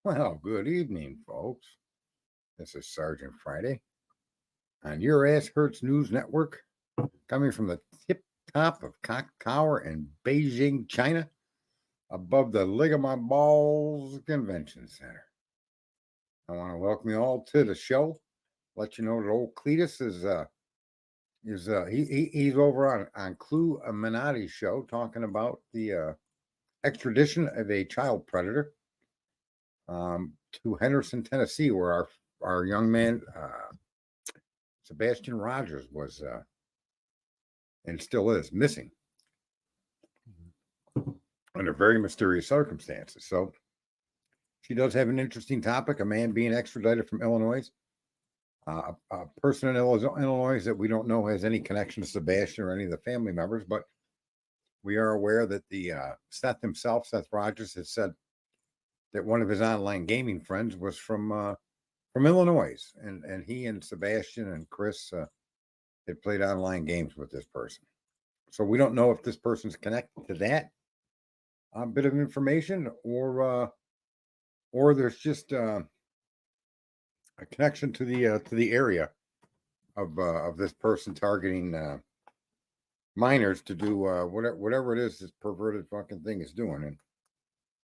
Well, good evening, folks. This is Sergeant Friday on your Ass Hurts News Network, coming from the tip top of Cock Tower in Beijing, China, above the Lick of My Balls Convention Center. I want to welcome you all to the show. Let you know that old Cletus he's over on Clue Minotti's show talking about the extradition of a child predator to Henderson, Tennessee, where our young man Sebastian Rogers was and still is missing under very mysterious circumstances. So she does have an interesting topic: a man being extradited from Illinois, a person in Illinois that we don't know has any connection to Sebastian or any of the family members, but we are aware that the Seth himself, Seth Rogers, has said that one of his online gaming friends was from Illinois, and he and Sebastian and Chris had played online games with this person. So we don't know if this person's connected to that bit of information, or there's just a connection to the area of this person targeting minors to do whatever it is this perverted fucking thing is doing. And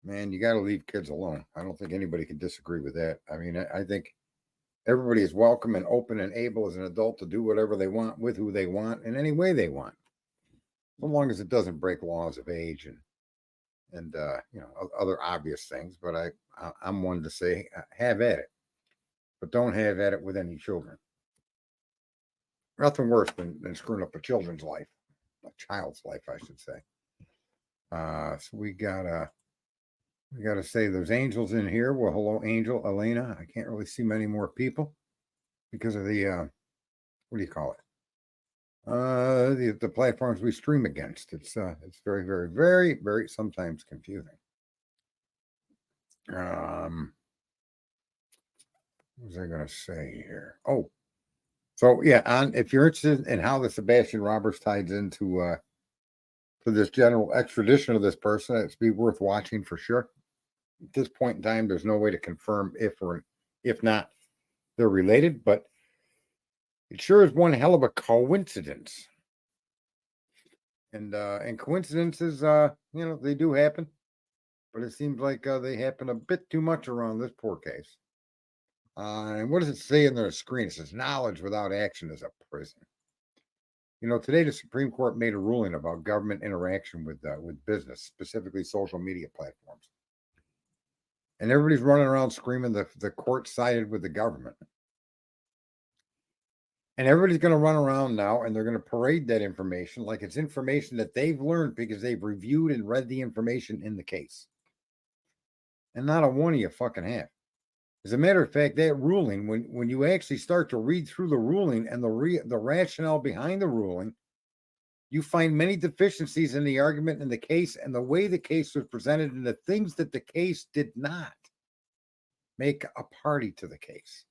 man, you got to leave kids alone. I don't think anybody can disagree with that. I mean, I think everybody is welcome and open and able as an adult to do whatever they want with who they want in any way they want, so long as it doesn't break laws of age and other obvious things. But I'm one to say have at it, but don't have at it with any children. Nothing worse than screwing up a children's life, a child's life, I should say. So we gotta say there's angels in here. Well, hello, Angel, Elena. I can't really see many more people because of the what do you call it? The platforms we stream against. It's very, very, very, very sometimes confusing. What was I going to say here? Oh, so yeah, if you're interested in how the Sebastian Roberts ties into to this general extradition of this person, it's be worth watching for sure. At this point in time, there's no way to confirm if not they're related, but it sure is one hell of a coincidence. And coincidences, they do happen, but it seems like they happen a bit too much around this poor case. And what does it say in their screen? It says knowledge without action is a prison. Today the Supreme Court made a ruling about government interaction with business, specifically social media platforms. And everybody's running around screaming the court sided with the government. And everybody's going to run around now and they're going to parade that information like it's information that they've learned because they've reviewed and read the information in the case. And not a one of you fucking have. As a matter of fact, that ruling, when you actually start to read through the ruling and the rationale behind the ruling, you find many deficiencies in the argument in the case and the way the case was presented and the things that the case did not make a party to the case.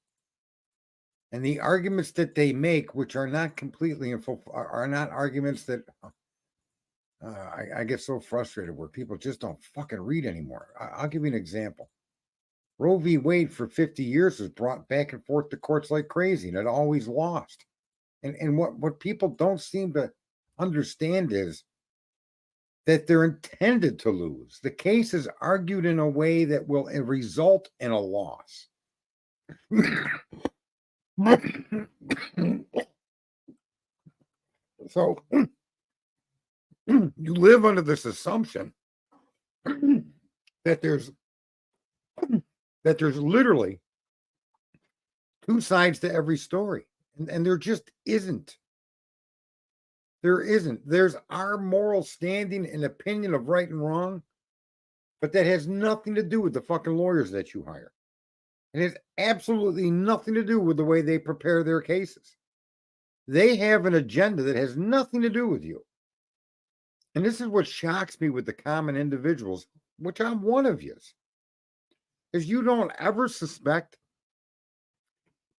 And the arguments that they make, which are not completely are not arguments that I get so frustrated where people just don't fucking read anymore. I'll give you an example. Roe v. Wade for 50 years was brought back and forth to courts like crazy, and it always lost. And what people don't seem to understand is that they're intended to lose. The case is argued in a way that will result in a loss. So you live under this assumption that there's literally two sides to every story, and there just isn't. There isn't. There's our moral standing and opinion of right and wrong, but that has nothing to do with the fucking lawyers that you hire. It has absolutely nothing to do with the way they prepare their cases. They have an agenda that has nothing to do with you. And this is what shocks me with the common individuals, which I'm one of you, is you don't ever suspect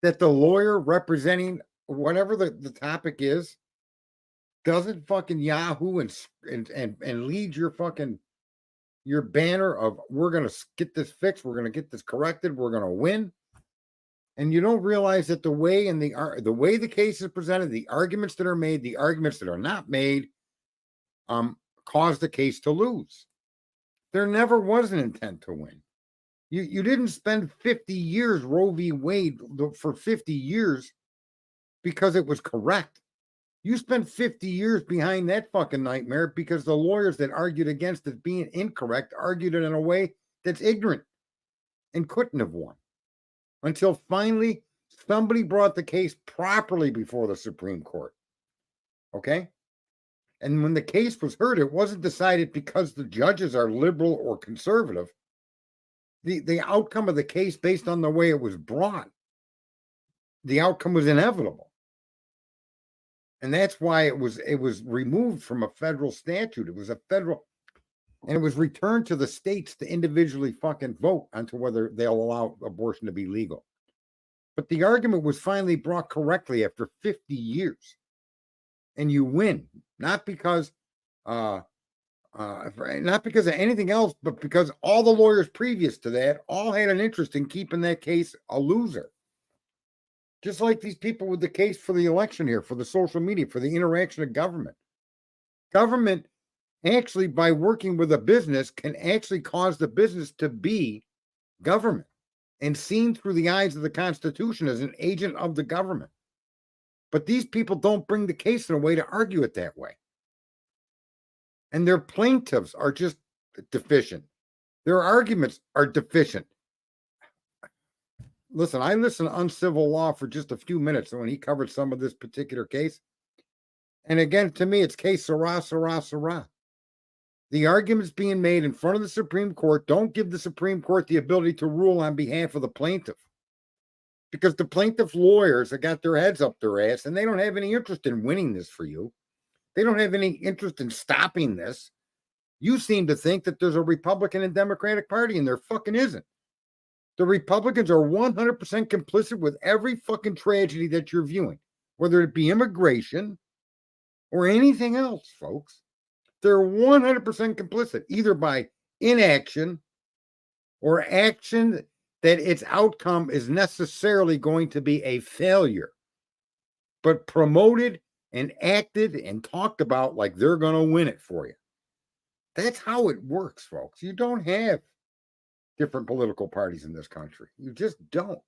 that the lawyer representing whatever the topic is doesn't fucking Yahoo and lead your fucking your banner of we're going to get this fixed, we're going to get this corrected, we're going to win. And you don't realize that the way the case is presented, the arguments that are made, the arguments that are not made, cause the case to lose. There never was an intent to win. You didn't spend 50 years Roe v. Wade for 50 years because it was correct. You spent 50 years behind that fucking nightmare because the lawyers that argued against it being incorrect argued it in a way that's ignorant and couldn't have won. Until finally somebody brought the case properly before the Supreme Court. Okay? And when the case was heard, it wasn't decided because the judges are liberal or conservative. The outcome of the case based on the way it was brought, the outcome was inevitable. And that's why it was removed from a federal statute. It was a federal, and it was returned to the states to individually fucking vote onto whether they'll allow abortion to be legal. But the argument was finally brought correctly after 50 years. And you win, not because of anything else, but because all the lawyers previous to that all had an interest in keeping that case a loser. Just like these people with the case for the election here, for the social media, for the interaction of government. Government actually, by working with a business, can actually cause the business to be government and seen through the eyes of the Constitution as an agent of the government. But these people don't bring the case in a way to argue it that way. And their plaintiffs are just deficient. Their arguments are deficient. Listen, I listened to Uncivil Law for just a few minutes when he covered some of this particular case. And again, to me, it's case Sarah. The arguments being made in front of the Supreme Court don't give the Supreme Court the ability to rule on behalf of the plaintiff. Because the plaintiff lawyers have got their heads up their ass and they don't have any interest in winning this for you. They don't have any interest in stopping this. You seem to think that there's a Republican and Democratic Party, and there fucking isn't. The Republicans are 100% complicit with every fucking tragedy that you're viewing, whether it be immigration or anything else, folks. They're 100% complicit, either by inaction or action that its outcome is necessarily going to be a failure, but promoted and acted and talked about like they're going to win it for you. That's how it works, folks. You don't have different political parties in this country. You just don't.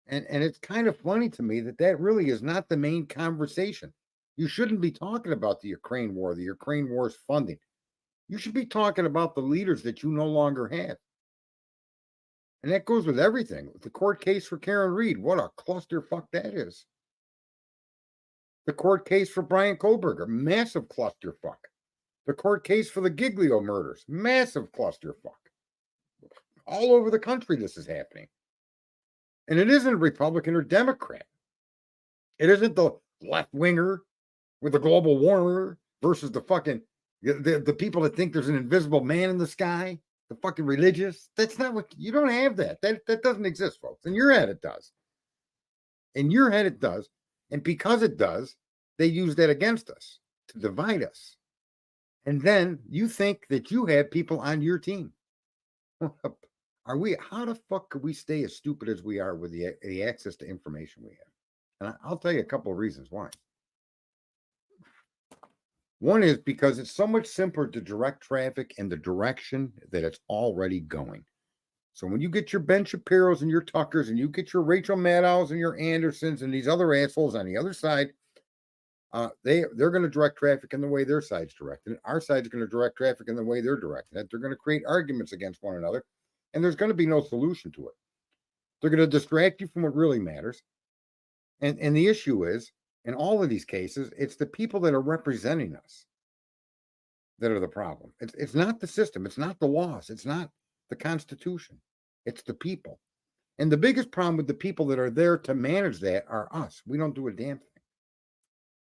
And it's kind of funny to me that really is not the main conversation. You shouldn't be talking about the Ukraine war, the Ukraine war's funding. You should be talking about the leaders that you no longer have. And that goes with everything. The court case for Karen Reed, what a clusterfuck that is. The court case for Brian Kohlberger, massive clusterfuck. The court case for the Giglio murders, massive clusterfuck. All over the country, this is happening. And it isn't Republican or Democrat. It isn't the left-winger with the global warmer versus the fucking, the people that think there's an invisible man in the sky, the fucking religious. That's not what, you don't have that. That doesn't exist, folks. In your head, it does. In your head, it does. And because it does, they use that against us to divide us. And then you think that you have people on your team. How the fuck could we stay as stupid as we are with the access to information we have? And I'll tell you a couple of reasons why. One is because it's so much simpler to direct traffic in the direction that it's already going. So when you get your Ben Shapiro's and your Tuckers and you get your Rachel Maddows and your Andersons and these other assholes on the other side, they're going to direct traffic in the way their side's directed. And our side's going to direct traffic in the way they're directed. They're going to create arguments against one another, and there's going to be no solution to it. They're going to distract you from what really matters. And the issue is, in all of these cases, it's the people that are representing us that are the problem. It's not the system. It's not the laws. It's not the Constitution. It's the people. And the biggest problem with the people that are there to manage that are us. We don't do a damn thing.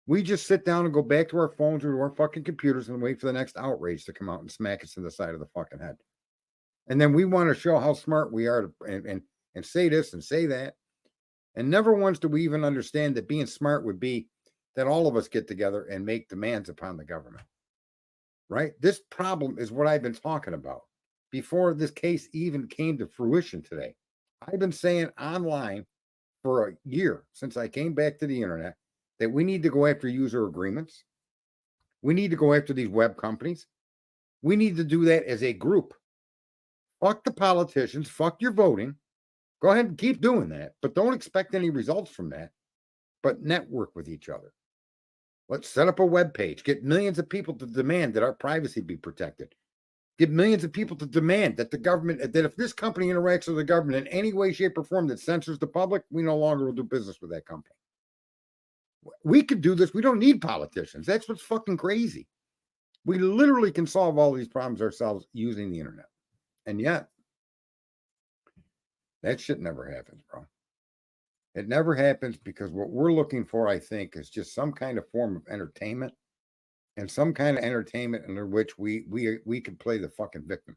We just sit down and go back to our phones or to our fucking computers and wait for the next outrage to come out and smack us in the side of the fucking head. And then we want to show how smart we are and say this and say that. And never once do we even understand that being smart would be that all of us get together and make demands upon the government. right? This problem is what I've been talking about before this case even came to fruition today. I've been saying online for a year since I came back to the internet that we need to go after user agreements. We need to go after these web companies. We need to do that as a group. Fuck the politicians. Fuck your voting. Go ahead and keep doing that, but don't expect any results from that. But network with each other. Let's set up a web page. Get millions of people to demand that our privacy be protected. Get millions of people to demand that the government, that if this company interacts with the government in any way, shape, or form that censors the public, we no longer will do business with that company. We could do this. We don't need politicians. That's what's fucking crazy. We literally can solve all these problems ourselves using the internet. And yet, that shit never happens, bro. It never happens because what we're looking for, I think, is just some kind of form of entertainment, and some kind of entertainment under which we can play the fucking victim.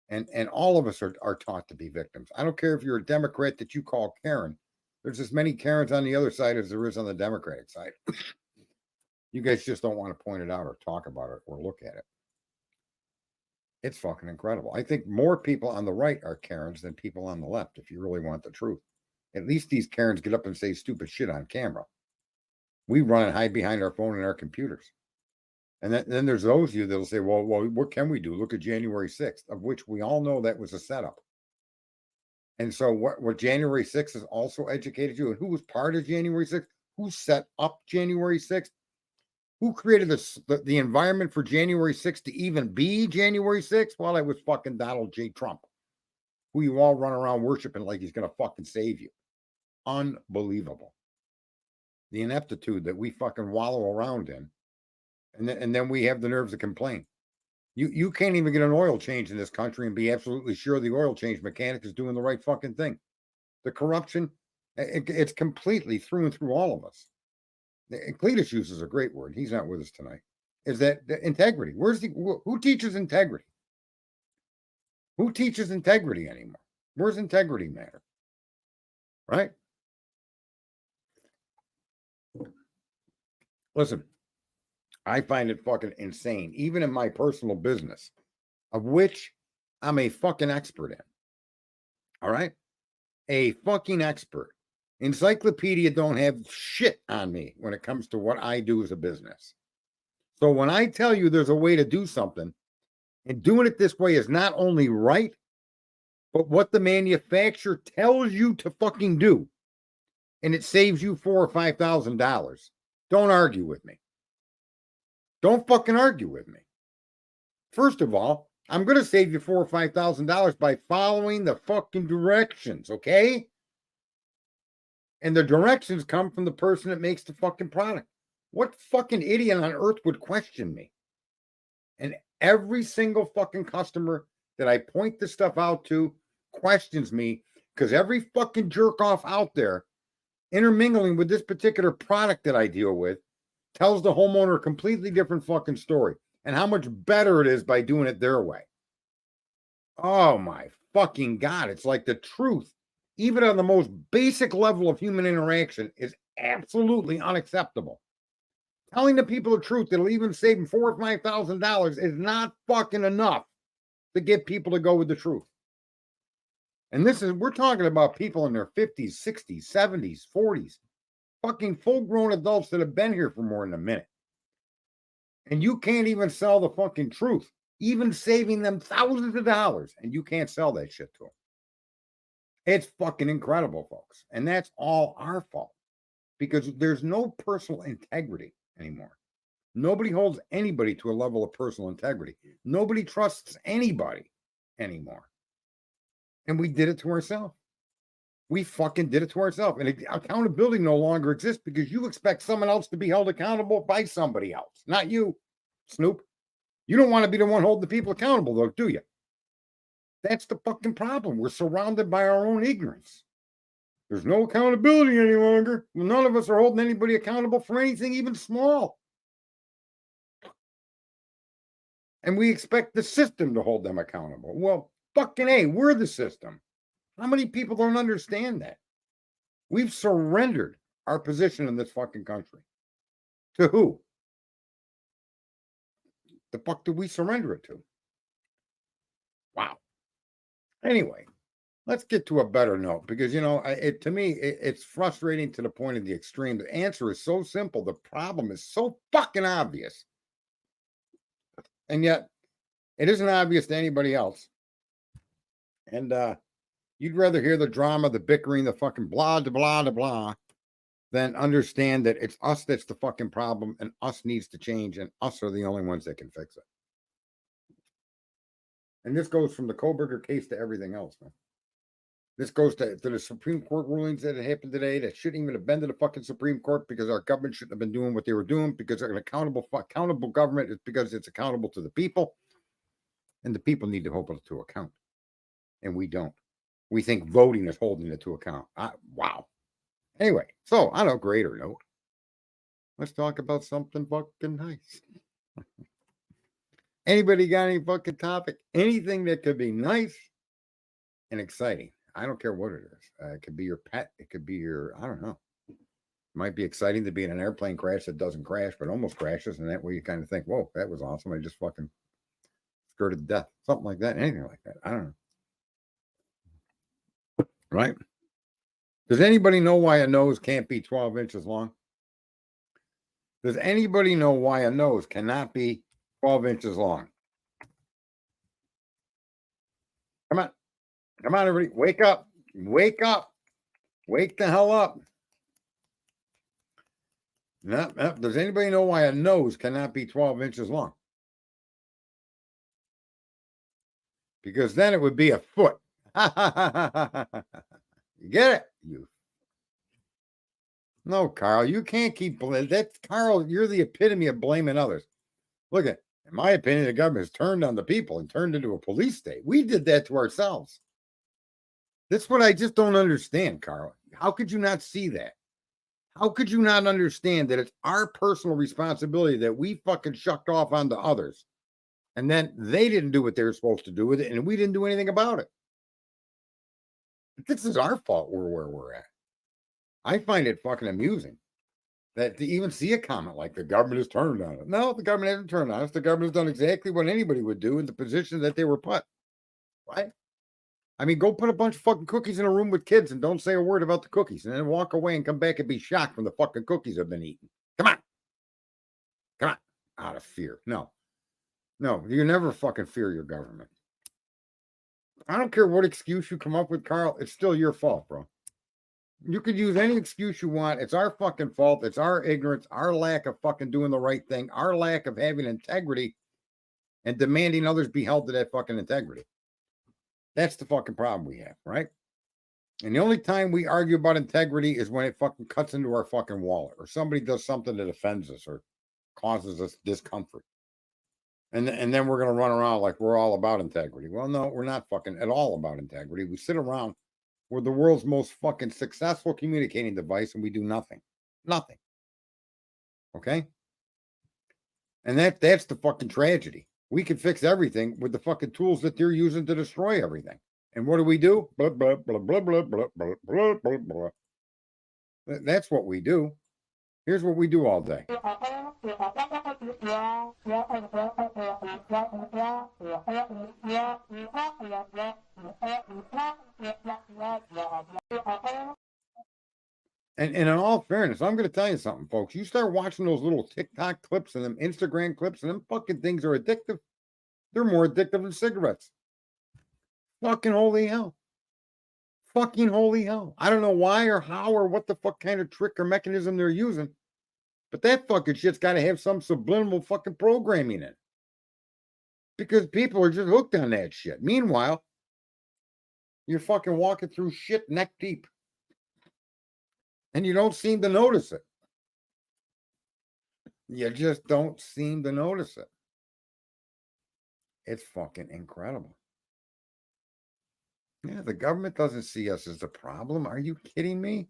And all of us are taught to be victims. I don't care if you're a Democrat that you call Karen. There's as many Karens on the other side as there is on the Democratic side. You guys just don't want to point it out or talk about it or look at it. It's fucking incredible. I think more people on the right are Karens than people on the left, if you really want the truth. At least these Karens get up and say stupid shit on camera. We run and hide behind our phone and our computers. And then there's those of you that'll say, well, what can we do? Look at January 6th, of which we all know that was a setup. And so what January 6th has also educated you, and who was part of January 6th? Who set up January 6th? Who created the environment for January 6th to even be January 6th? Well, it was fucking Donald J. Trump, who you all run around worshiping like he's going to fucking save you. Unbelievable. The ineptitude that we fucking wallow around in. And then we have the nerves to complain. You can't even get an oil change in this country and be absolutely sure the oil change mechanic is doing the right fucking thing. The corruption, it's completely through and through all of us. Cletus uses a great word. He's not with us tonight. Is that integrity? Who teaches integrity? Who teaches integrity anymore? Where's integrity matter? Right? Listen, I find it fucking insane, even in my personal business, of which I'm a fucking expert in. All right? A fucking expert. Encyclopedia don't have shit on me when it comes to what I do as a business. So when I tell you there's a way to do something, and doing it this way is not only right, but what the manufacturer tells you to fucking do, and it saves you $4,000 or $5,000, don't argue with me. Don't fucking argue with me. First of all, I'm going to save you $4,000 or $5,000 by following the fucking directions, okay? And the directions come from the person that makes the fucking product. What fucking idiot on earth would question me? And every single fucking customer that I point this stuff out to questions me, because every fucking jerk off out there intermingling with this particular product that I deal with tells the homeowner a completely different fucking story and how much better it is by doing it their way. Oh my fucking God. It's like the truth, even on the most basic level of human interaction, is absolutely unacceptable. Telling the people the truth that'll even save them $4,000 or $5,000 is not fucking enough to get people to go with the truth. And we're talking about people in their 50s, 60s, 70s, 40s, fucking full-grown adults that have been here for more than a minute. And you can't even sell the fucking truth, even saving them thousands of dollars, and you can't sell that shit to them. It's fucking incredible, folks. And that's all our fault, because there's no personal integrity anymore. Nobody holds anybody to a level of personal integrity. Nobody trusts anybody anymore. And we did it to ourselves. We fucking did it to ourselves. And accountability no longer exists because you expect someone else to be held accountable by somebody else, not you, Snoop. You don't want to be the one holding the people accountable, though, do you? That's the fucking problem. We're surrounded by our own ignorance. There's no accountability any longer. None of us are holding anybody accountable for anything even small. And we expect the system to hold them accountable. Well, fucking A, we're the system. How many people don't understand that? We've surrendered our position in this fucking country. To who? The fuck did we surrender it to? Wow. Anyway, let's get to a better note because, to me, it's frustrating to the point of the extreme. The answer is so simple. The problem is so fucking obvious. And yet, it isn't obvious to anybody else. And you'd rather hear the drama, the bickering, the fucking blah, blah, blah, blah, than understand that it's us that's the fucking problem and us needs to change and us are the only ones that can fix it. And this goes from the Koberger case to everything else, man. This goes to the Supreme Court rulings that happened today that shouldn't even have been to the fucking Supreme Court because our government shouldn't have been doing what they were doing because an accountable government is because it's accountable to the people. And the people need to hold it to account. And we don't. We think voting is holding it to account. Wow. Anyway, so on a greater note, let's talk about something fucking nice. Anybody got any fucking topic? Anything that could be nice and exciting. I don't care what it is. It could be your pet. It could be your, I don't know. It might be exciting to be in an airplane crash that doesn't crash, but almost crashes. And that way you kind of think, whoa, that was awesome. I just fucking skirted to death. Something like that. Anything like that. I don't know. Right? Does anybody know why a nose can't be 12 inches long? Does anybody know why a nose cannot be 12 inches long? Come on. Come on, everybody. Wake up. Wake up. Wake the hell up. No. Does anybody know why a nose cannot be 12 inches long? Because then it would be a foot. You get it? No, Carl, you can't keep blaming. That's Carl, you're the epitome of blaming others. Look at, in my opinion, the government has turned on the people and turned into a police state. We did that to ourselves. That's what I just don't understand, Carl. How could you not see that? How could you not understand that it's our personal responsibility that we fucking shucked off onto others? And then they didn't do what they were supposed to do with it, and we didn't do anything about it. This is our fault we're where we're at. I find it fucking amusing that to even see a comment like the government has turned on it. No, the government hasn't turned on us. The government has done exactly what anybody would do in the position that they were put. Right? I mean, go put a bunch of fucking cookies in a room with kids and don't say a word about the cookies and then walk away and come back and be shocked when the fucking cookies have been eaten. Come on. Come on. Out of fear. No, you never fucking fear your government. I don't care what excuse you come up with, Carl. It's still your fault, bro. You could use any excuse you want. It's our fucking fault. It's our ignorance, our lack of fucking doing the right thing, our lack of having integrity and demanding others be held to that fucking integrity. That's the fucking problem we have, right? And the only time we argue about integrity is when it fucking cuts into our fucking wallet or somebody does something that offends us or causes us discomfort. And then we're going to run around like we're all about integrity. Well, no, we're not fucking at all about integrity. We sit around. We're the world's most fucking successful communicating device and we do nothing. Nothing. Okay? And that's the fucking tragedy. We can fix everything with the fucking tools that they're using to destroy everything. And what do we do? Blah, blah, blah, blah, blah, blah, blah, blah, blah, blah. That's what we do. Here's what we do all day. And in all fairness, I'm going to tell you something, folks. You start watching those little TikTok clips and them Instagram clips, and them fucking things are addictive. They're more addictive than cigarettes. Fucking holy hell. Fucking holy hell. I don't know why or how or what the fuck kind of trick or mechanism they're using, but that fucking shit's got to have some subliminal fucking programming in it. Because people are just hooked on that shit. Meanwhile, you're fucking walking through shit neck deep. And you don't seem to notice it. You just don't seem to notice it. It's fucking incredible. Yeah, the government doesn't see us as the problem. Are you kidding me?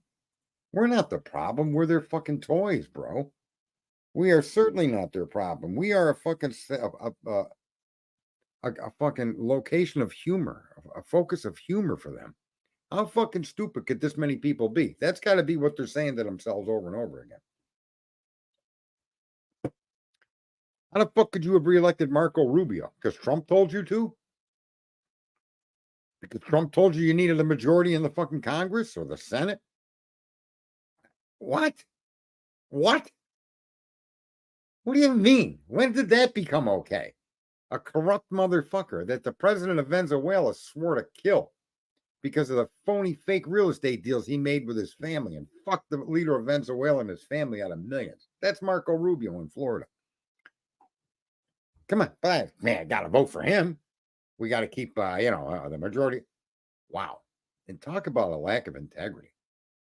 We're not the problem. We're their fucking toys, bro. We are certainly not their problem. We are a fucking a fucking location of humor, a focus of humor for them. How fucking stupid could this many people be? That's got to be what they're saying to themselves over and over again. How the fuck could you have reelected Marco Rubio? Because Trump told you to? Because Trump told you needed a majority in the fucking Congress or the Senate? What? What? What do you mean? When did that become okay? A corrupt motherfucker that the president of Venezuela swore to kill because of the phony fake real estate deals he made with his family and fucked the leader of Venezuela and his family out of millions. That's Marco Rubio in Florida. Come on, man, I got to vote for him. We got to keep, the majority. Wow. And talk about a lack of integrity.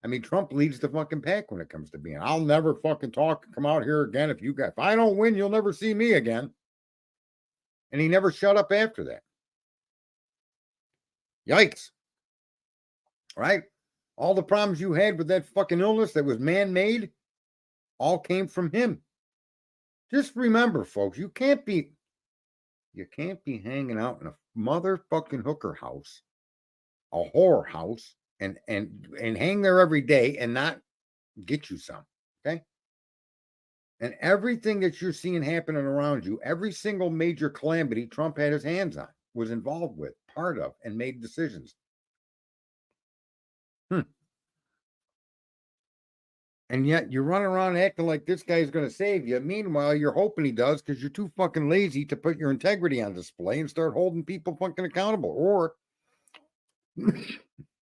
I mean, Trump leads the fucking pack when it comes to being. I'll never fucking come out here again if I don't win, you'll never see me again. And he never shut up after that. Yikes. Right? All the problems you had with that fucking illness that was man-made all came from him. Just remember, folks, you can't be hanging out in a motherfucking hooker house, a whore house, and hang there every day and not get you some. Okay? And everything that you're seeing happening around you, every single major calamity Trump had his hands on, was involved with, part of, and made decisions. And yet you're running around acting like this guy's going to save you. Meanwhile, you're hoping he does because you're too fucking lazy to put your integrity on display and start holding people fucking accountable, or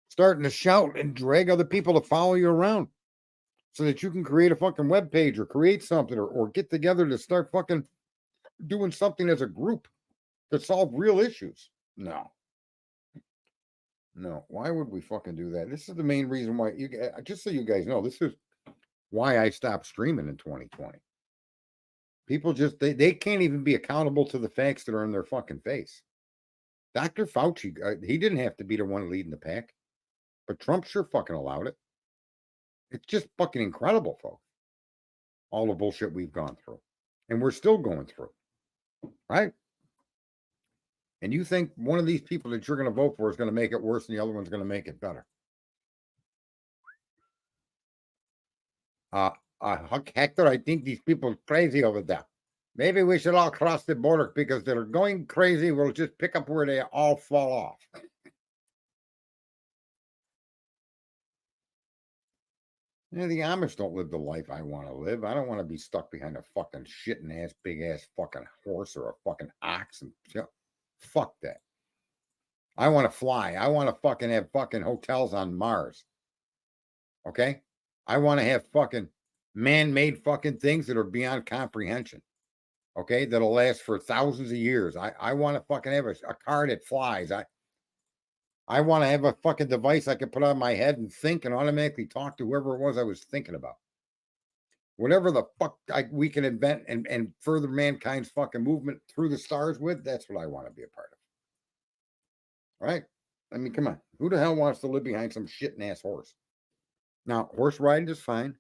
starting to shout and drag other people to follow you around so that you can create a fucking web page or create something or get together to start fucking doing something as a group to solve real issues. No. Why would we fucking do that? This is the main reason why just so you guys know, this is why I stopped streaming in 2020. People just, they can't even be accountable to the facts that are in their fucking face. Dr. Fauci, he didn't have to be the one leading the pack, but Trump sure fucking allowed it. It's just fucking incredible, folks. All the bullshit we've gone through. And we're still going through. Right? And you think one of these people that you're going to vote for is going to make it worse and the other one's going to make it better. Hector, I think these people are crazy over there. Maybe we should all cross the border because they're going crazy. We'll just pick up where they all fall off. The Amish don't live the life I want to live. I don't want to be stuck behind a fucking shitting ass, big ass fucking horse or a fucking ox. And fuck that. I want to fly. I want to fucking have fucking hotels on Mars. Okay? I want to have fucking man-made fucking things that are beyond comprehension. Okay? That'll last for thousands of years. I want to fucking have a car that flies. I want to have a fucking device I can put on my head and think and automatically talk to whoever it was I was thinking about. Whatever the fuck we can invent and further mankind's fucking movement through the stars with, that's what I want to be a part of. Right? I mean, come on. Who the hell wants to live behind some shitting ass horse? Now, horse riding is fine.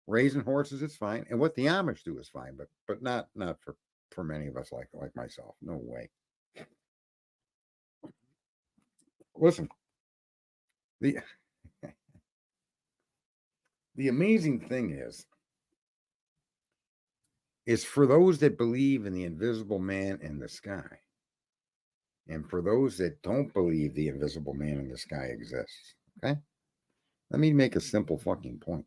Raising horses is fine. And what the Amish do is fine, but not for many of us like myself. No way. Listen, the amazing thing is for those that believe in the invisible man in the sky, and for those that don't believe the invisible man in the sky exists, okay? Let me make a simple fucking point.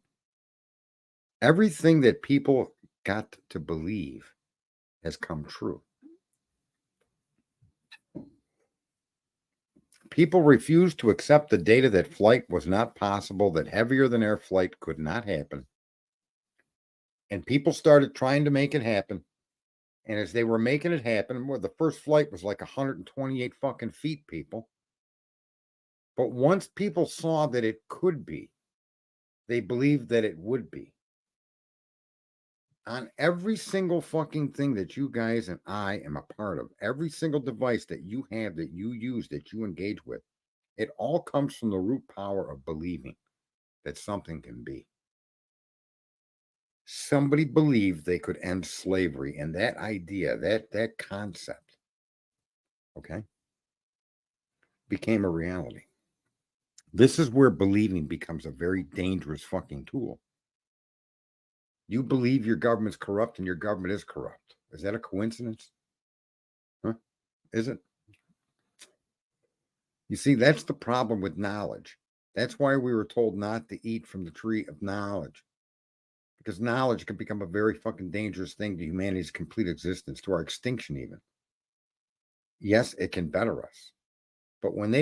Everything that people got to believe has come true. People refused to accept the data that flight was not possible, that heavier than air flight could not happen. And people started trying to make it happen. And as they were making it happen, well, the first flight was like 128 fucking feet, people. But once people saw that it could be, they believed that it would be. On every single fucking thing that you guys and I am a part of, every single device that you have, that you use, that you engage with, it all comes from the root power of believing that something can be. Somebody believed they could end slavery, and that idea, that concept, okay, became a reality. This is where believing becomes a very dangerous fucking tool. You believe your government's corrupt, and your government is corrupt. Is that a coincidence? Huh? Is it? You see, that's the problem with knowledge. That's why we were told not to eat from the tree of knowledge. Because knowledge can become a very fucking dangerous thing to humanity's complete existence, to our extinction even. Yes, it can better us. But when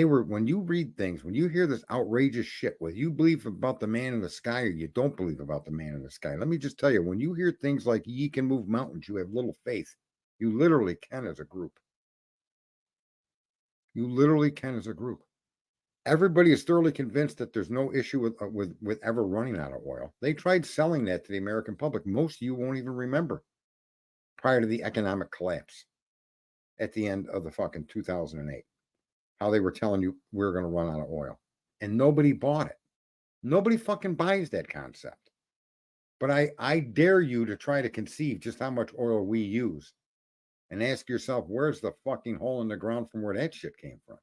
you read things, when you hear this outrageous shit, whether you believe about the man in the sky or you don't believe about the man in the sky, let me just tell you, when you hear things like ye can move mountains, you have little faith. You literally can as a group. You literally can as a group. Everybody is thoroughly convinced that there's no issue with ever running out of oil. They tried selling that to the American public. Most of you won't even remember prior to the economic collapse at the end of the fucking 2008. How they were telling you we're going to run out of oil. And nobody bought it. Nobody fucking buys that concept. But I dare you to try to conceive just how much oil we use and ask yourself, where's the fucking hole in the ground from where that shit came from?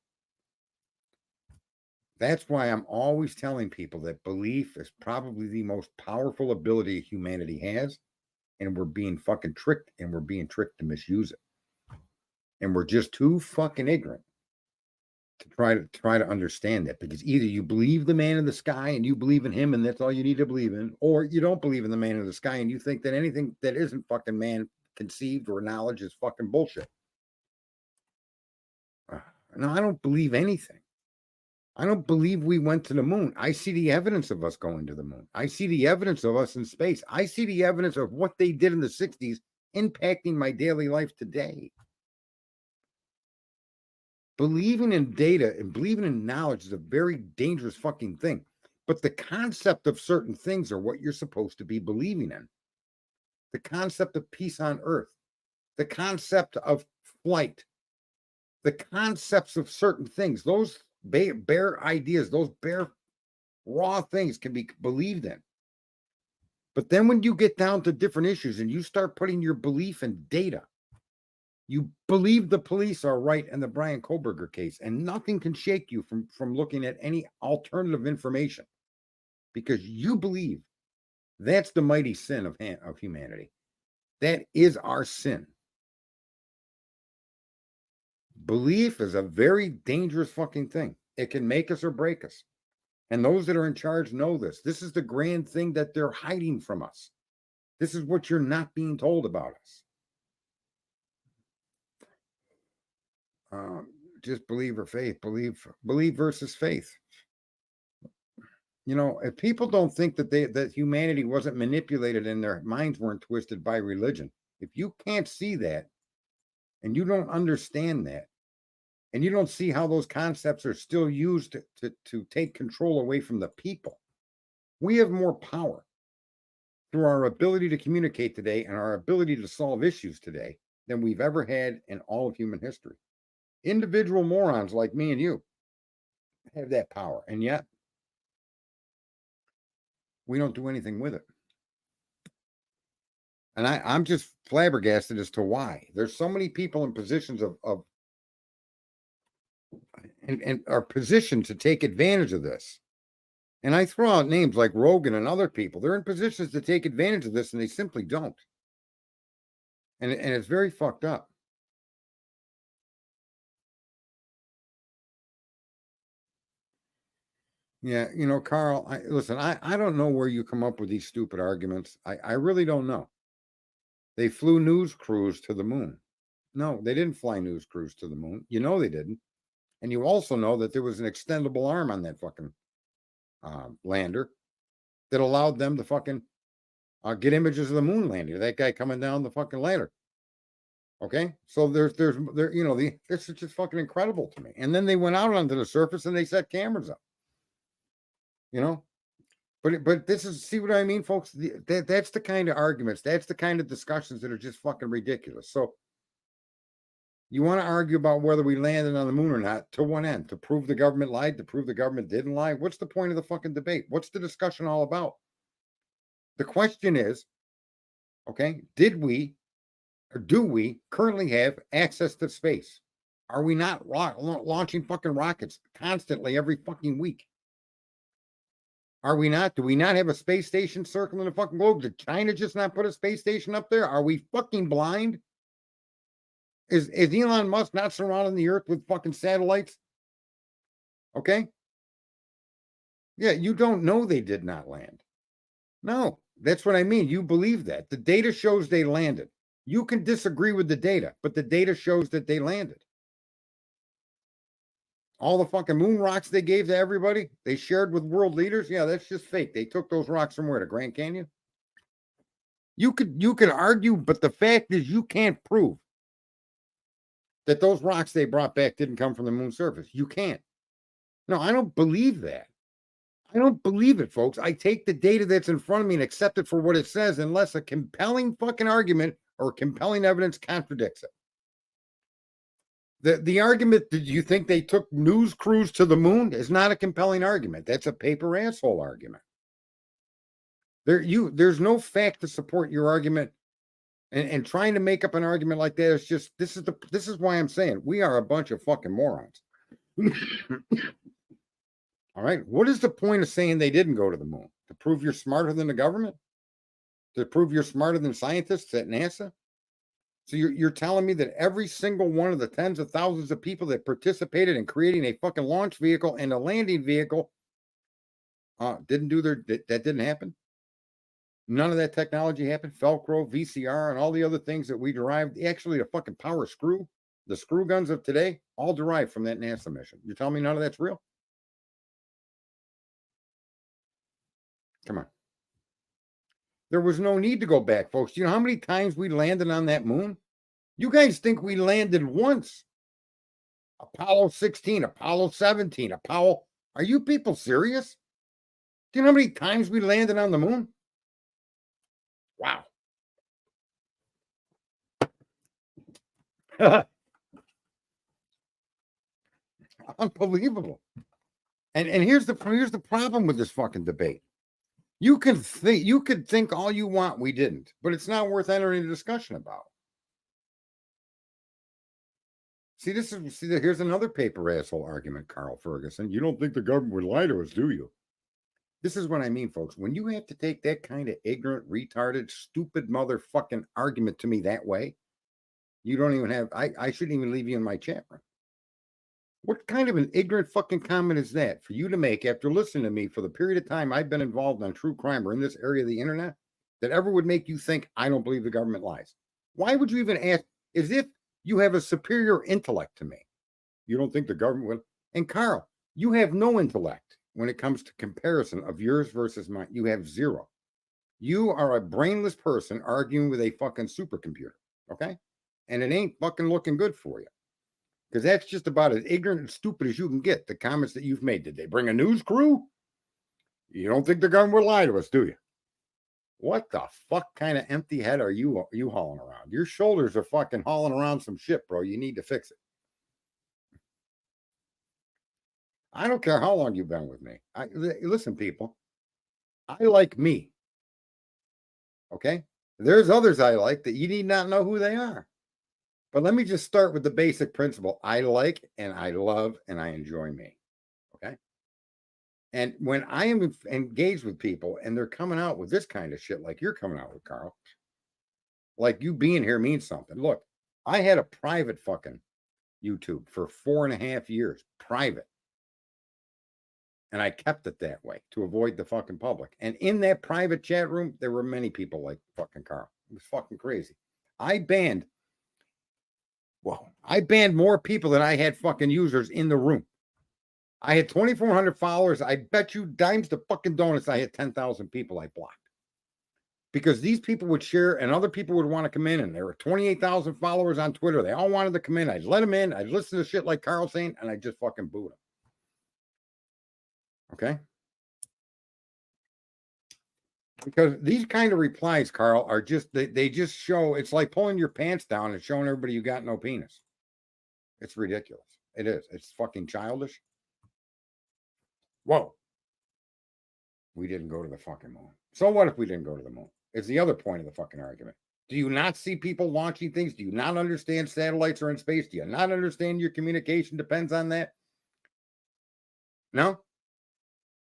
That's why I'm always telling people that belief is probably the most powerful ability humanity has. And we're being fucking tricked, and we're being tricked to misuse it. And we're just too fucking ignorant to try to understand that, because either you believe the man in the sky and you believe in him and that's all you need to believe in, or you don't believe in the man in the sky and you think that anything that isn't fucking man conceived or knowledge is fucking bullshit. No, I don't believe anything. I don't believe we went to the moon. I see the evidence of us going to the moon. I see the evidence of us in space. I see the evidence of what they did in the 60s impacting my daily life today. Believing in data and believing in knowledge is a very dangerous fucking thing. But the concept of certain things are what you're supposed to be believing in. The concept of peace on earth, the concept of flight, the concepts of certain things, those bare ideas, those bare raw things can be believed in. But then when you get down to different issues and you start putting your belief in data, you believe the police are right in the Brian Koberger case, and nothing can shake you from looking at any alternative information, because you believe that's the mighty sin of humanity. That is our sin. Belief is a very dangerous fucking thing. It can make us or break us. And those that are in charge know this. This is the grand thing that they're hiding from us. This is what you're not being told about us. Just believe or faith. Believe versus faith. You know, if people don't think that humanity wasn't manipulated and their minds weren't twisted by religion, if you can't see that and you don't understand that, and you don't see how those concepts are still used to take control away from the people, we have more power through our ability to communicate today and our ability to solve issues today than we've ever had in all of human history. Individual morons like me and you have that power, and yet we don't do anything with it. And I'm just flabbergasted as to why. There's so many people in positions of and are positioned to take advantage of this. And I throw out names like Rogan and other people. They're in positions to take advantage of this, and they simply don't. And it's very fucked up. Yeah, you know, Carl, listen, I don't know where you come up with these stupid arguments. I really don't know. They flew news crews to the moon. No, they didn't fly news crews to the moon. You know they didn't. And you also know that there was an extendable arm on that fucking lander that allowed them to fucking get images of the moon landing. That guy coming down the fucking ladder. Okay, so there's you know, this is just fucking incredible to me. And then they went out onto the surface and they set cameras up. You know, but this is, see what I mean, folks? That's the kind of arguments, that's the kind of discussions that are just fucking ridiculous. So you want to argue about whether we landed on the moon or not, to what end? To prove the government lied, to prove the government didn't lie? What's the point of the fucking debate? What's the discussion all about? The question is, okay, did we or do we currently have access to space? Are we not launching fucking rockets constantly every fucking week? Are we not? Do we not have a space station circling the fucking globe? Did China just not put a space station up there? Are we fucking blind? Is Elon Musk not surrounding the earth with fucking satellites? Okay. Yeah, you don't know they did not land. No, that's what I mean. You believe that. The data shows they landed. You can disagree with the data, but the data shows that they landed. All the fucking moon rocks they gave to everybody, they shared with world leaders. Yeah, that's just fake. They took those rocks from where? To Grand Canyon? You could argue, but the fact is you can't prove that those rocks they brought back didn't come from the moon's surface. You can't. No, I don't believe that. I don't believe it, folks. I take the data that's in front of me and accept it for what it says unless a compelling fucking argument or compelling evidence contradicts it. The argument that you think they took news crews to the moon is not a compelling argument. That's a paper asshole argument. There's no fact to support your argument, and trying to make up an argument like that is just this is why I'm saying we are a bunch of fucking morons. All right. What is the point of saying they didn't go to the moon? To prove you're smarter than the government? To prove you're smarter than scientists at NASA? So you're telling me that every single one of the tens of thousands of people that participated in creating a fucking launch vehicle and a landing vehicle didn't do that didn't happen? None of that technology happened. Velcro, VCR, and all the other things that we derived. Actually, the fucking power screw, the screw guns of today, all derived from that NASA mission. You're telling me none of that's real? Come on. There was no need to go back, folks. Do you know how many times we landed on that moon? You guys think we landed once. Apollo 16, Apollo 17, Apollo. Are you people serious? Do you know how many times we landed on the moon? Wow. Unbelievable. And here's the problem with this fucking debate. You could think all you want we didn't, but it's not worth entering a discussion about. Here's another paper asshole argument, Carl Ferguson. You don't think the government would lie to us, do you? This is what I mean, folks. When you have to take that kind of ignorant, retarded, stupid motherfucking argument to me that way, you don't even have, I shouldn't even leave you in my chat room. What kind of an ignorant fucking comment is that for you to make after listening to me for the period of time I've been involved on true crime or in this area of the internet that ever would make you think I don't believe the government lies? Why would you even ask? As if you have a superior intellect to me. You don't think the government would? And Carl, you have no intellect when it comes to comparison of yours versus mine. You have zero. You are a brainless person arguing with a fucking supercomputer. Okay? And it ain't fucking looking good for you. Because that's just about as ignorant and stupid as you can get. The comments that you've made. Did they bring a news crew? You don't think the government will lie to us, do you? What the fuck kind of empty head are you hauling around? Your shoulders are fucking hauling around some shit, bro. You need to fix it. I don't care how long you've been with me. Listen, people. I like me. Okay? There's others I like that you need not know who they are. But let me just start with the basic principle. I like and I love and I enjoy me. Okay. And when I am engaged with people and they're coming out with this kind of shit, like you're coming out with, Carl, like you being here means something. Look, I had a private fucking YouTube for 4.5 years, private. And I kept it that way to avoid the fucking public. And in that private chat room, there were many people like fucking Carl. It was fucking crazy. I banned more people than I had fucking users in the room. I had 2,400 followers. I bet you dimes to fucking donuts I had 10,000 people I blocked. Because these people would share and other people would want to come in, and there were 28,000 followers on Twitter. They all wanted to come in. I'd let them in. I'd listen to shit like Carl saying, and I'd just fucking boo them. Okay? Because these kind of replies, Carl, are just, they just show, it's like pulling your pants down and showing everybody you got no penis. It's ridiculous. It is. It's fucking childish. Whoa. We didn't go to the fucking moon. So what if we didn't go to the moon? It's the other point of the fucking argument. Do you not see people launching things? Do you not understand satellites are in space? Do you not understand your communication depends on that? No?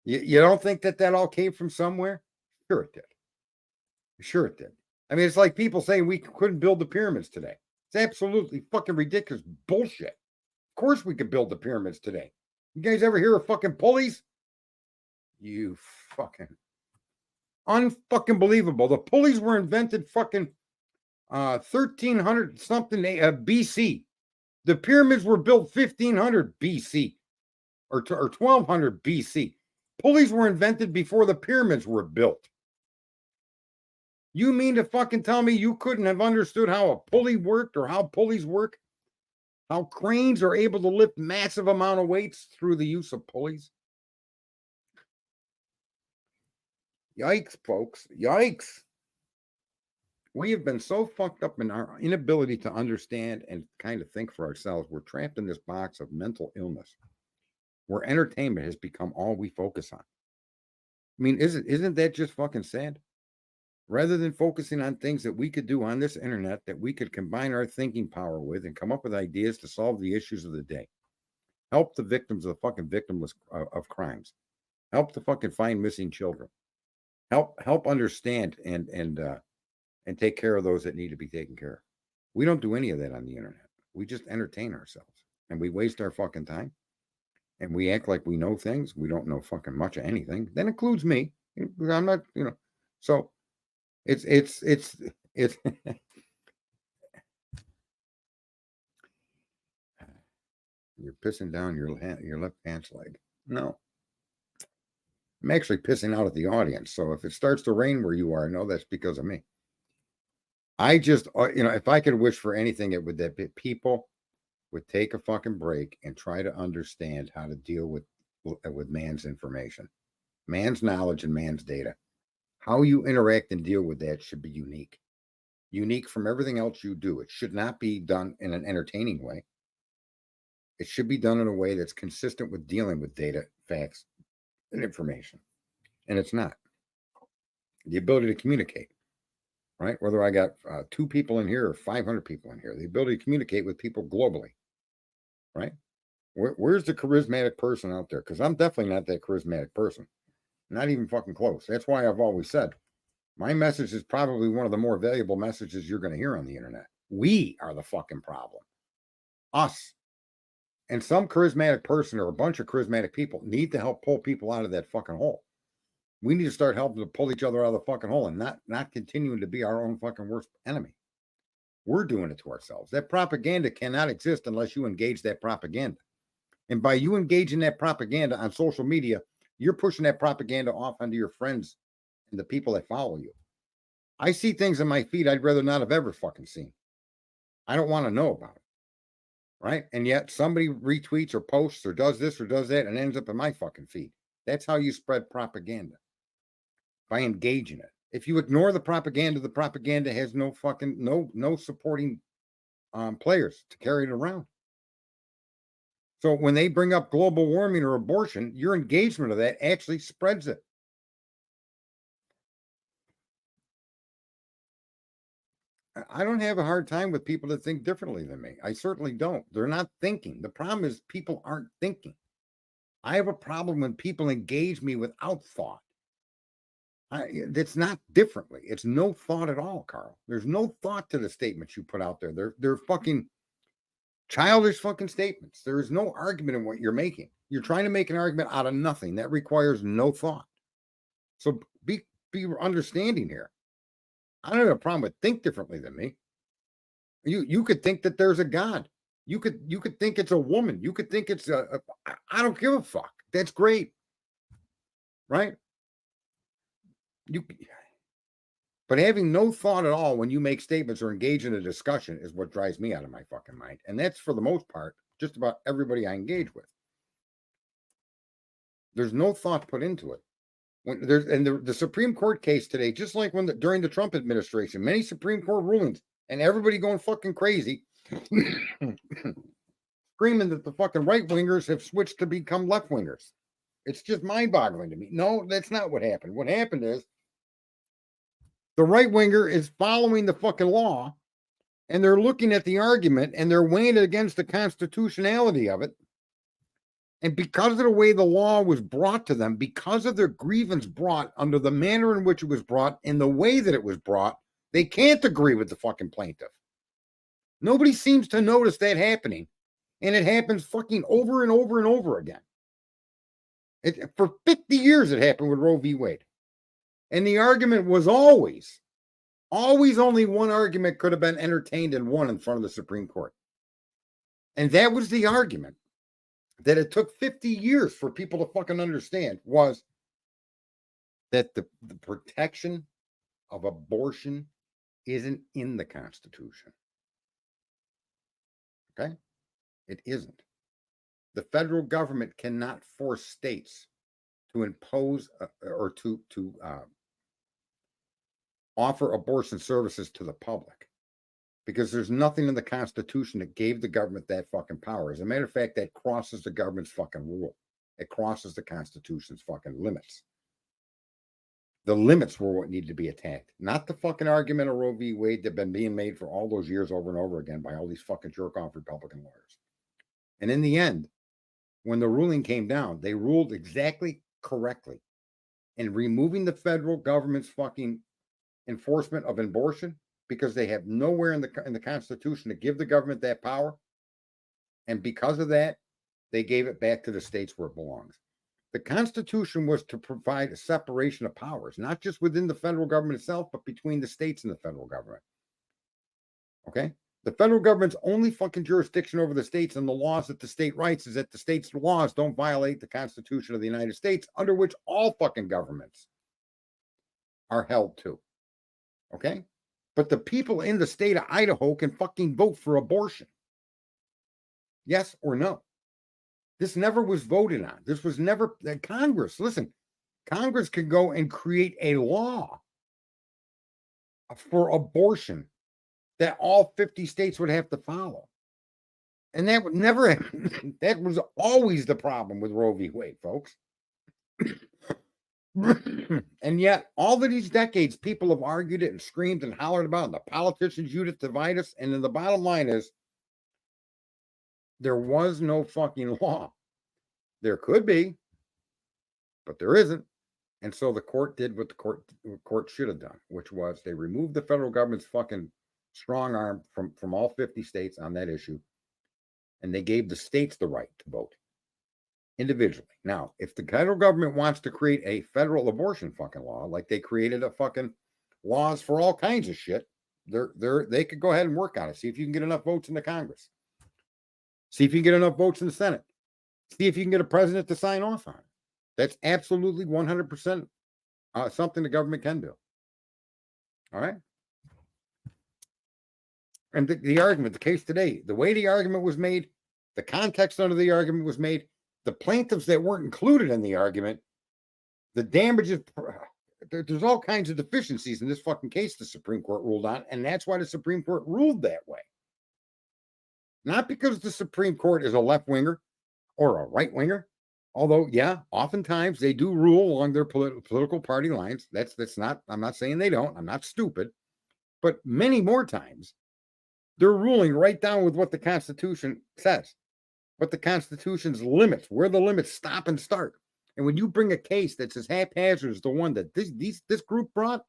You don't think that all came from somewhere? Sure it did. Sure it did. I mean, it's like people saying we couldn't build the pyramids today. It's absolutely fucking ridiculous bullshit. Of course we could build the pyramids today. You guys ever hear of fucking pulleys? You fucking unfucking believable. The pulleys were invented fucking 1300 something BC. The pyramids were built 1500 BC or 1200 BC. Pulleys were invented before the pyramids were built. You mean to fucking tell me you couldn't have understood how a pulley worked or how pulleys work? How cranes are able to lift massive amount of weights through the use of pulleys? Yikes, folks. Yikes. We have been so fucked up in our inability to understand and kind of think for ourselves. We're trapped in this box of mental illness where entertainment has become all we focus on. I mean, isn't that just fucking sad? Rather than focusing on things that we could do on this internet that we could combine our thinking power with and come up with ideas to solve the issues of the day. Help the victims of the fucking victimless of crimes. Help to fucking find missing children. Help understand and take care of those that need to be taken care of. We don't do any of that on the internet. We just entertain ourselves and we waste our fucking time and we act like we know things. We don't know fucking much of anything. That includes me. I'm not, so it's you're pissing down your left pants leg. No. I'm actually pissing out at the audience. So if it starts to rain where you are, no, that's because of me. I just, if I could wish for anything, it would that people would take a fucking break and try to understand how to deal with man's information, man's knowledge, and man's data. How you interact and deal with that should be unique from everything else you do. It should not be done in an entertaining way. It should be done in a way that's consistent with dealing with data, facts, and information. And it's not. The ability to communicate, right? Whether I got 2 people in here or 500 people in here, the ability to communicate with people globally, right? Where's the charismatic person out there? Because I'm definitely not that charismatic person. Not even fucking close. That's why I've always said my message is probably one of the more valuable messages you're going to hear on the internet. We are the fucking problem. Us. And some charismatic person or a bunch of charismatic people need to help pull people out of that fucking hole. We need to start helping to pull each other out of the fucking hole and not continuing to be our own fucking worst enemy. We're doing it to ourselves. That propaganda cannot exist unless you engage that propaganda. And by you engaging that propaganda on social media, you're pushing that propaganda off onto your friends and the people that follow you. I see things in my feed I'd rather not have ever fucking seen. I don't want to know about it. Right? And yet somebody retweets or posts or does this or does that and ends up in my fucking feed. That's how you spread propaganda. By engaging it. If you ignore the propaganda has no fucking no supporting players to carry it around. So when they bring up global warming or abortion, your engagement of that actually spreads it. I don't have a hard time with people that think differently than me. I certainly don't. They're not thinking. The problem is people aren't thinking. I have a problem when people engage me without thought. It's not differently. It's no thought at all, Carl. There's no thought to the statements you put out there. They're fucking childish fucking statements. There is no argument in what you're making. You're trying to make an argument out of nothing. That requires no thought. So be understanding here. I don't have a problem with think differently than me. You could think that there's a God. You could think it's a woman. You could think it's I don't give a fuck. That's great. Right? But having no thought at all when you make statements or engage in a discussion is what drives me out of my fucking mind. And that's for the most part, just about everybody I engage with. There's no thought put into it. When there's the Supreme Court case today, just like during the Trump administration, many Supreme Court rulings and everybody going fucking crazy, screaming that the fucking right wingers have switched to become left wingers. It's just mind boggling to me. No, that's not what happened. What happened is the right winger is following the fucking law and they're looking at the argument and they're weighing it against the constitutionality of it. And because of the way the law was brought to them, because of their grievance brought under the manner in which it was brought and the way that it was brought, they can't agree with the fucking plaintiff. Nobody seems to notice that happening. And it happens fucking over and over and over again. For 50 years, it happened with Roe v. Wade. And the argument was always only one argument could have been entertained and won in front of the Supreme Court. And that was the argument that it took 50 years for people to fucking understand, was that the protection of abortion isn't in the Constitution. Okay? It isn't. The federal government cannot force states to impose or to offer abortion services to the public, because there's nothing in the Constitution that gave the government that fucking power. As a matter of fact, that crosses the government's fucking rule. It crosses the Constitution's fucking limits. The limits were what needed to be attacked, not the fucking argument of Roe v. Wade that had been being made for all those years over and over again by all these fucking jerk-off Republican lawyers. And in the end, when the ruling came down, they ruled exactly correctly in removing the federal government's fucking enforcement of abortion, because they have nowhere in the Constitution to give the government that power. And because of that, they gave it back to the states where it belongs. The Constitution was to provide a separation of powers, not just within the federal government itself, but between the states and the federal government. Okay? The federal government's only fucking jurisdiction over the states and the laws that the state writes is that the state's laws don't violate the Constitution of the United States, under which all fucking governments are held to. Okay? But the people in the state of Idaho can fucking vote for abortion. Yes or no? This never was voted on. This was never Congress. Listen, Congress could go and create a law for abortion that all 50 states would have to follow. And that would never that was always the problem with Roe v. Wade, folks. And yet, all of these decades, people have argued it and screamed and hollered about it. And the politicians used it to divide us. And then the bottom line is, there was no fucking law. There could be, but there isn't. And so the court did what the court should have done, which was they removed the federal government's fucking strong arm from all 50 states on that issue. And they gave the states the right to vote individually. Now, if the federal government wants to create a federal abortion fucking law, like they created a fucking laws for all kinds of shit, they could go ahead and work on it. See if you can get enough votes in the Congress. See if you can get enough votes in the Senate. See if you can get a president to sign off on it. That's absolutely 100% something the government can do. All right? And the argument, the case today, the way the argument was made, the context under the argument was made, the plaintiffs that weren't included in the argument, the damages, there's all kinds of deficiencies in this fucking case the Supreme Court ruled on, and that's why the Supreme Court ruled that way. Not because the Supreme Court is a left-winger or a right-winger, although, yeah, oftentimes they do rule along their political party lines. That's not, I'm not saying they don't, I'm not stupid, but many more times, they're ruling right down with what the Constitution says, what the Constitution's limits, where the limits stop and start. And when you bring a case that's as haphazard as the one that this group brought,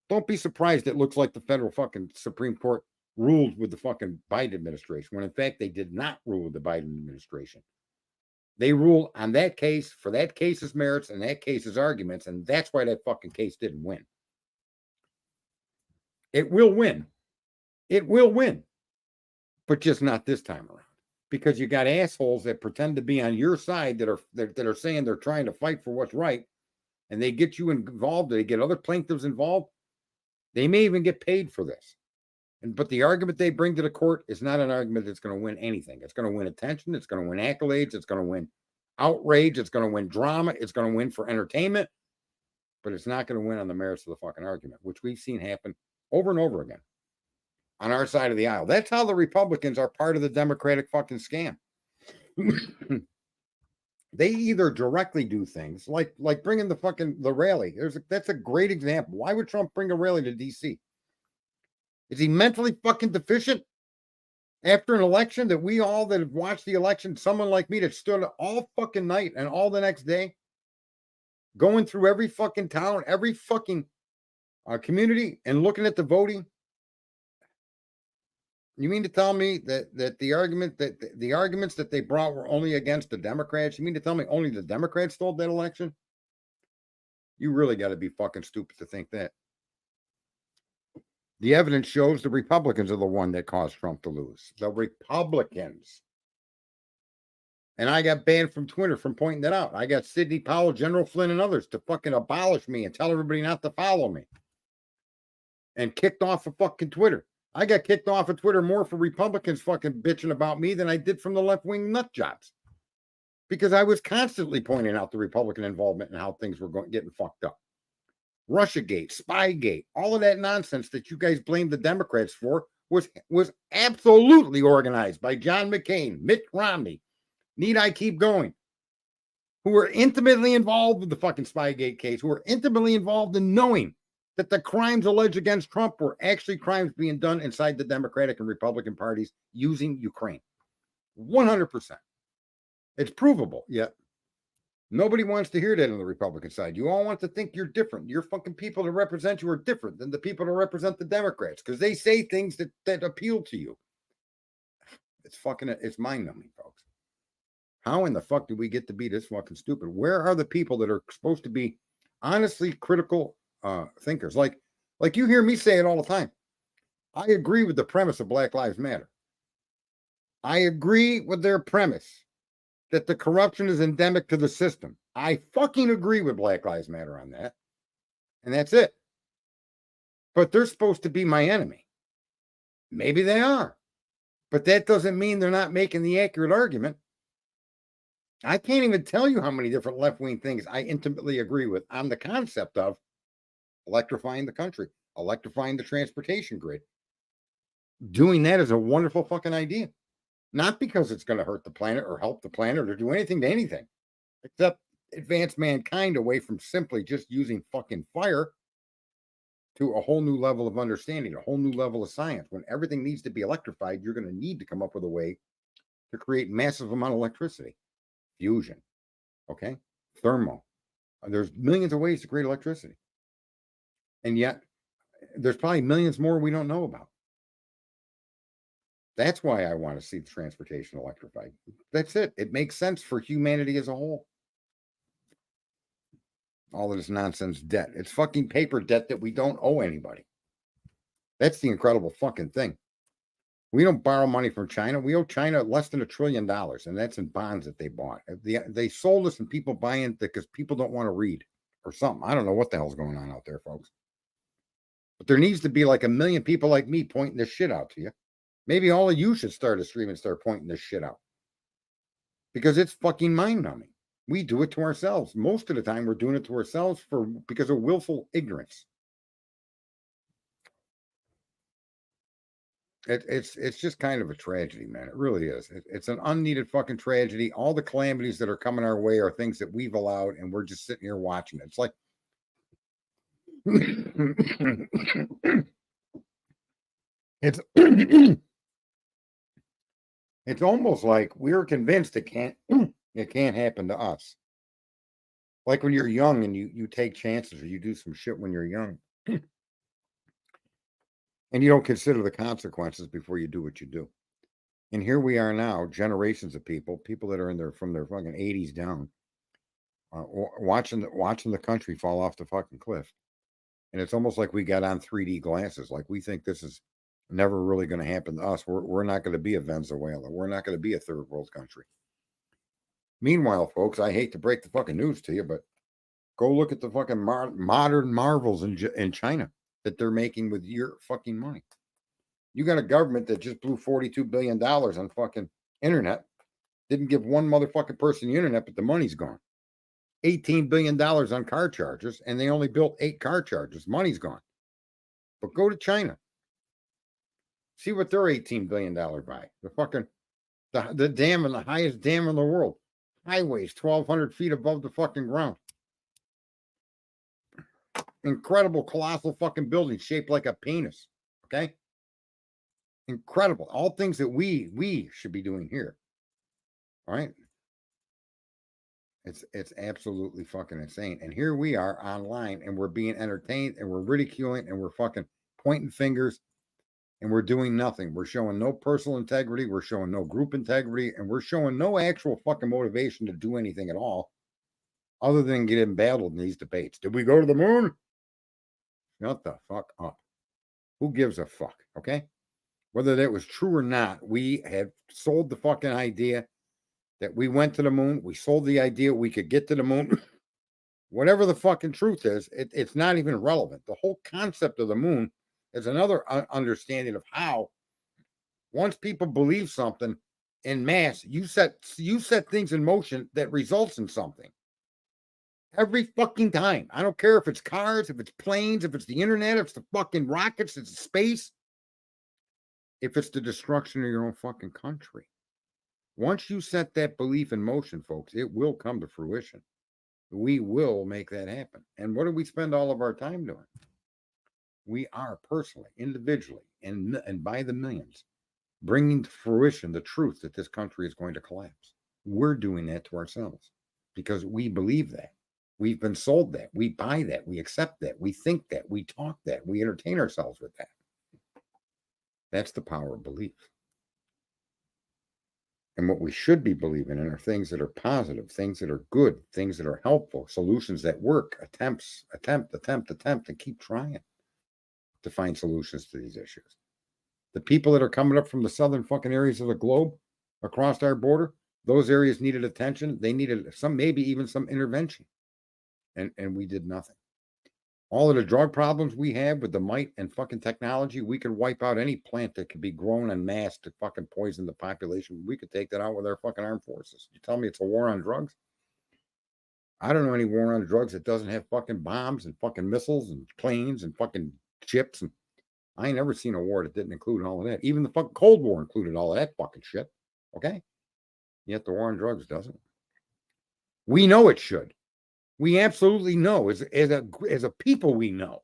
don't be surprised it looks like the federal fucking Supreme Court ruled with the fucking Biden administration, when in fact they did not rule with the Biden administration. They ruled on that case for that case's merits and that case's arguments, and that's why that fucking case didn't win. It will win. It will win, but just not this time around, because you got assholes that pretend to be on your side that are saying they're trying to fight for what's right, and they get you involved. They get other plaintiffs involved. They may even get paid for this. But the argument they bring to the court is not an argument that's going to win anything. It's going to win attention. It's going to win accolades. It's going to win outrage. It's going to win drama. It's going to win for entertainment. But it's not going to win on the merits of the fucking argument, which we've seen happen over and over again on our side of the aisle. That's how the Republicans are part of the Democratic fucking scam. They either directly do things like bringing the rally. That's a great example. Why would Trump bring a rally to D.C.? Is he mentally fucking deficient after an election that we all that have watched the election, someone like me that stood all fucking night and all the next day, going through every fucking town, every fucking community and looking at the voting? You mean to tell me that the arguments that they brought were only against the Democrats? You mean to tell me only the Democrats stole that election? You really got to be fucking stupid to think that. The evidence shows the Republicans are the one that caused Trump to lose. The Republicans. And I got banned from Twitter from pointing that out. I got Sidney Powell, General Flynn, and others to fucking abolish me and tell everybody not to follow me. And kicked off of fucking Twitter. I got kicked off of Twitter more for Republicans fucking bitching about me than I did from the left-wing nut jobs. Because I was constantly pointing out the Republican involvement and how things were getting fucked up. Russiagate, Spygate, all of that nonsense that you guys blame the Democrats for was absolutely organized by John McCain, Mitt Romney. Need I keep going? Who were intimately involved with the fucking Spygate case, who were intimately involved in knowing that the crimes alleged against Trump were actually crimes being done inside the Democratic and Republican parties using Ukraine. 100%. It's provable, yet nobody wants to hear that on the Republican side. You all want to think you're different. Your fucking people that represent you are different than the people that represent the Democrats because they say things that appeal to you. It's mind-numbing, folks. How in the fuck did we get to be this fucking stupid? Where are the people that are supposed to be honestly critical thinkers? Like you hear me say it all the time. I agree with the premise of Black Lives Matter. I agree with their premise that the corruption is endemic to the system. I fucking agree with Black Lives Matter on that. And that's it. But they're supposed to be my enemy. Maybe they are. But that doesn't mean they're not making the accurate argument. I can't even tell you how many different left-wing things I intimately agree with on the concept of electrifying the country, electrifying the transportation grid. Doing that is a wonderful fucking idea. Not because it's going to hurt the planet or help the planet or do anything to anything, except advance mankind away from simply just using fucking fire to a whole new level of understanding, a whole new level of science. When everything needs to be electrified, you're going to need to come up with a way to create massive amount of electricity. Fusion, okay? Thermal. There's millions of ways to create electricity. And yet, there's probably millions more we don't know about. That's why I want to see the transportation electrified. That's it. It makes sense for humanity as a whole. All of this nonsense debt. It's fucking paper debt that we don't owe anybody. That's the incredible fucking thing. We don't borrow money from China. We owe China less than $1 trillion, and that's in bonds that they bought. They sold us and people buying it because people don't want to read or something. I don't know what the hell's going on out there, folks. But there needs to be like 1 million people like me pointing this shit out to you. Maybe all of you should start a stream and start pointing this shit out. Because it's fucking mind-numbing. We do it to ourselves. Most of the time, we're doing it to ourselves because of willful ignorance. It's just kind of a tragedy, man. It really is. It's an unneeded fucking tragedy. All the calamities that are coming our way are things that we've allowed, and we're just sitting here watching it. It's like it's it's almost like we're convinced it can't happen to us. Like when you're young and you take chances or you do some shit when you're young. And you don't consider the consequences before you do what you do. And here we are now, generations of people that are from their fucking 80s down, watching the country fall off the fucking cliff. And it's almost like we got on 3D glasses. Like we think this is never really going to happen to us. We're not going to be a Venezuela. We're not going to be a third world country. Meanwhile, folks, I hate to break the fucking news to you, but go look at the fucking modern marvels in China that they're making with your fucking money. You got a government that just blew $42 billion on fucking internet. Didn't give one motherfucking person the internet, but the money's gone. $18 billion on car chargers, and they only built 8 car chargers. Money's gone. But go to China. See what their $18 billion buy. The fucking the dam and the highest dam in the world. Highways 1,200 feet above the fucking ground. Incredible, colossal fucking building shaped like a penis. Okay? Incredible. All things that we should be doing here. All right? It's absolutely fucking insane. And here we are online and we're being entertained and we're ridiculing and we're fucking pointing fingers and we're doing nothing. We're showing no personal integrity. We're showing no group integrity, and we're showing no actual fucking motivation to do anything at all other than get embattled in these debates. Did we go to the moon? Shut the fuck up. Who gives a fuck? Okay. Whether that was true or not, we have sold the fucking idea that we went to the moon. We sold the idea we could get to the moon. Whatever the fucking truth is, it's not even relevant. The whole concept of the moon is another understanding of how once people believe something in mass, you set things in motion that results in something. Every fucking time. I don't care if it's cars, if it's planes, if it's the internet, if it's the fucking rockets, it's space. If it's the destruction of your own fucking country. Once you set that belief in motion, folks, it will come to fruition. We will make that happen. And what do we spend all of our time doing? We are personally, individually, and by the millions, bringing to fruition the truth that this country is going to collapse. We're doing that to ourselves because we believe that. We've been sold that. We buy that. We accept that. We think that. We talk that. We entertain ourselves with that. That's the power of belief. And what we should be believing in are things that are positive, things that are good, things that are helpful, solutions that work, attempt, and keep trying to find solutions to these issues. The people that are coming up from the southern fucking areas of the globe across our border, those areas needed attention. They needed some, maybe even some intervention. And we did nothing. All of the drug problems we have with the might and fucking technology, we could wipe out any plant that could be grown en masse to fucking poison the population. We could take that out with our fucking armed forces. You tell me it's a war on drugs? I don't know any war on drugs that doesn't have fucking bombs and fucking missiles and planes and fucking chips. And I ain't never seen a war that didn't include all of that. Even the fucking Cold War included all of that fucking shit. Okay? Yet the war on drugs doesn't. We know it should. We absolutely know, as a people, we know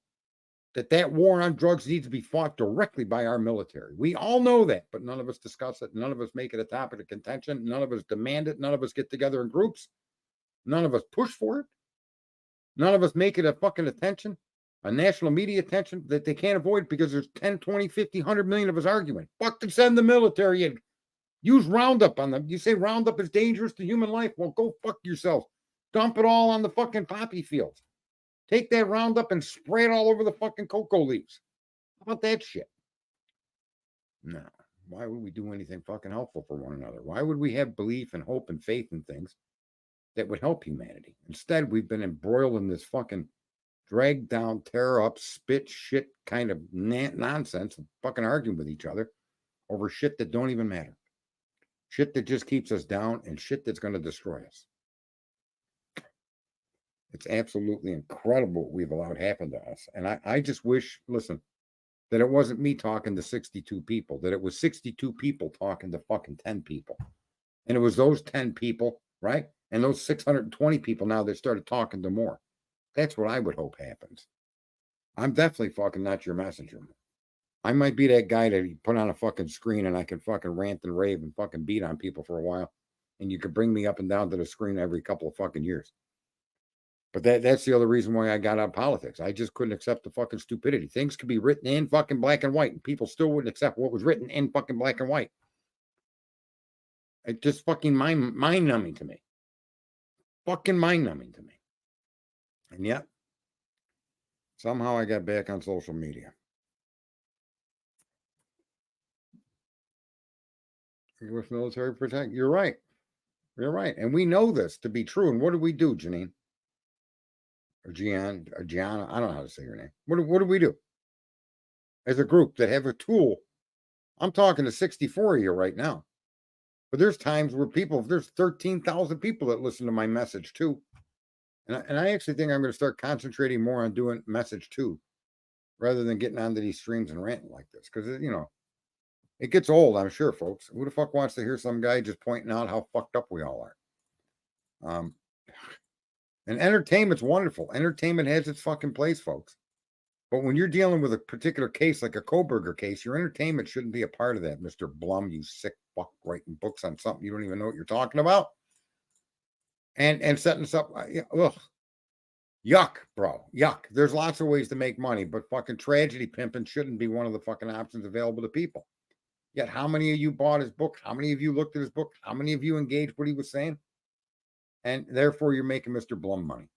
that war on drugs needs to be fought directly by our military. We all know that, but none of us discuss it. None of us make it a topic of contention. None of us demand it. None of us get together in groups. None of us push for it. None of us make it a fucking attention, a national media attention that they can't avoid because there's 10, 20, 50, 100 million of us arguing. Fuck to send the military in. Use Roundup on them. You say Roundup is dangerous to human life? Well, go fuck yourself. Dump it all on the fucking poppy fields. Take that Roundup and spray it all over the fucking cocoa leaves. How about that shit? No. Why would we do anything fucking helpful for one another? Why would we have belief and hope and faith in things that would help humanity? Instead, we've been embroiled in this fucking drag down, tear up, spit shit kind of nonsense, fucking arguing with each other over shit that don't even matter. Shit that just keeps us down and shit that's going to destroy us. It's absolutely incredible what we've allowed happen to us. And I just wish, listen, that it wasn't me talking to 62 people, that it was 62 people talking to fucking 10 people. And it was those 10 people, right? And those 620 people now that started talking to more. That's what I would hope happens. I'm definitely fucking not your messenger. I might be that guy that you put on a fucking screen and I can fucking rant and rave and fucking beat on people for a while. And you could bring me up and down to the screen every couple of fucking years. But that's the other reason why I got out of politics. I just couldn't accept the fucking stupidity. Things could be written in fucking black and white, and people still wouldn't accept what was written in fucking black and white. It just fucking mind-numbing to me. Fucking mind-numbing to me. And yet, somehow I got back on social media. U.S. military protect. You're right. You're right. And we know this to be true. And what do we do, Janine? Or Gianna, I don't know how to say your name. What do we do? As a group that have a tool, I'm talking to 64 of you right now. But there's times where there's 13,000 people that listen to my message too. And I actually think I'm going to start concentrating more on doing message too, rather than getting onto these streams and ranting like this. Because, it gets old, I'm sure, folks. Who the fuck wants to hear some guy just pointing out how fucked up we all are? And entertainment's wonderful. Entertainment has its fucking place, folks. But when you're dealing with a particular case like a Koberger case, your entertainment shouldn't be a part of that, Mr. Blum, you sick fuck writing books on something you don't even know what you're talking about. And setting us up. Ugh. Yuck, bro. Yuck. There's lots of ways to make money, but fucking tragedy pimping shouldn't be one of the fucking options available to people. Yet, how many of you bought his book? How many of you looked at his book? How many of you engaged what he was saying? And therefore, you're making Mr. Blum money.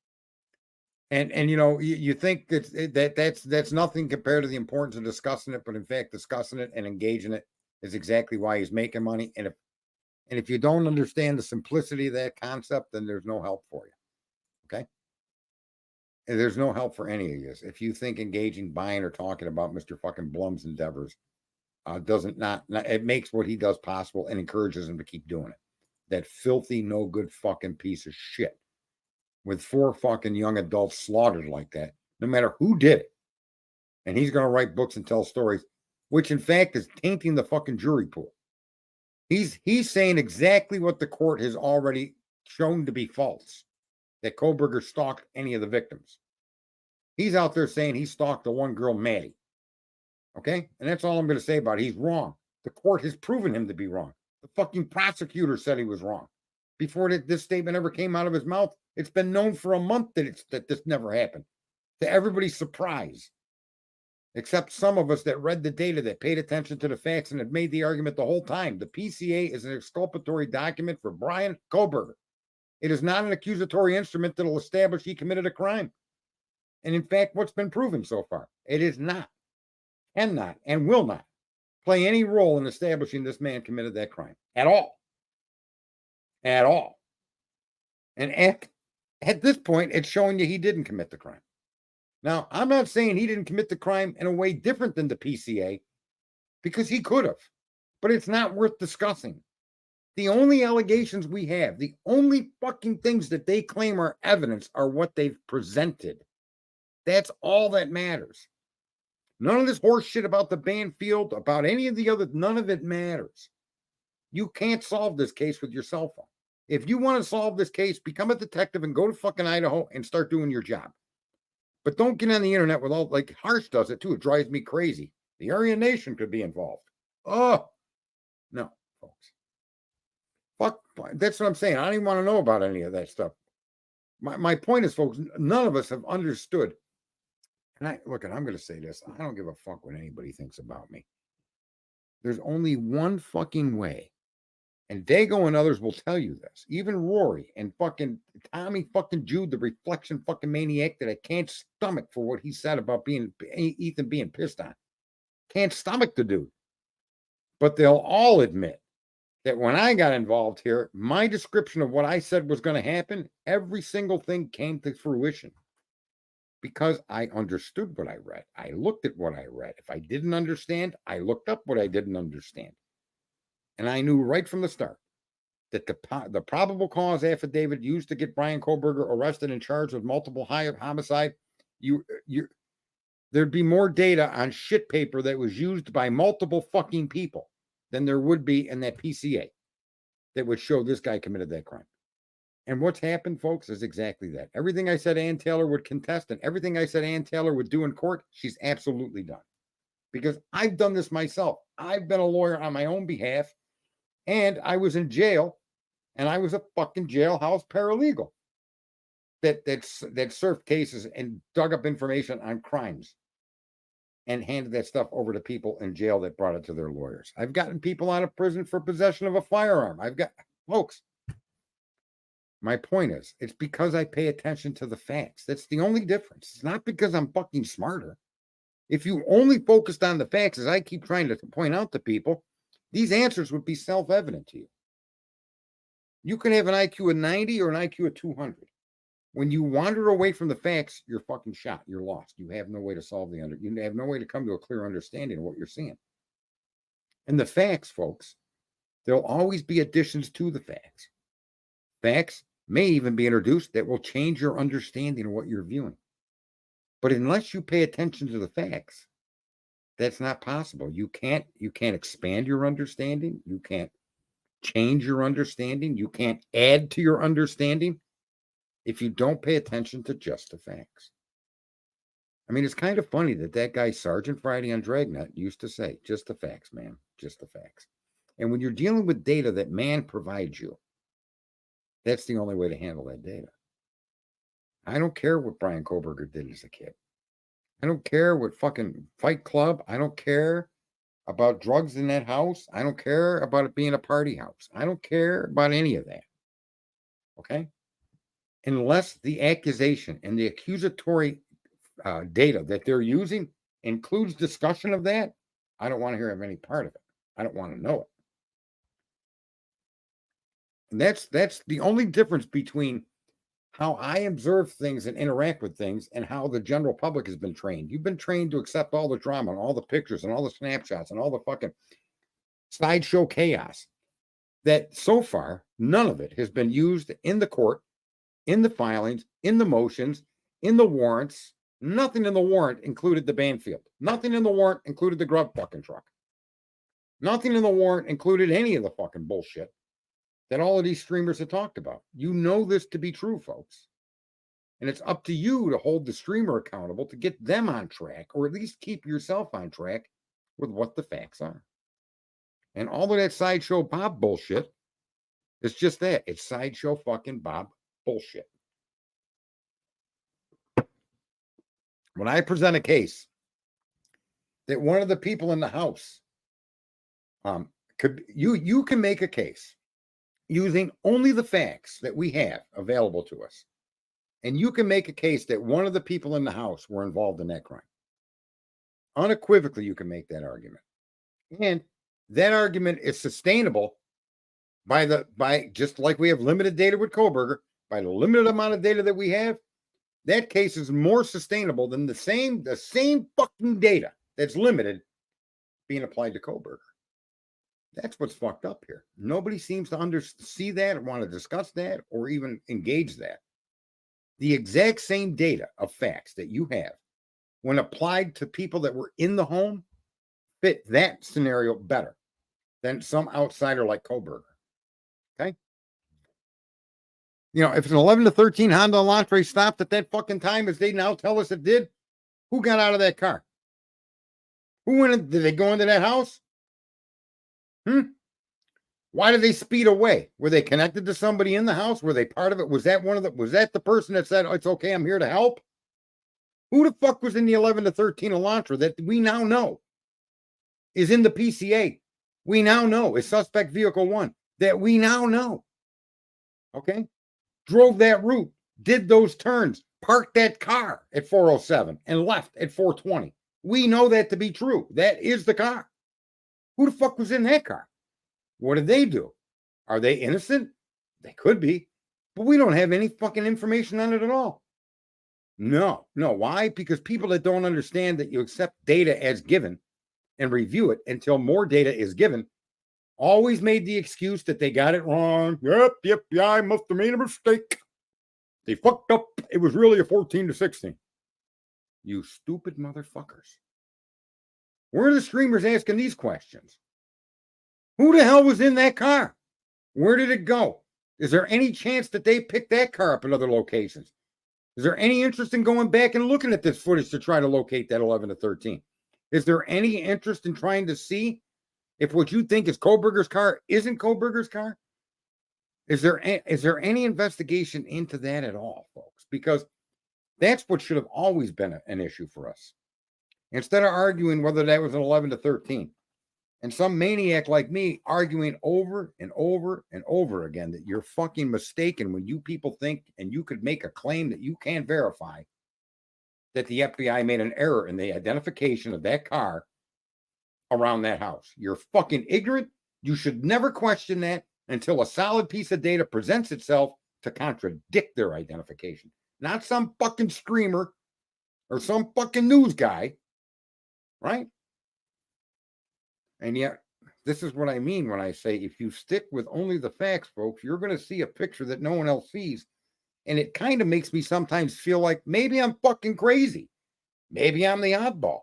And you know, you think that's nothing compared to the importance of discussing it, but in fact, discussing it and engaging it is exactly why he's making money. And if you don't understand the simplicity of that concept, then there's no help for you. Okay. And there's no help for any of you. If you think engaging, buying, or talking about Mr. fucking Blum's endeavors doesn't not it makes what he does possible and encourages him to keep doing it. That filthy, no good fucking piece of shit with 4 fucking young adults slaughtered like that, no matter who did it. And he's going to write books and tell stories, which in fact is tainting the fucking jury pool. He's saying exactly what the court has already shown to be false, that Kohberger stalked any of the victims. He's out there saying he stalked the one girl, Maddie. Okay? And that's all I'm going to say about it. He's wrong. The court has proven him to be wrong. The fucking prosecutor said he was wrong. Before this statement ever came out of his mouth, it's been known for a month that this never happened. To everybody's surprise. Except some of us that read the data, that paid attention to the facts, and had made the argument the whole time. The PCA is an exculpatory document for Brian Kohberger. It is not an accusatory instrument that will establish he committed a crime. And in fact, what's been proven so far? It is not, cannot, and will not play any role in establishing this man committed that crime at all. At all. And at this point, it's showing you he didn't commit the crime. Now, I'm not saying he didn't commit the crime in a way different than the PCA, because he could have, but it's not worth discussing. The only allegations we have, the only fucking things that they claim are evidence are what they've presented. That's all that matters. None of this horse shit about the Banfield, about any of the other, none of it matters. You can't solve this case with your cell phone. If you want to solve this case, become a detective and go to fucking Idaho and start doing your job. But don't get on the internet with all, like Harsh does it too. It drives me crazy. The Aryan Nation could be involved. Oh, no, folks. Fuck, that's what I'm saying. I don't even want to know about any of that stuff. My point is, folks, none of us have understood. And I'm going to say this. I don't give a fuck what anybody thinks about me. There's only one fucking way. And Dago and others will tell you this. Even Rory and fucking Tommy fucking Jude, the reflection fucking maniac that I can't stomach for what he said about Ethan being pissed on. Can't stomach the dude. But they'll all admit that when I got involved here, my description of what I said was going to happen, every single thing came to fruition. Because I understood what I read. I looked at what I read. If I didn't understand, I looked up what I didn't understand. And I knew right from the start that the probable cause affidavit used to get Brian Kohberger arrested and charged with multiple homicide, there'd be more data on shit paper that was used by multiple fucking people than there would be in that PCA that would show this guy committed that crime. And what's happened, folks, is exactly that. Everything I said Ann Taylor would contest and everything I said Ann Taylor would do in court, she's absolutely done. Because I've done this myself. I've been a lawyer on my own behalf. And I was in jail, and I was a fucking jailhouse paralegal that served cases and dug up information on crimes and handed that stuff over to people in jail that brought it to their lawyers. I've gotten people out of prison for possession of a firearm. Folks, my point is, it's because I pay attention to the facts. That's the only difference. It's not because I'm fucking smarter. If you only focused on the facts, as I keep trying to point out to people, these answers would be self-evident to you. You can have an IQ of 90 or an IQ of 200. When you wander away from the facts, you're fucking shot. You're lost. You have no way to solve you have no way to come to a clear understanding of what you're seeing. And the facts, folks, there'll always be additions to the facts. Facts may even be introduced that will change your understanding of what you're viewing. But unless you pay attention to the facts, that's not possible. You can't expand your understanding. You can't change your understanding. You can't add to your understanding if you don't pay attention to just the facts. I mean, it's kind of funny that guy, Sergeant Friday on Dragnet, used to say, just the facts, man, just the facts. And when you're dealing with data that man provides you, that's the only way to handle that data. I don't care what Brian Koberger did as a kid. I don't care what fucking Fight Club. I don't care about drugs in that house. I don't care about it being a party house. I don't care about any of that. Okay? Unless the accusation and the accusatory data that they're using includes discussion of that, I don't want to hear of any part of it. I don't want to know it. And that's the only difference between how I observe things and interact with things and how the general public has been trained. You've been trained to accept all the drama and all the pictures and all the snapshots and all the fucking sideshow chaos that so far, none of it has been used in the court, in the filings, in the motions, in the warrants. Nothing in the warrant included the Banfield. Nothing in the warrant included the Grub fucking truck. Nothing in the warrant included any of the fucking bullshit that all of these streamers have talked about. You know this to be true, folks. And it's up to you to hold the streamer accountable to get them on track, or at least keep yourself on track with what the facts are. And all of that Sideshow Bob bullshit is just that. It's Sideshow fucking Bob bullshit. When I present a case that one of the people in the house you can make a case using only the facts that we have available to us. And you can make a case that one of the people in the house were involved in that crime. Unequivocally, you can make that argument. And that argument is sustainable by just like we have limited data with Koberger, by the limited amount of data that we have, that case is more sustainable than the same fucking data that's limited being applied to Koberger. That's what's fucked up here. Nobody seems to see that or want to discuss that or even engage that. The exact same data of facts that you have when applied to people that were in the home fit that scenario better than some outsider like Koberger. Okay? You know, if an 11 to 13 Honda Elantra stopped at that fucking time, as they now tell us it did, who got out of that car? Who went in? Did they go into that house? Why did they speed away? Were they connected to somebody in the house? Were they part of it? Was that the person that said, oh, it's okay, I'm here to help? Who the fuck was in the 11 to 13 Elantra that we now know is in the PCA? We now know is suspect vehicle 1 that we now know. Okay? Drove that route, did those turns, parked that car at 407 and left at 420. We know that to be true. That is the car. Who the fuck was in that car? What did they do? Are they innocent? They could be, but we don't have any fucking information on it at all. No. Why? Because people that don't understand that you accept data as given and review it until more data is given always made the excuse that they got it wrong. Yep, yeah, I must have made a mistake. They fucked up. It was really a 14 to 16. You stupid motherfuckers. Where are the streamers asking these questions? Who the hell was in that car? Where did it go? Is there any chance that they picked that car up in other locations? Is there any interest in going back and looking at this footage to try to locate that 11 to 13? Is there any interest in trying to see if what you think is Koberger's car isn't Koberger's car? Is there any investigation into that at all, folks? Because that's what should have always been an issue for us. Instead of arguing whether that was an 11 to 13, and some maniac like me arguing over and over and over again that you're fucking mistaken when you people think and you could make a claim that you can't verify that the FBI made an error in the identification of that car around that house. You're fucking ignorant. You should never question that until a solid piece of data presents itself to contradict their identification. Not some fucking screamer or some fucking news guy, right? And yet, this is what I mean when I say if you stick with only the facts, folks, you're going to see a picture that no one else sees. And it kind of makes me sometimes feel like maybe I'm fucking crazy. Maybe I'm the oddball.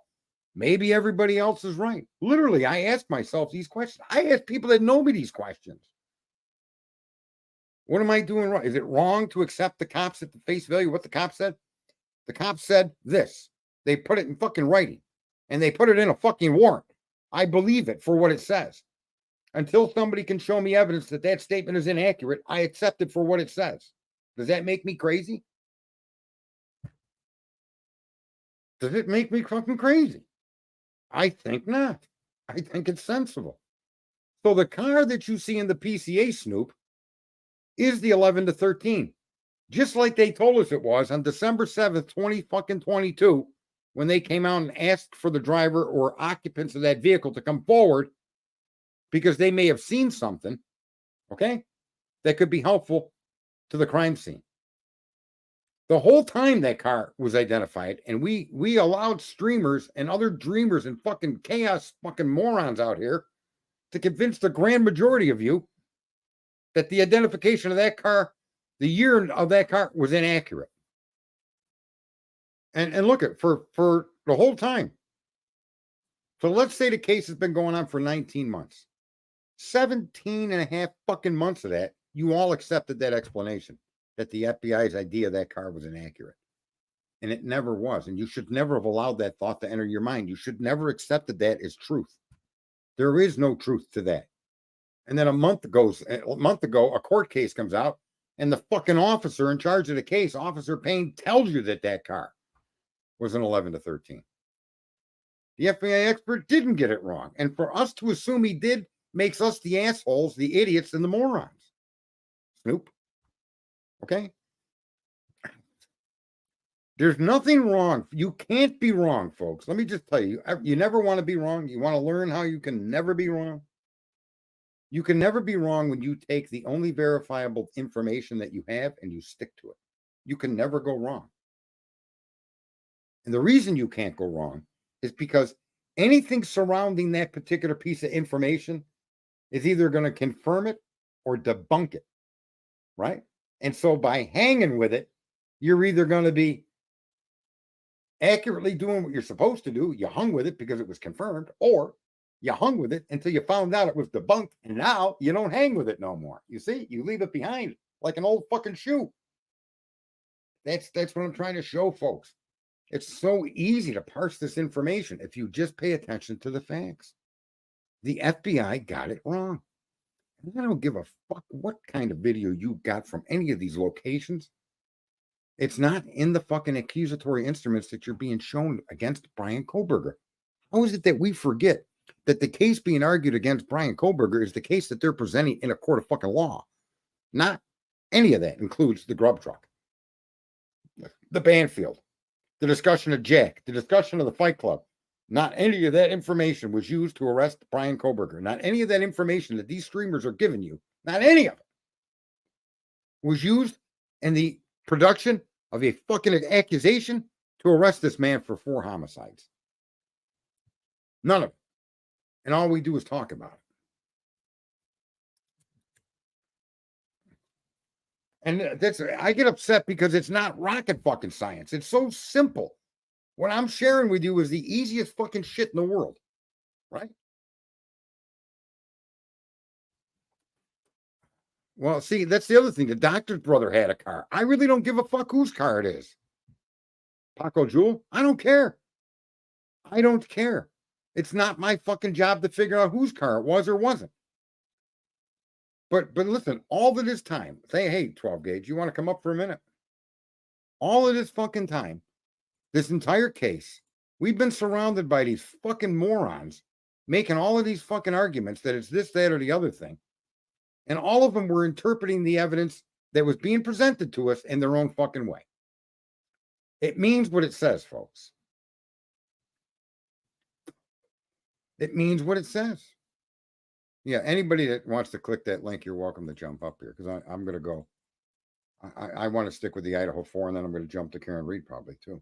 Maybe everybody else is right. Literally, I ask myself these questions. I ask people that know me these questions. What am I doing wrong? Is it wrong to accept the cops at the face value? What the cops said? The cops said this. They put it in fucking writing. And they put it in a fucking warrant. I believe it for what it says. Until somebody can show me evidence that that statement is inaccurate, I accept it for what it says. Does that make me crazy? Does it make me fucking crazy? I think not. I think it's sensible. So the car that you see in the PCA snoop is the 11 to 13, just like they told us it was on December 7th, 2022, when they came out and asked for the driver or occupants of that vehicle to come forward because they may have seen something, okay, that could be helpful to the crime scene. The whole time that car was identified, and we allowed streamers and other dreamers and fucking chaos fucking morons out here to convince the grand majority of you that the identification of that car, the year of that car, was inaccurate. And look at for the whole time. So let's say the case has been going on for 19 months. 17 and a half fucking months of that, you all accepted that explanation that the FBI's idea of that car was inaccurate. And it never was. And you should never have allowed that thought to enter your mind. You should never accepted that as truth. There is no truth to that. And then a month ago, a court case comes out, and the fucking officer in charge of the case, Officer Payne, tells you that that car was an 11 to 13. The FBI expert didn't get it wrong. And for us to assume he did makes us the assholes, the idiots, and the morons. Snoop. Okay? There's nothing wrong. You can't be wrong, folks. Let me just tell you, you never want to be wrong. You want to learn how you can never be wrong? You can never be wrong when you take the only verifiable information that you have and you stick to it. You can never go wrong. And the reason you can't go wrong is because anything surrounding that particular piece of information is either going to confirm it or debunk it, right? And so by hanging with it, you're either going to be accurately doing what you're supposed to do. You hung with it because it was confirmed, or you hung with it until you found out it was debunked, and now you don't hang with it no more. You see, you leave it behind like an old fucking shoe. That's what I'm trying to show, folks. It's so easy to parse this information if you just pay attention to the facts. The FBI got it wrong. I don't give a fuck what kind of video you got from any of these locations. It's not in the fucking accusatory instruments that you're being shown against Brian Kohlberger. How is it that we forget that the case being argued against Brian Kohlberger is the case that they're presenting in a court of fucking law? Not any of that includes the grub truck, the Banfield, the discussion of Jack, the discussion of the Fight Club. Not any of that information was used to arrest Brian Kohlberger. Not any of that information that these streamers are giving you, not any of it, was used in the production of a fucking accusation to arrest this man for 4 homicides. None of it. And all we do is talk about it. And I get upset because it's not rocket fucking science. It's so simple. What I'm sharing with you is the easiest fucking shit in the world, right? Well, see, that's the other thing. The doctor's brother had a car. I really don't give a fuck whose car it is. Paco Jewel, I don't care. I don't care. It's not my fucking job to figure out whose car it was or wasn't. But listen, all of this time, say, hey, 12 gauge, you want to come up for a minute? All of this fucking time, this entire case, we've been surrounded by these fucking morons making all of these fucking arguments that it's this, that, or the other thing. And all of them were interpreting the evidence that was being presented to us in their own fucking way. It means what it says, folks. It means what it says. Yeah, anybody that wants to click that link, you're welcome to jump up here because I'm going to go. I want to stick with the Idaho 4, and then I'm going to jump to Karen Reed probably too.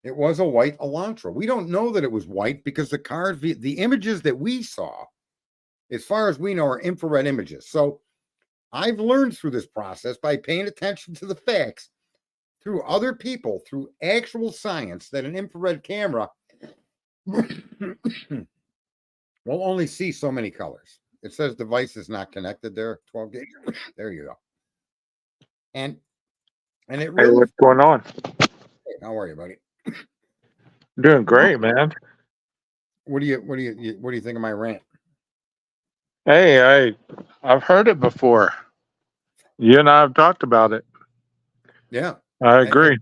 It was a white Elantra. We don't know that it was white because the images that we saw, as far as we know, are infrared images. So I've learned through this process by paying attention to the facts through other people, through actual science, that an infrared camera will only see so many colors. It says device is not connected there, 12 gauge. There you go. And it really. Hey, what's going on? How are you, buddy? Doing great, man. What do you think of my rant? Hey, I've heard it before. You and I have talked about it. Yeah, I agree.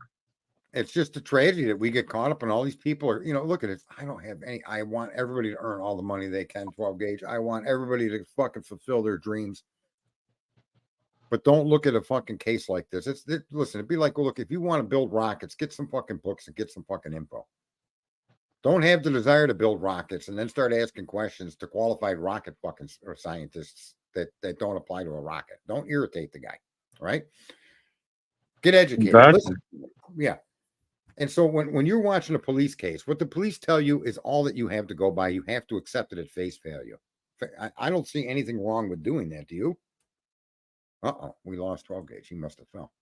it's just a tragedy that we get caught up and all these people are, look at it. I don't have any, I want everybody to earn all the money they can, 12 gauge. I want everybody to fucking fulfill their dreams. But don't look at a fucking case like this. Listen, it'd be like, well, look, if you want to build rockets, get some fucking books and get some fucking info. Don't have the desire to build rockets and then start asking questions to qualified rocket fucking or scientists that don't apply to a rocket. Don't irritate the guy, right? Get educated. Exactly. Listen, yeah. And so when you're watching a police case, what the police tell you is all that you have to go by. You have to accept it at face value. I don't see anything wrong with doing that. Do you? Uh-oh, we lost 12 gauge. He must have fell.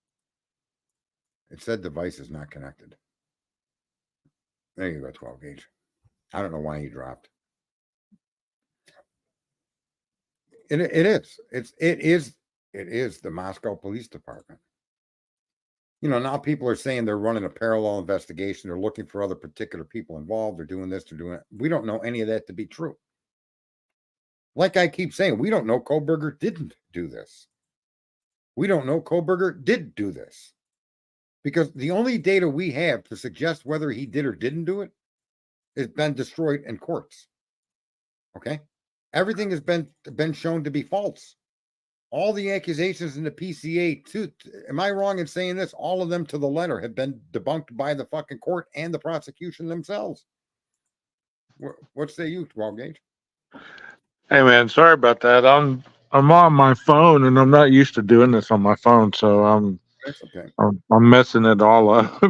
It said device is not connected. There you go, 12 gauge. I don't know why he dropped. It is the Moscow Police Department. Now people are saying they're running a parallel investigation. They're looking for other particular people involved. They're doing this, they're doing it. We don't know any of that to be true. Like I keep saying, we don't know Koberger didn't do this. We don't know Koberger did do this. Because the only data we have to suggest whether he did or didn't do it has been destroyed in courts. Okay? Everything has been shown to be false. All the accusations in the PCA, too, am I wrong in saying this? All of them to the letter have been debunked by the fucking court and the prosecution themselves. What say you, 12 gauge? Hey man, sorry about that. I'm on my phone and I'm not used to doing this on my phone, so That's okay. I'm messing it all up.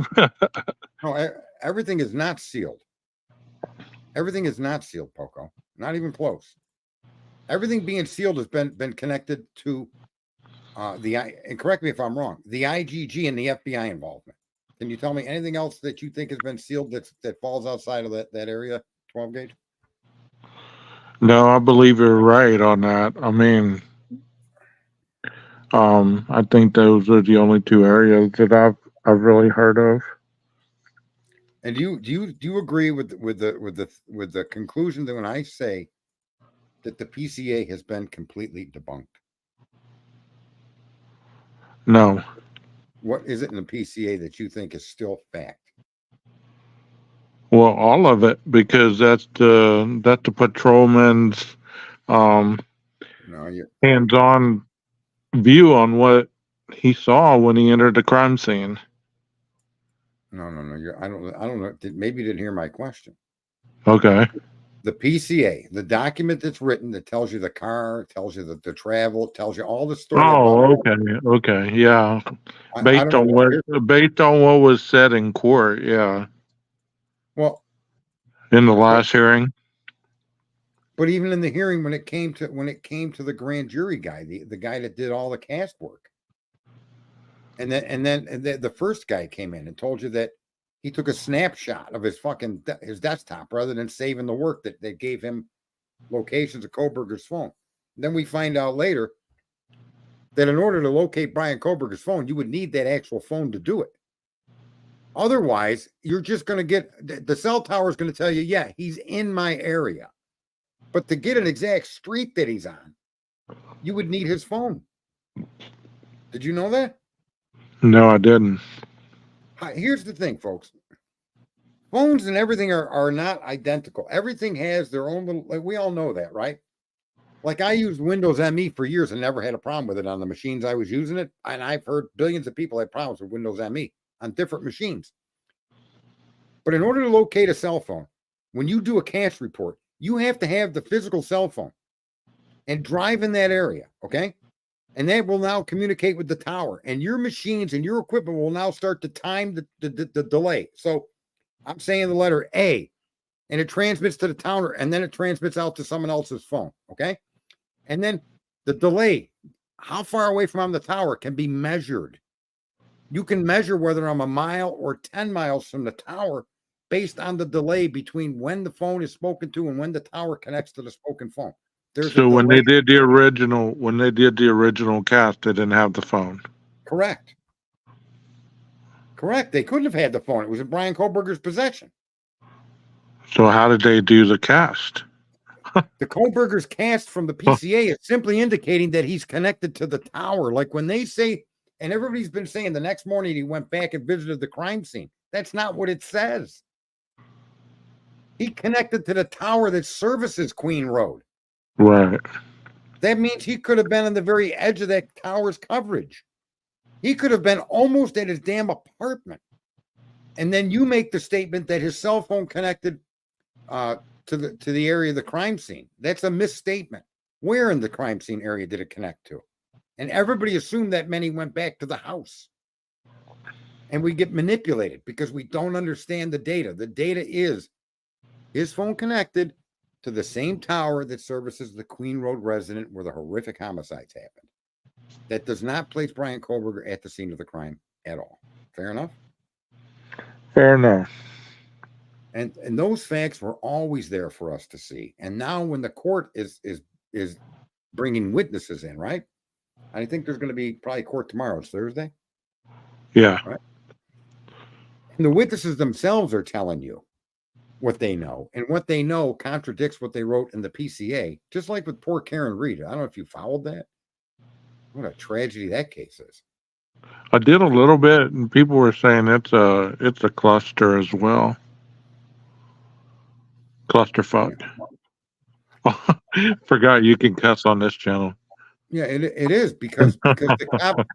No, everything is not sealed. Everything is not sealed, Poco. Not even close. Everything being sealed has been connected to and correct me if I'm wrong, the IGG and the FBI involvement. Can you tell me anything else that you think has been sealed that falls outside of that area, 12 gauge? No, I believe you're right on that. I mean, I think those are the only two areas that I've really heard of. And do you agree with the conclusion that when I say that the PCA has been completely debunked? No. What is it in the PCA that you think is still fact? Well, all of it, because that's the patrolman's hands-on view on what he saw when he entered the crime scene. No. I don't know. Maybe you didn't hear my question. Okay. The PCA, the document that's written that tells you the car, tells you the travel, tells you all the story. Okay, yeah. Based on what was said in court, yeah. Well, in the last hearing. But even in the hearing, when it came to the grand jury guy, the guy that did all the cast work, and then the first guy came in and told you that he took a snapshot of his desktop rather than saving the work that gave him locations of Koberger's phone. And then we find out later that in order to locate Brian Koberger's phone, you would need that actual phone to do it. Otherwise, you're just going to get the cell tower is going to tell you, yeah, he's in my area. But to get an exact street that he's on, you would need his phone. Did you know that? No, I didn't. Here's the thing, folks. Phones and everything are not identical. Everything has their own little, like we all know that, right? Like I used Windows ME for years and never had a problem with it on the machines I was using it. And I've heard billions of people had problems with Windows ME on different machines. But in order to locate a cell phone, when you do a cache report, you have to have the physical cell phone and drive in that area, okay? And that will now communicate with the tower. And your machines and your equipment will now start to time the delay. So I'm saying the letter A, and it transmits to the tower, and then it transmits out to someone else's phone, okay? And then the delay, how far away from the tower can be measured. You can measure whether I'm a mile or 10 miles from the tower based on the delay between when the phone is spoken to and when the tower connects to the spoken phone. So when they did the original cast, they didn't have the phone. Correct. They couldn't have had the phone. It was in Brian Koberger's possession. So how did they do the cast? The Koberger's cast from the PCA is simply indicating that he's connected to the tower. Like when they say, and everybody's been saying the next morning he went back and visited the crime scene. That's not what it says. He connected to the tower that services Queen Road. Right. That means he could have been on the very edge of that tower's coverage. He could have been almost at his damn apartment. And then you make the statement that his cell phone connected to the area of the crime scene. That's a misstatement. Where in the crime scene area did it connect to? And everybody assumed that meant he went back to the house. And we get manipulated because we don't understand the data. The data is his phone connected to the same tower that services the Queen Road resident where the horrific homicides happened. That does not place Brian Kohlberger at the scene of the crime at all. Fair enough? Fair enough. And those facts were always there for us to see. And now when the court is bringing witnesses in, right? I think there's going to be probably court tomorrow. It's Thursday. Yeah. Right. And the witnesses themselves are telling you what they know. And what they know contradicts what they wrote in the PCA, just like with poor Karen Reed. I don't know if you followed that. What a tragedy that case is. I did a little bit, and people were saying it's a cluster as well. Clusterfuck. Forgot you can cuss on this channel. Yeah, it is because the cop.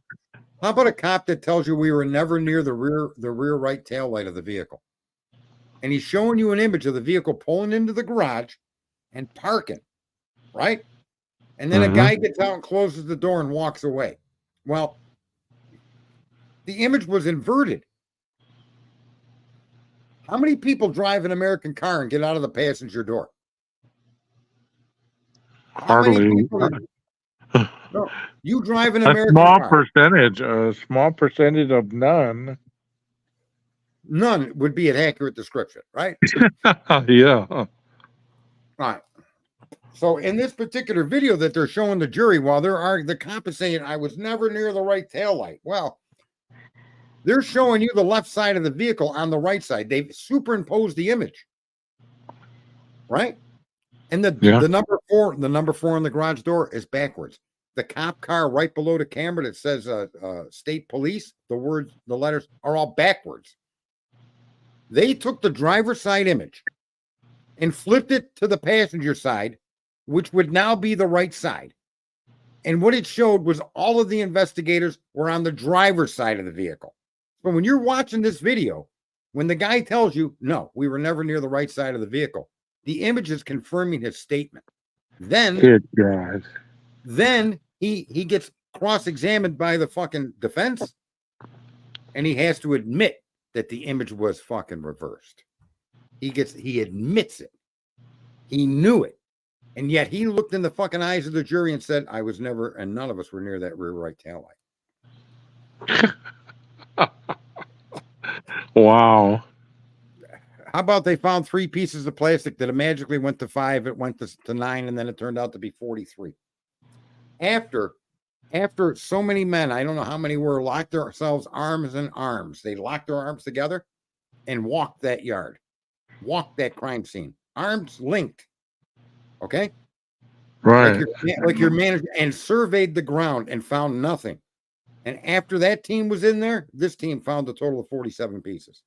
How about a cop that tells you we were never near the rear right tail light of the vehicle, and he's showing you an image of the vehicle pulling into the garage and parking, right? And then a guy gets out and closes the door and walks away. Well, the image was inverted. How many people drive an American car and get out of the passenger door? Hardly. No, you drive an A American small car. a small percentage of none. None would be an accurate description, right? Yeah. All right. So in this particular video that they're showing the jury, while the cop is saying, I was never near the right taillight. Well, they're showing you the left side of the vehicle on the right side. They've superimposed the image, right? And the number four on the garage door is backwards. The cop car right below the camera that says state police, the letters are all backwards. They took the driver's side image and flipped it to the passenger side, which would now be the right side. And what it showed was all of the investigators were on the driver's side of the vehicle. But when you're watching this video, when the guy tells you, no, we were never near the right side of the vehicle, the image is confirming his statement. Then, good God. Then he gets cross-examined by the fucking defense, and he has to admit that the image was fucking reversed. He admits it. He knew it. And yet he looked in the fucking eyes of the jury and said, I was never, and none of us were near that rear right tail light. Wow. How about they found 3 pieces of plastic that magically went to 5, it went to 9, and then it turned out to be 43. After so many men, I don't know how many were, locked themselves arms in arms. They locked their arms together and walked that yard, walked that crime scene, arms linked. Okay? Right. Like your manager, and surveyed the ground and found nothing. And after that team was in there, this team found a total of 47 pieces.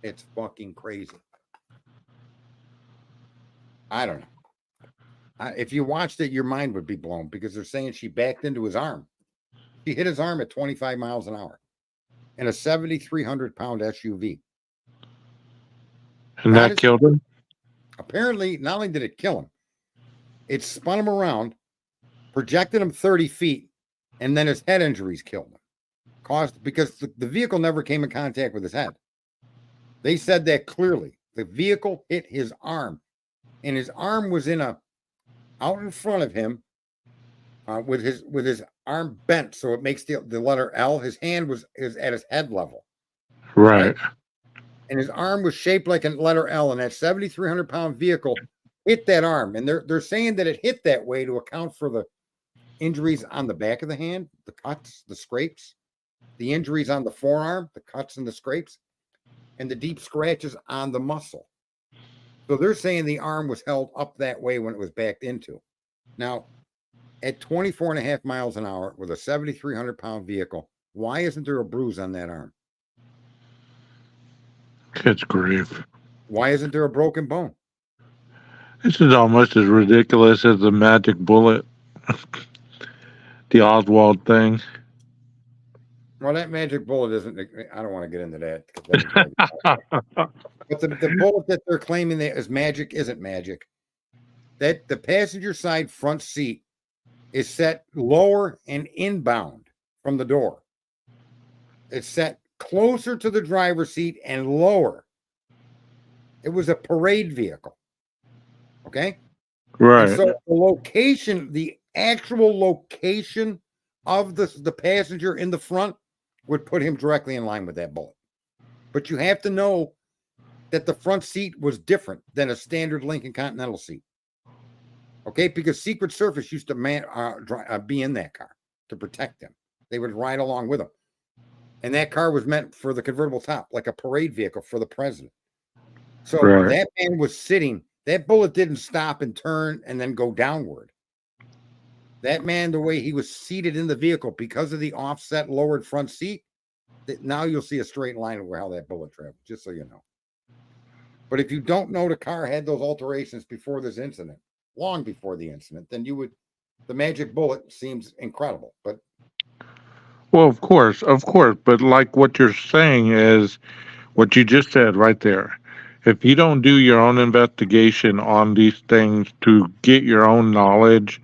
It's fucking crazy. I don't know. If you watched it, your mind would be blown because they're saying she backed into his arm. She hit his arm at 25 miles an hour in a 7,300-pound SUV. And that killed him? Apparently, not only did it kill him, it spun him around, projected him 30 feet, and then his head injuries killed him. Because the vehicle never came in contact with his head. They said that clearly. The vehicle hit his arm, and his arm was out in front of him with his arm bent, so it makes the letter L. His hand is at his head level. Right. And his arm was shaped like a letter L, and that 7,300-pound vehicle hit that arm. And they're saying that it hit that way to account for the injuries on the back of the hand, the cuts, the scrapes, the injuries on the forearm, the cuts and the scrapes, and the deep scratches on the muscle. So they're saying the arm was held up that way when it was backed into. Now, at 24.5 miles an hour with a 7,300-pound vehicle, why isn't there a bruise on that arm? Good grief. Why isn't there a broken bone? This is almost as ridiculous as the magic bullet, the Oswald thing. Well, that magic bullet isn't. I don't want to get into that because that would drive you. But the bullet that they're claiming that is magic isn't magic. That the passenger side front seat is set lower and inbound from the door. It's set closer to the driver's seat and lower. It was a parade vehicle. Okay. And Right. so the location, the actual location of the passenger in the front would put him directly in line with that bullet. But you have to know that the front seat was different than a standard Lincoln Continental seat. Okay, because Secret Service used to be in that car to protect them. They would ride along with them. And that car was meant for the convertible top, like a parade vehicle for the president. So Right. that man was sitting, that bullet didn't stop and turn and then go downward. That man, the way he was seated in the vehicle, because of the offset lowered front seat, now you'll see a straight line of how that bullet traveled, just so you know. But if you don't know the car had those alterations before this incident, long before the incident, then the magic bullet seems incredible. But Well, of course. But like what you're saying is what you just said right there. If you don't do your own investigation on these things to get your own knowledge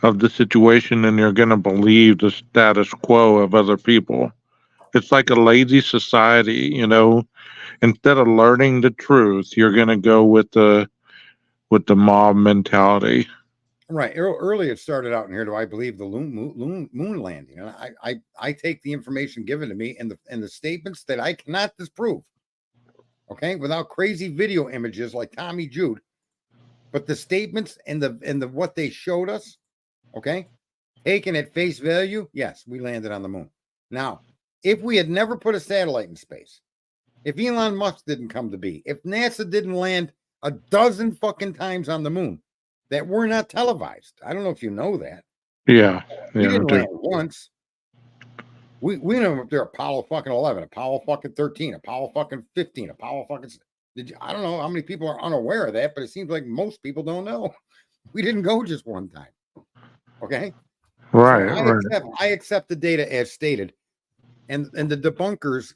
of the situation, then you're going to believe the status quo of other people. It's like a lazy society, you know. Instead of learning the truth, you're going to go with the mob mentality. right, early it started out in here. Do I believe the moon landing? And I take the information given to me and the statements that I cannot disprove. Okay, without crazy video images like Tommy Jude, but the statements and the what they showed us, okay, taken at face value, yes, we landed on the moon. Now, if we had never put a satellite in space, if Elon Musk didn't come to be, if NASA didn't land a dozen fucking times on the moon that were not televised, I don't know if you know that. Yeah. We Yeah. didn't land once. We know if they're Apollo fucking 11, Apollo fucking 13, Apollo fucking 15, Apollo fucking. I don't know how many people are unaware of that, but it seems like most people don't know. We didn't go just one time. Okay. Right. So Right. I accept the data as stated. And the debunkers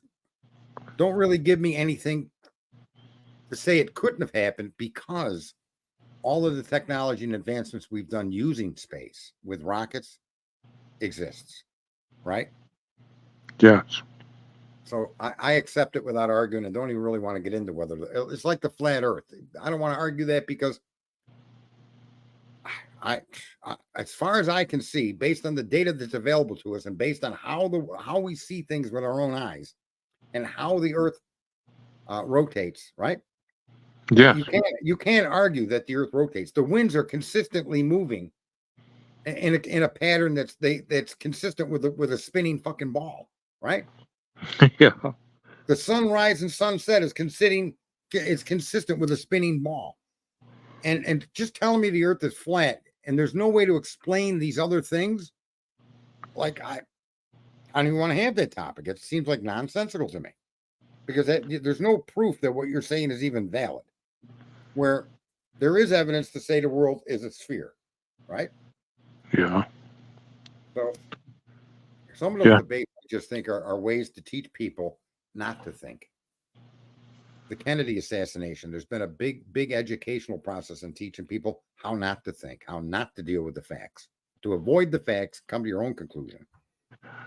don't really give me anything to say it couldn't have happened because all of the technology and advancements we've done using space with rockets exists. Right. Yes. So I accept it without arguing and don't even really want to get into whether it's like the flat earth. I don't want to argue that because I as far as I can see, based on the data that's available to us and based on how we see things with our own eyes and how the earth rotates, right? Yes. You can't argue that the earth rotates. The winds are consistently moving in a pattern that's consistent with a spinning fucking ball, right? Yeah. The sunrise and sunset is consistent with a spinning ball. And just telling me the earth is flat and there's no way to explain these other things, like I don't even want to have that topic. It seems like nonsensical to me because there's no proof that what you're saying is even valid. Where there is evidence to say the world is a sphere, right? Yeah. So some of those Yeah. debates I just think are ways to teach people not to think. The Kennedy assassination, there's been a big educational process in teaching people how not to think, how not to deal with the facts, to avoid the facts, come to your own conclusion.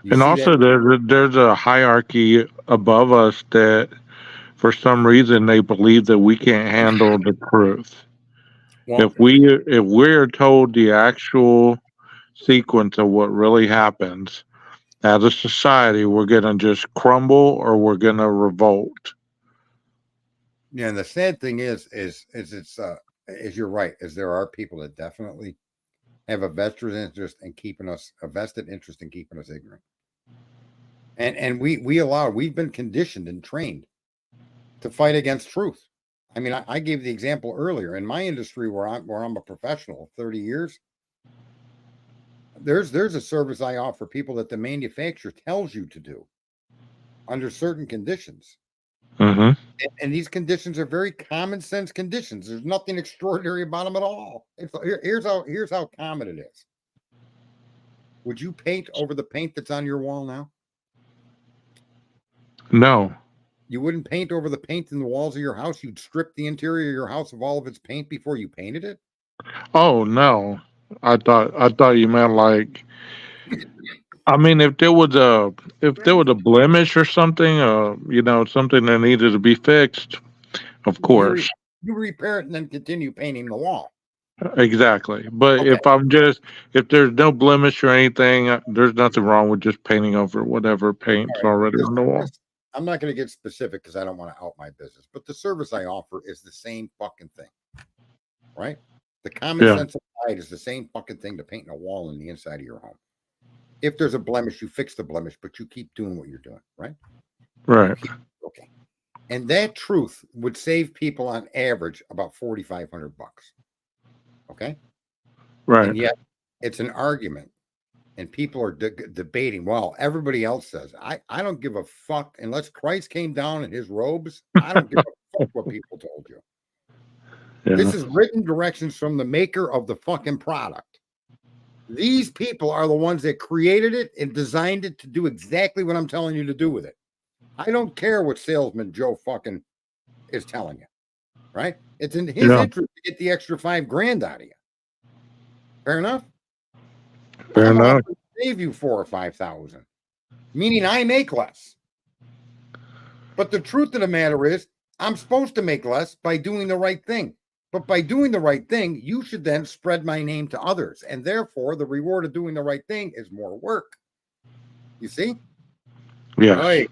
You And see that? also, there's a hierarchy above us that, for some reason, they believe that we can't handle the truth. Well, If we're told the actual sequence of what really happens as a society, we're gonna just crumble or we're gonna revolt. yeah, and the sad thing is you're right, is there are people that definitely have a vested interest in keeping us ignorant. And we've been conditioned and trained to fight against truth. I mean, I gave the example earlier in my industry where I'm a professional, 30 years. There's a service I offer people that the manufacturer tells you to do under certain conditions. Mm-hmm. And these conditions are very common sense conditions. There's nothing extraordinary about them at all. Here's how common it is. Would you paint over the paint that's on your wall now? No. You wouldn't paint over the paint in the walls of your house. You'd strip the interior of your house of all of its paint before you painted it. Oh no. I thought you meant like, I mean, if there was a blemish or something, something that needed to be fixed, of You course. re- you repair it and then continue painting the wall. Exactly. But Okay. if there's no blemish or anything, there's nothing wrong with just painting over whatever All paint's right. already on the wall. I'm not going to get specific because I don't want to out my business, but the service I offer is the same fucking thing, right? The common Yeah. sense applied is the same fucking thing to painting a wall in the inside of your home. If there's a blemish, you fix the blemish, but you keep doing what you're doing, right? Right. Okay. And that truth would save people on average about $4,500. Okay. Right. And yet it's an argument. And people are debating. Well, everybody else says, I don't give a fuck unless Christ came down in his robes. I don't give a fuck what people told you. Yeah. This is written directions from the maker of the fucking product. These people are the ones that created it and designed it to do exactly what I'm telling you to do with it. I don't care what salesman Joe fucking is telling you, right? It's in his interest to get the extra $5,000 out of you. Fair enough? Fair I'm enough. offering to save you $4,000 or $5,000, meaning I make less. But the truth of the matter is, I'm supposed to make less by doing the right thing. But by doing the right thing, you should then spread my name to others. And therefore, the reward of doing the right thing is more work. You see? Yes. Right.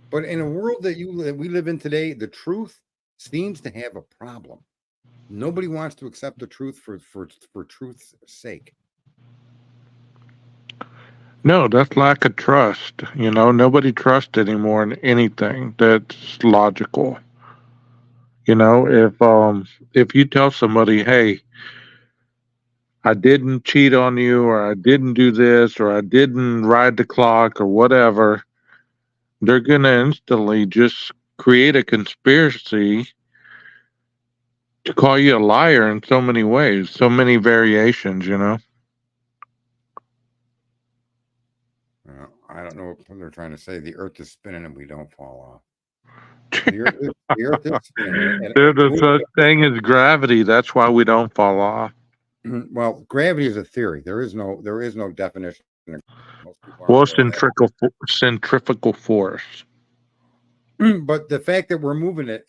But in a world that we live in today, the truth seems to have a problem. Nobody wants to accept the truth for truth's sake. No, that's lack of trust. Nobody trusts anymore in anything that's logical. If you tell somebody, hey, I didn't cheat on you, or I didn't do this, or I didn't ride the clock, or whatever, they're gonna instantly just create a conspiracy to call you a liar in so many ways, so many variations. I don't know what they're trying to say. The earth is spinning and we don't fall off. The earth is spinning. There's a such thing as gravity. That's why we don't fall off. Well, gravity is a theory. There is no definition. Most people aren't Well, aware of centrifugal force. that. But the fact that we're moving it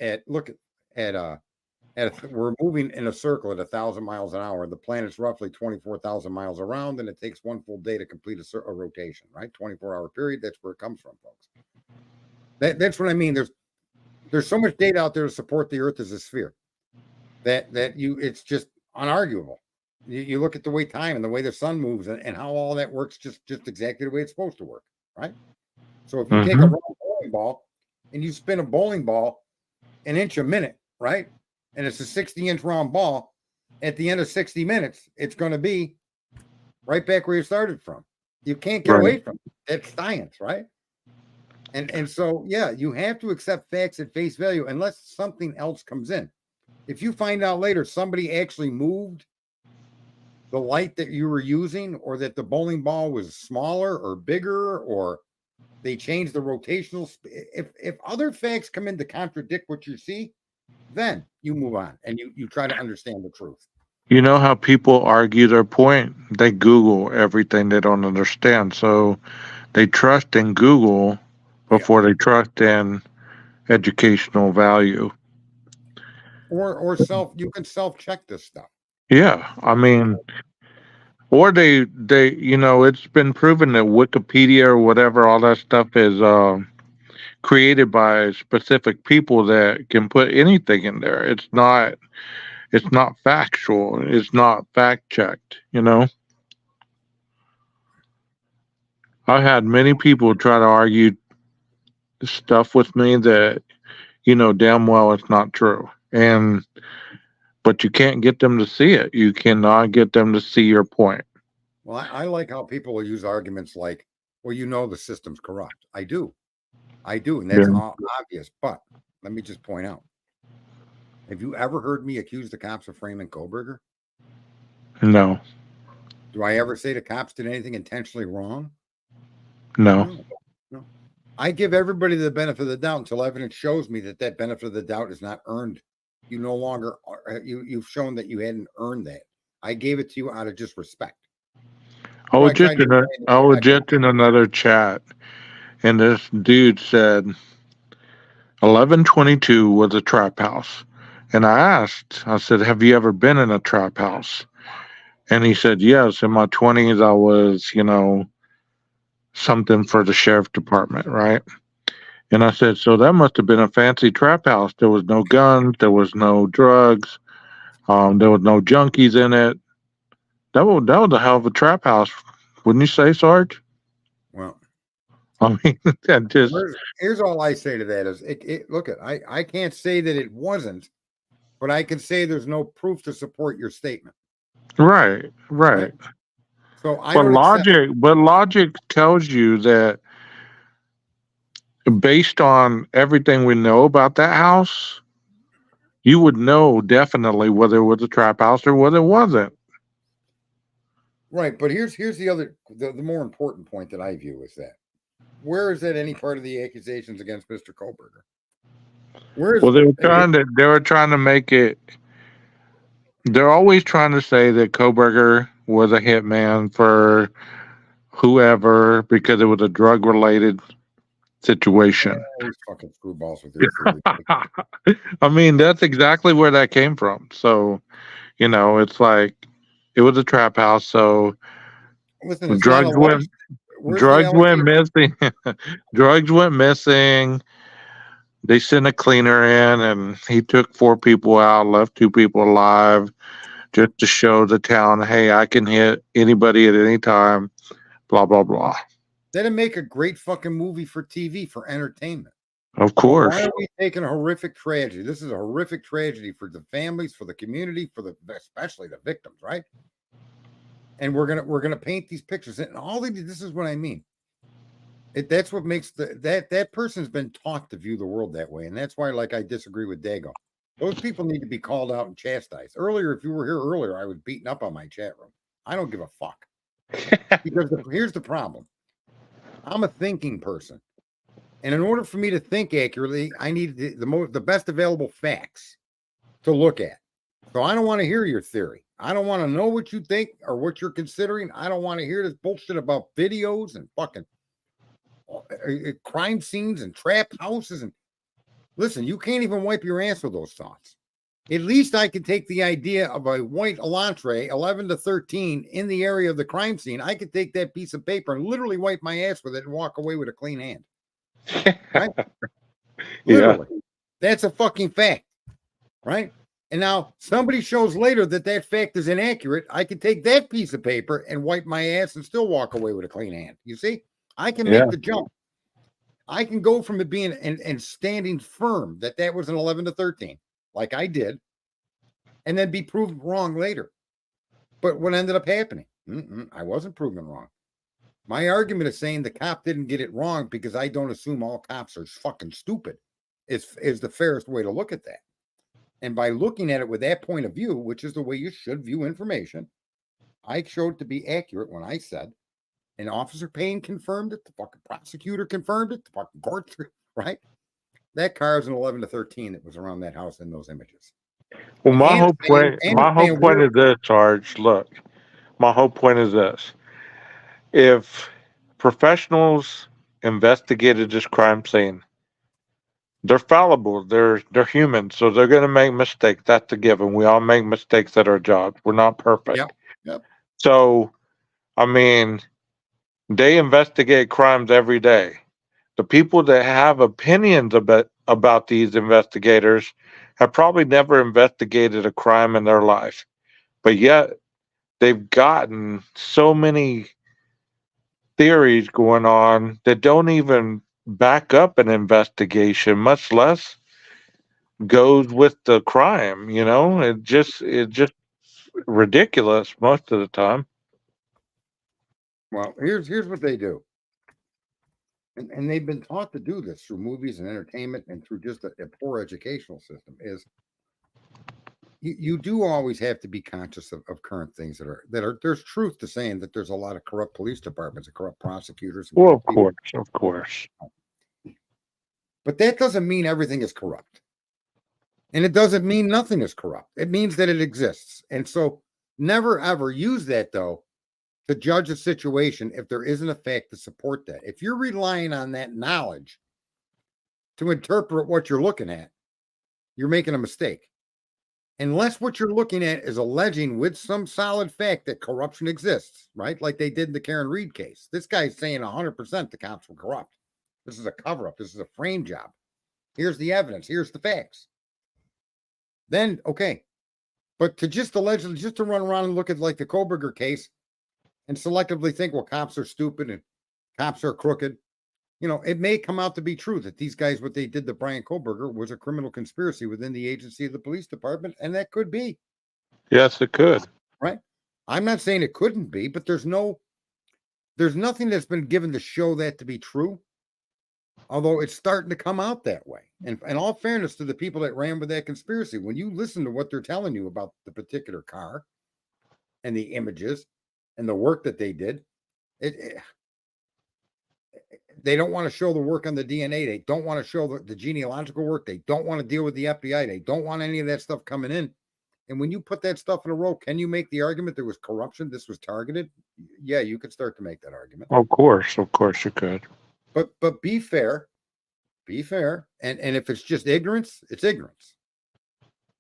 we're moving in a circle at 1,000 miles an hour. The planet's roughly 24,000 miles around, and it takes one full day to complete a rotation. Right, 24-hour period. That's where it comes from, folks. That's what I mean. There's so much data out there to support the Earth as a sphere it's just unarguable. You look at the way time and the way the sun moves and how all that works just exactly the way it's supposed to work, right? So if you take a round bowling ball and you spin a bowling ball an inch a minute, right? And it's a 60-inch round ball, at the end of 60 minutes, it's going to be right back where you started from. You can't get away from it. That's science, right? And so, yeah, you have to accept facts at face value unless something else comes in. If you find out later somebody actually moved the light that you were using, or that the bowling ball was smaller or bigger, or they changed the rotational, if other facts come in to contradict what you see, then you move on and you try to understand the truth. You know how people argue their point? They Google everything they don't understand. So they trust in Google before they trust in educational value. Or you can self-check this stuff. Yeah. I mean, or it's been proven that Wikipedia or whatever, all that stuff is created by specific people that can put anything in there. It's not factual. It's not fact checked. I had many people try to argue stuff with me that damn well it's not true. But you can't get them to see it. You cannot get them to see your point. Well, I like how people will use arguments like, well, the system's corrupt. I do. I do, and that's Yeah. obvious. But let me just point out: have you ever heard me accuse the cops of framing Koberger? No. Do I ever say the cops did anything intentionally wrong? No. No, no. I give everybody the benefit of the doubt until evidence shows me that that benefit of the doubt is not earned. You no longer you've shown that you hadn't earned that. I gave it to you out of just respect. I What do was I try just to in do? I was just in another chat, and this dude said 1122 was a trap house. And I said, have you ever been in a trap house? And he said, yes, in my 20s, I was, something for the sheriff department, right? And I said, so that must have been a fancy trap house. There was no guns, there was no drugs, there was no junkies in it. That was a hell of a trap house, wouldn't you say, Sarge? Well, I mean, that just here's all I say to that is, look at I can't say that it wasn't, but I can say there's no proof to support your statement. right, right. So I But don't accept. logic tells you that based on everything we know about that house, you would know definitely whether it was a trap house or whether it wasn't. Right, but here's the other the more important point that I view is that where is that any part of the accusations against Mr. Koberger? Where is Well, they were trying to make it. They're always trying to say that Koberger was a hitman for whoever because it was a drug related situation. these fucking screwballs with their theory? I mean, that's exactly where that came from. So, it's like it was a trap house. So Listen, it's not drugs went alleged. Where's the drugs went allegation? missing. Drugs went missing. They sent a cleaner in, and he took 4 people out, left 2 people alive, just to show the town, hey, I can hit anybody at any time. Blah blah blah. That'd make a great fucking movie for TV for entertainment. Of But why course. are we taking a horrific tragedy? This is a horrific tragedy for the families, for the community, especially the victims, right? And we're gonna paint these pictures, and this is what I mean. That's what makes that person's been taught to view the world that way, and that's why, like, I disagree with Dago. Those people need to be called out and chastised. Earlier, if you were here earlier, I was beating up on my chat room. I don't give a fuck because here's the problem. I'm a thinking person, and in order for me to think accurately, I need the best available facts to look at. So I don't want to hear your theory. I don't want to know what you think or what you're considering. I don't want to hear this bullshit about videos and fucking crime scenes and trap houses. And listen, you can't even wipe your ass with those thoughts. At least I could take the idea of a white Elantre 11 to 13 in the area of the crime scene. I could take that piece of paper and literally wipe my ass with it and walk away with a clean hand. Right? Literally. Yeah. That's a fucking fact. Right? And now somebody shows later that fact is inaccurate. I could take that piece of paper and wipe my ass and still walk away with a clean hand. You see? I can make the jump. I can go from it being and standing firm that was an 11 to 13, like I did, and then be proven wrong later. But what ended up happening? I wasn't proven wrong. My argument is saying the cop didn't get it wrong because I don't assume all cops are fucking stupid. Is the fairest way to look at that. And by looking at it with that point of view, which is the way you should view information, I showed to be accurate when I said, and Officer Payne confirmed it, the fucking prosecutor confirmed it, the fucking court, right? That car is an 11 to 13 that was around that house in those images. Well, my whole point is this, Sarge. Look, my whole point is this. If professionals investigated this crime scene, they're fallible. They're human, so they're going to make mistakes. That's a given. We all make mistakes at our jobs. We're not perfect. Yep. So, I mean, they investigate crimes every day. The people that have opinions about these investigators have probably never investigated a crime in their life, but yet they've gotten so many theories going on that don't even back up an investigation, much less goes with the crime. It's just ridiculous most of the time. Well, here's what they do. and they've been taught to do this through movies and entertainment and through just a poor educational system, is you do always have to be conscious of current things that are there's truth to saying that there's a lot of corrupt police departments and corrupt prosecutors and Well, of corrupt people. course, of course. But that doesn't mean everything is corrupt. And it doesn't mean nothing is corrupt. It means that it exists. And so never ever use that though to judge a situation if there isn't a fact to support that. If you're relying on that knowledge to interpret what you're looking at, you're making a mistake. Unless what you're looking at is alleging with some solid fact that corruption exists, right? Like they did in the Karen Reed case. This guy's saying 100% the cops were corrupt. This is a cover up. This is a frame job. Here's the evidence. Here's the facts. Then, okay. But to just allegedly, just to run around and look at like the Koberger case and selectively think, well, cops are stupid and cops are crooked. You know, it may come out to be true that these guys, what they did to Brian Koberger was a criminal conspiracy within the agency of the police department. And that could be. Yes, it could. Right. I'm not saying it couldn't be, but there's nothing that's been given to show that to be true. Although it's starting to come out that way. And in all fairness to the people that ran with that conspiracy, when you listen to what they're telling you about the particular car and the images and the work that they did, they don't want to show the work on the DNA. They don't want to show the genealogical work. They don't want to deal with the FBI. They don't want any of that stuff coming in. And when you put that stuff in a row, can you make the argument there was corruption? This was targeted? Yeah, you could start to make that argument. Of course you could. But be fair. Be fair. And if it's just ignorance, it's ignorance.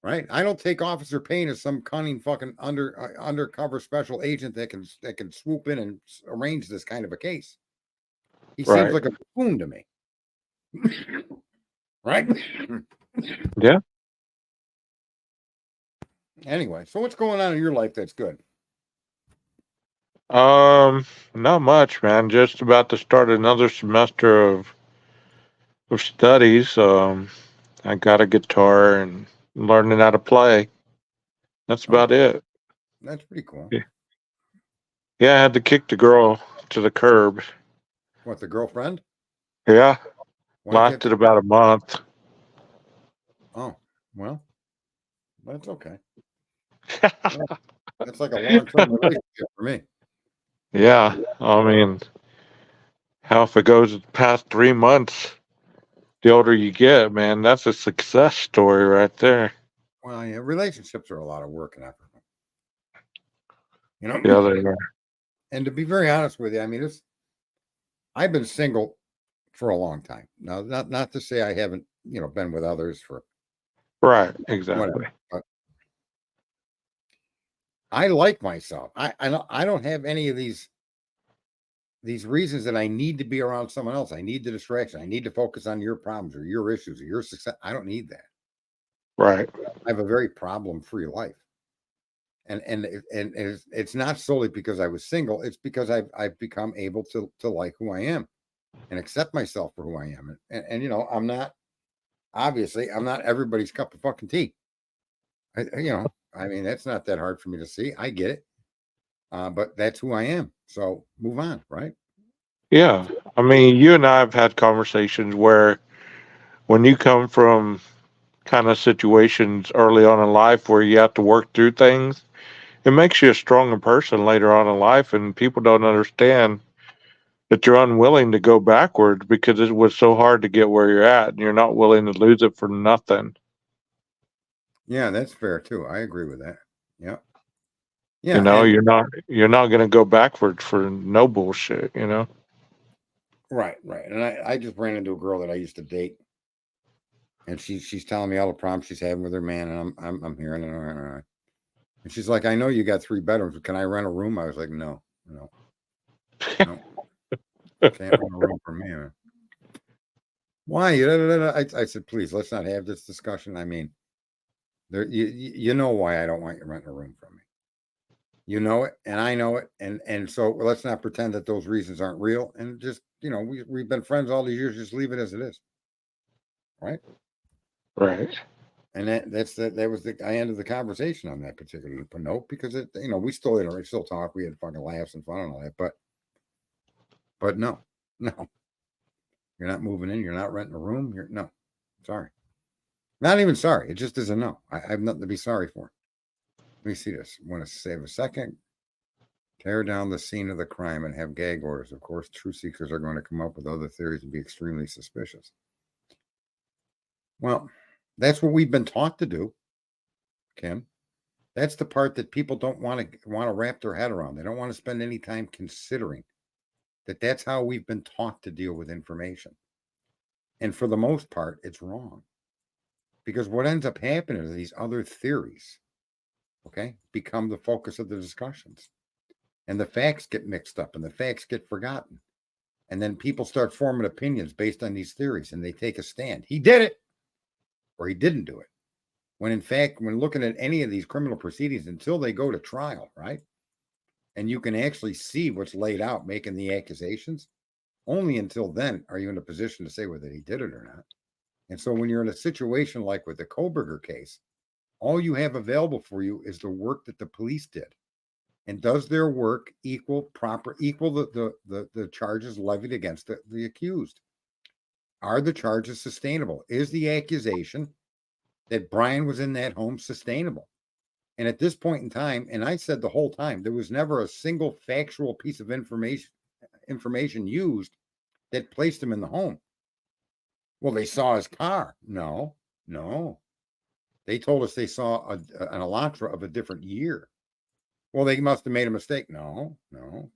Right? I don't take Officer Payne as some cunning fucking undercover special agent that can swoop in and arrange this kind of a case. He seems like a buffoon to me. Right? Yeah. Anyway, so what's going on in your life that's good? Not much, man. Just about to start another semester of studies. I got a guitar and learning how to play. That's about it. That's pretty cool. Yeah, I had to kick the girl to the curb. What, the girlfriend? Yeah. Lasted about a month. Oh, well, that's okay. That's like a long-term relationship for me. Yeah. I mean, how if it goes past 3 months, the older you get, man, that's a success story right there. Well, yeah, relationships are a lot of work and effort. You know? Yeah, they are. And to be very honest with you, I mean, I've been single for a long time. Now, not to say I haven't, been with others for right, exactly. Whatever, but I like myself. I don't have any of these reasons that I need to be around someone else. I need the distraction. I need to focus on your problems or your issues or your success. I don't need that. Right. I have a very problem-free life. And it's not solely because I was single. It's because I've become able to like who I am and accept myself for who I am. And I'm not everybody's cup of fucking tea. I mean, that's not that hard for me to see. I get it. But that's who I am. So move on, right? Yeah. I mean, you and I have had conversations where when you come from kind of situations early on in life where you have to work through things, it makes you a stronger person later on in life, and people don't understand that you're unwilling to go backwards because it was so hard to get where you're at, and you're not willing to lose it for nothing. Yeah, that's fair too. I agree with that. Yeah. Yeah, you're not going to go backwards for no bullshit. Right. And I just ran into a girl that I used to date, and she's telling me all the problems she's having with her man, and I'm hearing it. And she's like, I know you got 3 bedrooms, but can I rent a room? I was like, no. Can't rent a room for me, man. Why? I said, please, let's not have this discussion. I mean, you know why I don't want you renting a room from me. You know it, and I know it, and so let's not pretend that those reasons aren't real. And just we've been friends all these years. Just leave it as it is, right? Right. And that was I ended the conversation on that particular note because we still talk. We had fucking laughs and fun and all that, but no. You're not moving in. You're not renting a room. No, sorry. Not even sorry. It just is a no. I have nothing to be sorry for. Let me see this. Want to save a second? Tear down the scene of the crime and have gag orders. Of course, truth seekers are going to come up with other theories and be extremely suspicious. Well, that's what we've been taught to do, Kim. That's the part that people don't want to wrap their head around. They don't want to spend any time considering that that's how we've been taught to deal with information. And for the most part, it's wrong. Because what ends up happening is these other theories, okay, become the focus of the discussions. And the facts get mixed up and the facts get forgotten. And then people start forming opinions based on these theories and they take a stand. He did it or he didn't do it. When in fact, when looking at any of these criminal proceedings, until they go to trial, right? And you can actually see what's laid out, making the accusations, only until then are you in a position to say whether he did it or not. And so when you're in a situation like with the Koberger case, all you have available for you is the work that the police did. And does their work equal the charges levied against the accused? Are the charges sustainable? Is the accusation that Brian was in that home sustainable? And at this point in time, and I said the whole time, there was never a single factual piece of information used that placed him in the home. Well, they saw his car. No. They told us they saw an Elantra of a different year. Well, they must have made a mistake. No.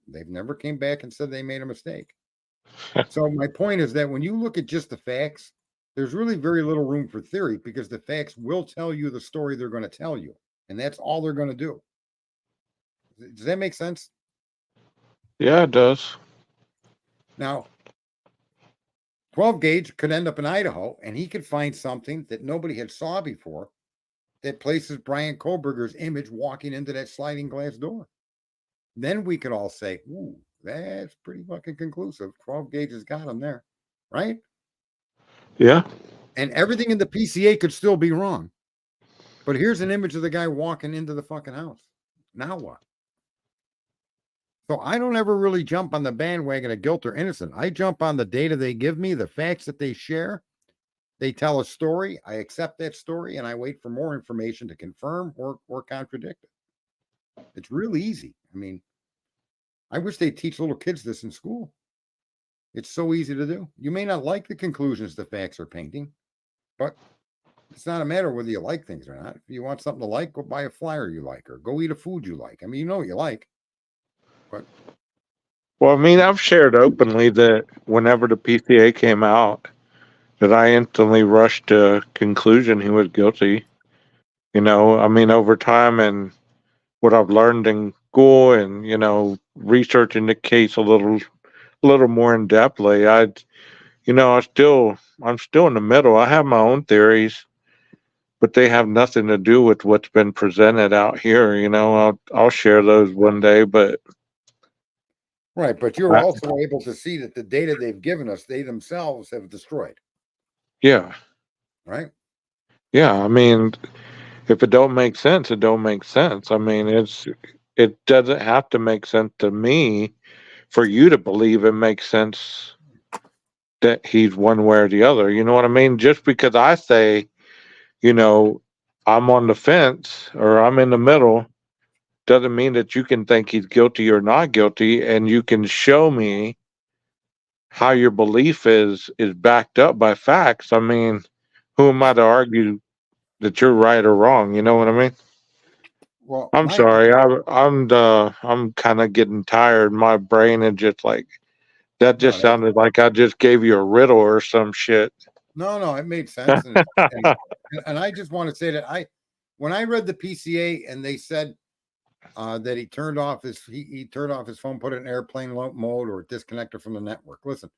They've never came back and said they made a mistake. So my point is that when you look at just the facts, there's really very little room for theory because the facts will tell you the story they're going to tell you. And that's all they're going to do. Does that make sense? Yeah, it does. Now, 12 gauge could end up in Idaho and he could find something that nobody had saw before that places Brian Koberger's image walking into that sliding glass door. Then we could all say, ooh, that's pretty fucking conclusive. 12 gauge has got him there, right? Yeah. And everything in the PCA could still be wrong. But here's an image of the guy walking into the fucking house. Now what? So I don't ever really jump on the bandwagon of guilt or innocent. I jump on the data they give me, the facts that they share. They tell a story. I accept that story and I wait for more information to confirm or contradict it. It's really easy. I mean, I wish they teach little kids this in school. It's so easy to do. You may not like the conclusions the facts are painting, but it's not a matter whether you like things or not. If you want something to like, go buy a flyer you like or go eat a food you like. I mean, you know what you like. But Well, I mean, I've shared openly that whenever the PCA came out, that I instantly rushed to conclusion he was guilty. You know, I mean, over time and what I've learned in school and, you know, researching the case a little more in depthly, I'm still in the middle. I have my own theories, but they have nothing to do with what's been presented out here. You know, I'll share those one day, but right, but you're I, also able to see that the data they've given us, they themselves have destroyed. yeah, Right? yeah. I mean, if it don't make sense, it don't make sense. I mean, it doesn't have to make sense to me for you to believe it makes sense that he's one way or the other. You know what I mean? Just because I say, you know, I'm on the fence or I'm in the middle doesn't mean that you can think he's guilty or not guilty, and you can show me how your belief is backed up by facts. I mean, who am I to argue that you're right or wrong? You know what I mean? Well, I'm sorry. I'm kind of getting tired. My brain is just like that. no, Just sounded like I just gave you a riddle or some shit. no, it made sense. And I just want to say that when I read the PCA and they said that he turned off he turned off his phone, put it in airplane mode or disconnected from the network. Listen,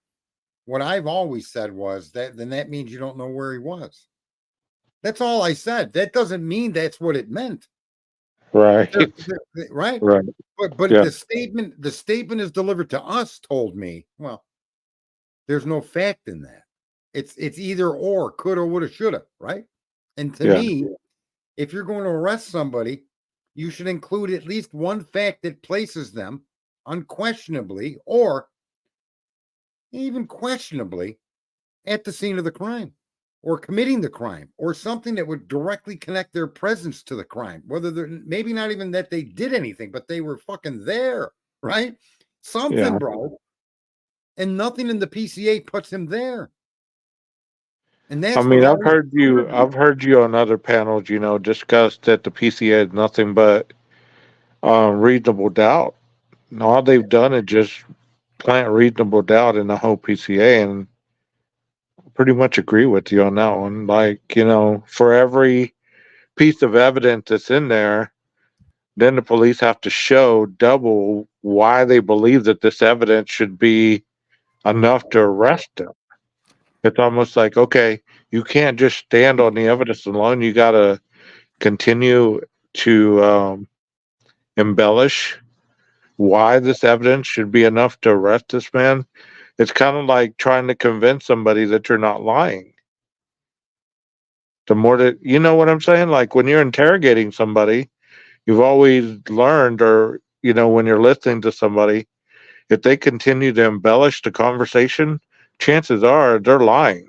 what I've always said was that then that means you don't know where he was. That's all I said. That doesn't mean that's what it meant. Right. Right? Right. But Yeah. the statement is delivered to us told me, well, there's no fact in that. It's either or, coulda, woulda, shoulda, right? And to Yeah. me, if you're going to arrest somebody, you should include at least one fact that places them unquestionably or even questionably at the scene of the crime or committing the crime or something that would directly connect their presence to the crime, whether they're maybe not even that they did anything, but they were fucking there, right? Something, Yeah. bro. And nothing in the PCA puts him there. And I that's what mean, all I've heard you on other panels, discuss that the PCA is nothing but reasonable doubt. And all they've done is just plant reasonable doubt in the whole PCA, and pretty much agree with you on that one. Like, for every piece of evidence that's in there, then the police have to show double why they believe that this evidence should be enough to arrest them. It's almost like, okay, you can't just stand on the evidence alone. You got to continue to embellish why this evidence should be enough to arrest this man. It's kind of like trying to convince somebody that you're not lying. The more that, you know what I'm saying? Like when you're interrogating somebody, you've always learned, or, when you're listening to somebody, if they continue to embellish the conversation, chances are they're lying.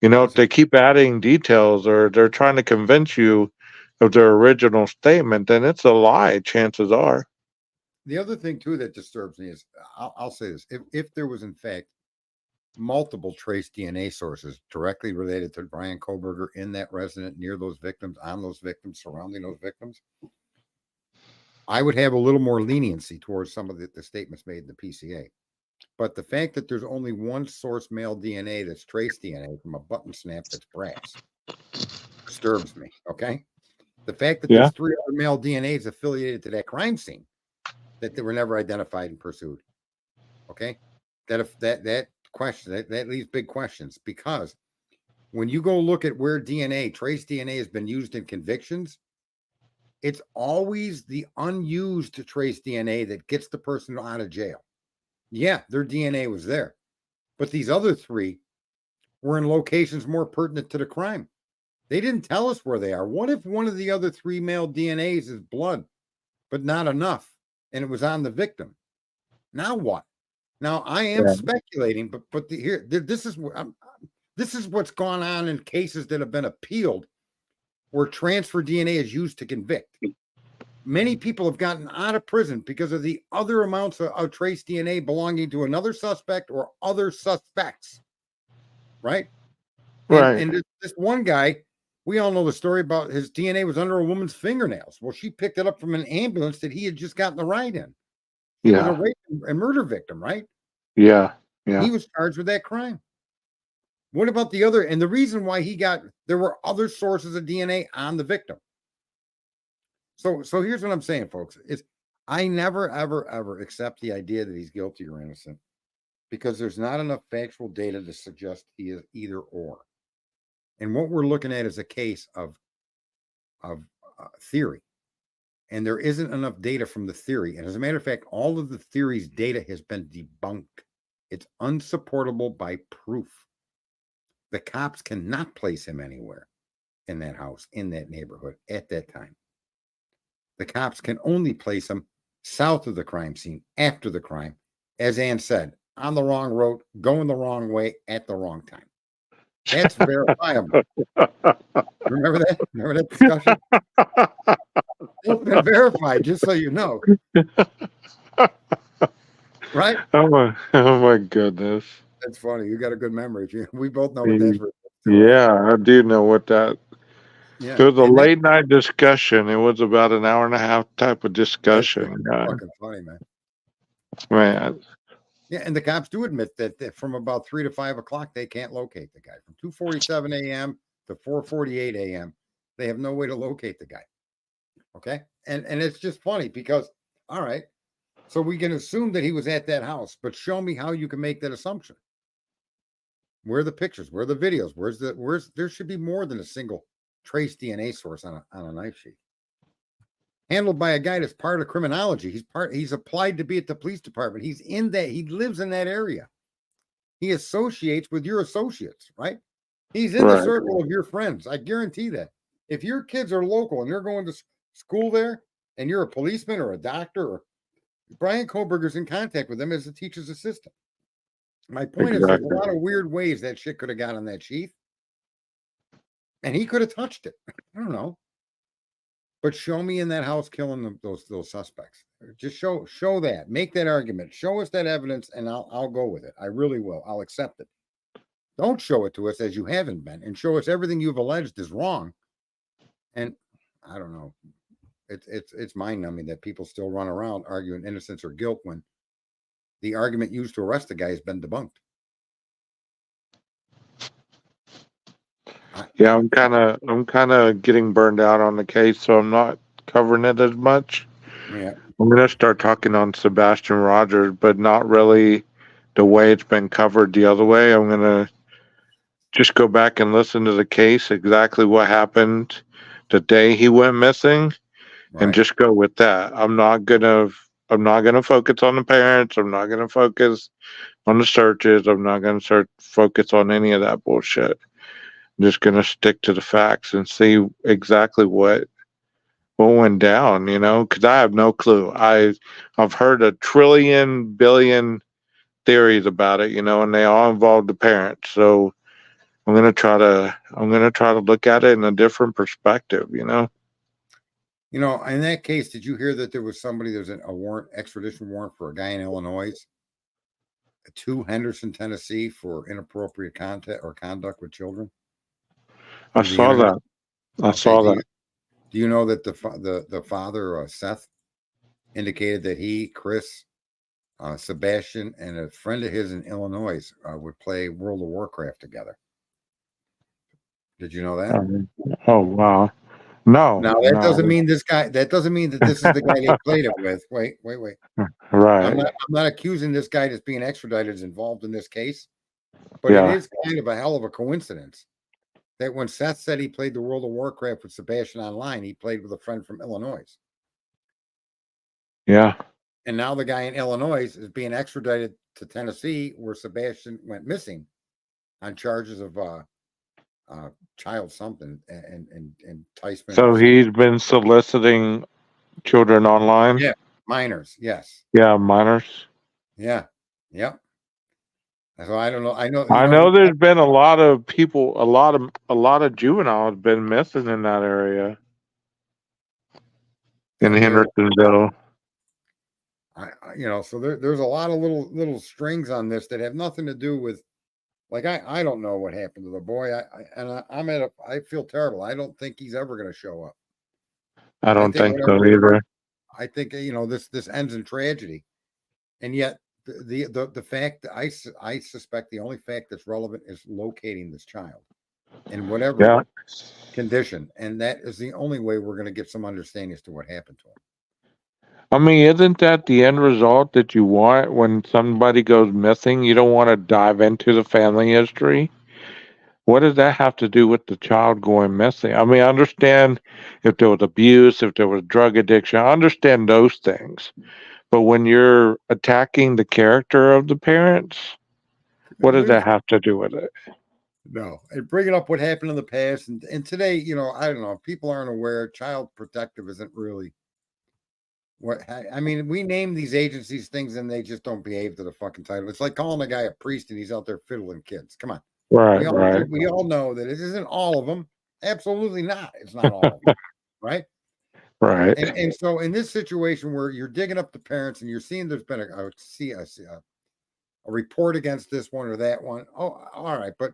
If they keep adding details or they're trying to convince you of their original statement, then it's a lie, chances are. the other thing too that disturbs me is I'll say this: if there was in fact multiple trace DNA sources directly related to Brian Koberger in that resident, near those victims, on those victims, surrounding those victims, I would have a little more leniency towards some of the statements made in the PCA. But the fact that there's only one source male DNA that's trace DNA from a button snap that's brass disturbs me. Okay. The fact that Yeah. there's three other male DNAs affiliated to that crime scene that they were never identified and pursued. Okay. That if that question that leaves big questions, because when you go look at where trace DNA has been used in convictions, it's always the unused trace DNA that gets the person out of jail. Yeah, their DNA was there, but these other three were in locations more pertinent to the crime. They didn't tell us where they are. What if one of the other three male DNAs is blood, but not enough, and it was on the victim? Now what? Now I am Yeah. speculating, but this is what's gone on in cases that have been appealed, where transfer DNA is used to convict. Many people have gotten out of prison because of the other amounts of trace DNA belonging to another suspect or other suspects, right? Right. And this one guy, we all know the story about his DNA was under a woman's fingernails. Well, she picked it up from an ambulance that he had just gotten the ride in. He was a Yeah. rape and murder victim, right? Yeah. Yeah. He was charged with that crime. What about the other? And the reason why there were other sources of DNA on the victim. So here's what I'm saying, folks: is I never, ever, ever accept the idea that he's guilty or innocent, because there's not enough factual data to suggest he is either or. And what we're looking at is a case of theory, and there isn't enough data from the theory. And as a matter of fact, all of the theory's data has been debunked. It's unsupportable by proof. The cops cannot place him anywhere in that house, in that neighborhood at that time. The cops can only place him south of the crime scene after the crime, as Ann said, on the wrong road, going the wrong way at the wrong time. That's verifiable. Remember that? Remember that discussion? It's been verified, just so you know. Right? Oh my goodness. That's funny. You got a good memory. We both know what that's for. Yeah, I do know what that. Yeah. It was a And late night discussion. It was about an hour and a half type of that's discussion. fucking funny, man. Man. Yeah, and the cops do admit that from about 3 to 5 o'clock, they can't locate the guy. From 2:47 a.m. to 4:48 a.m., they have no way to locate the guy. Okay. And it's just funny because, all right, so we can assume that he was at that house, but show me how you can make that assumption. Where are the pictures? Where are the videos? There should be more than a single trace DNA source on a knife sheet. Handled by a guy that's part of criminology. He's applied to be at the police department. He lives in that area. He associates with your associates, right? He's in the Right. circle of your friends. I guarantee that. If your kids are local and you're going to school there and you're a policeman or a doctor, or Brian Koberger's in contact with them as a teacher's assistant. My point is, there's a lot of weird ways that shit could have got on that chief, and he could have touched it. I don't know, but show me in that house killing those suspects. Just show that, make that argument, show us that evidence, and I'll go with it. I really will. I'll accept it. Don't show it to us as you haven't been, and show us everything you've alleged is wrong. And I don't know. It's mind numbing that people still run around arguing innocence or guilt when the argument used to arrest the guy has been debunked. Yeah, I'm kind of getting burned out on the case, so I'm not covering it as much. Yeah, I'm gonna start talking on Sebastian Rogers, but not really the way it's been covered the other way. I'm gonna just go back and listen to the case, exactly what happened the day he went missing, and right. just go with that. I'm not gonna focus on the parents. I'm not gonna focus on the searches. I'm not gonna focus on any of that bullshit. I'm just gonna stick to the facts and see exactly what went down, because I have no clue. I've heard a trillion billion theories about it, and they all involve the parents. So I'm gonna try to look at it in a different perspective. In that case, did you hear that there's a warrant, extradition warrant for a guy in Illinois to Henderson, Tennessee for inappropriate conduct with children? I saw that. I Okay, saw that. do you know that the father, Seth, indicated that he, Chris, Sebastian, and a friend of his in Illinois would play World of Warcraft together? Did you know that? Oh wow. No. Now that doesn't mean this guy. That doesn't mean that this is the guy they played it with. Wait. Right. I'm not accusing this guy that's being extradited is involved in this case, but Yeah. it is kind of a hell of a coincidence that when Seth said he played the World of Warcraft with Sebastian online, he played with a friend from Illinois. Yeah. And now the guy in Illinois is being extradited to Tennessee, where Sebastian went missing on charges of child something and enticement. So he's been soliciting children online. Yeah, minors. Yes. Yeah, minors. Yeah. Yep. So I don't know. I know. I know there's been a lot of people, a lot of juveniles been missing in that area in Hendersonville. So there's a lot of little strings on this that have nothing to do with, like, I don't know what happened to the boy. I feel terrible. I don't think he's ever going to show up. I don't think so either. I think this ends in tragedy, and yet the fact that I suspect the only fact that's relevant is locating this child in whatever condition, and that is the only way we're going to get some understanding as to what happened to him. I mean, isn't that the end result that you want when somebody goes missing? You don't want to dive into the family history. What does that have to do with the child going missing? I mean, I understand if there was abuse, if there was drug addiction, I understand those things. But when you're attacking the character of the parents, what does that have to do with it? No, and bringing up what happened in the past, and today, I don't know, people aren't aware. Child protective isn't really what I mean. We name these agencies things, and they just don't behave to the fucking title. It's like calling a guy a priest, and he's out there fiddling kids. Come on, right. We all know that it isn't all of them. Absolutely not. It's not all of them, right? Right. And so in this situation where you're digging up the parents, and you're seeing there's been a report against this one or that one. Oh, all right, but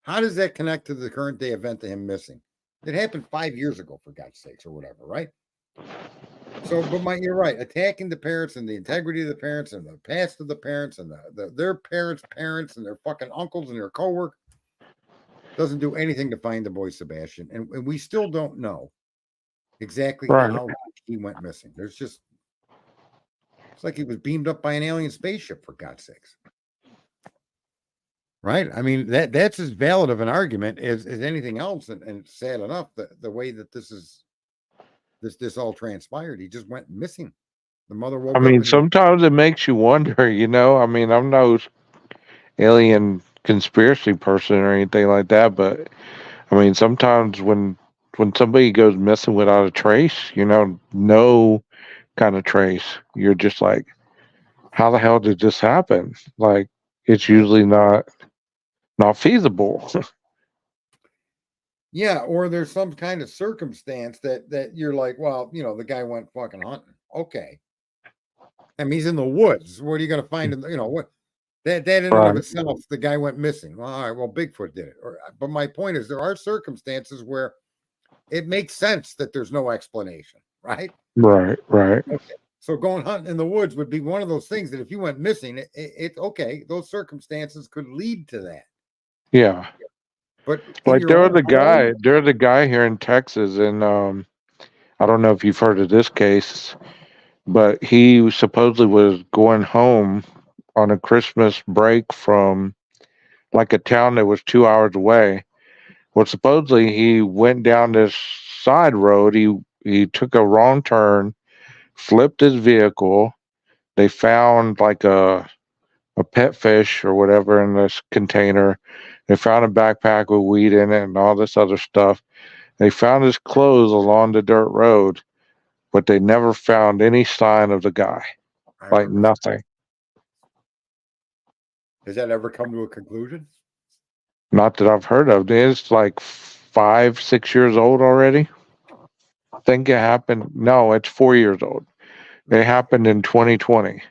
how does that connect to the current day event of him missing? It happened 5 years ago, for God's sakes, or whatever, right? So, but you're right. Attacking the parents and the integrity of the parents and the past of the parents and their parents' parents and their fucking uncles and their coworkers doesn't do anything to find the boy Sebastian, and we still don't know exactly how he went missing. It's like he was beamed up by an alien spaceship, for God's sakes. Right. I mean, that's as valid of an argument as anything else. And it's sad enough the way that this all transpired. He just went missing. The mother woke up. I mean, sometimes it makes you wonder, I mean, I'm no alien conspiracy person or anything like that, but I mean, sometimes when somebody goes missing without a trace, no kind of trace, you're just like, how the hell did this happen? Like, it's usually not feasible. Yeah, or there's some kind of circumstance that you're like, well, the guy went fucking hunting. Okay. I mean, he's in the woods. What are you going to find him? What that in and of Right, itself, the guy went missing. Well, all right, well, Bigfoot did it. But my point is, there are circumstances where it makes sense that there's no explanation, right? right. Okay. So going hunting in the woods would be one of those things that if you went missing, it okay, those circumstances could lead to that. Yeah. But in Like your own home, there's a guy here in Texas, and I don't know if you've heard of this case, but he supposedly was going home on a Christmas break from like a town that was 2 hours away. Well, supposedly he went down this side road. He took a wrong turn, flipped his vehicle. They found like a pet fish or whatever in this container. They found a backpack with weed in it and all this other stuff. They found his clothes along the dirt road, but they never found any sign of the guy. I Like remember. nothing. Has that ever come to a conclusion? Not that I've heard of. It's like 5, 6 years old already. I think it happened. No, it's 4 years old. It happened in 2020.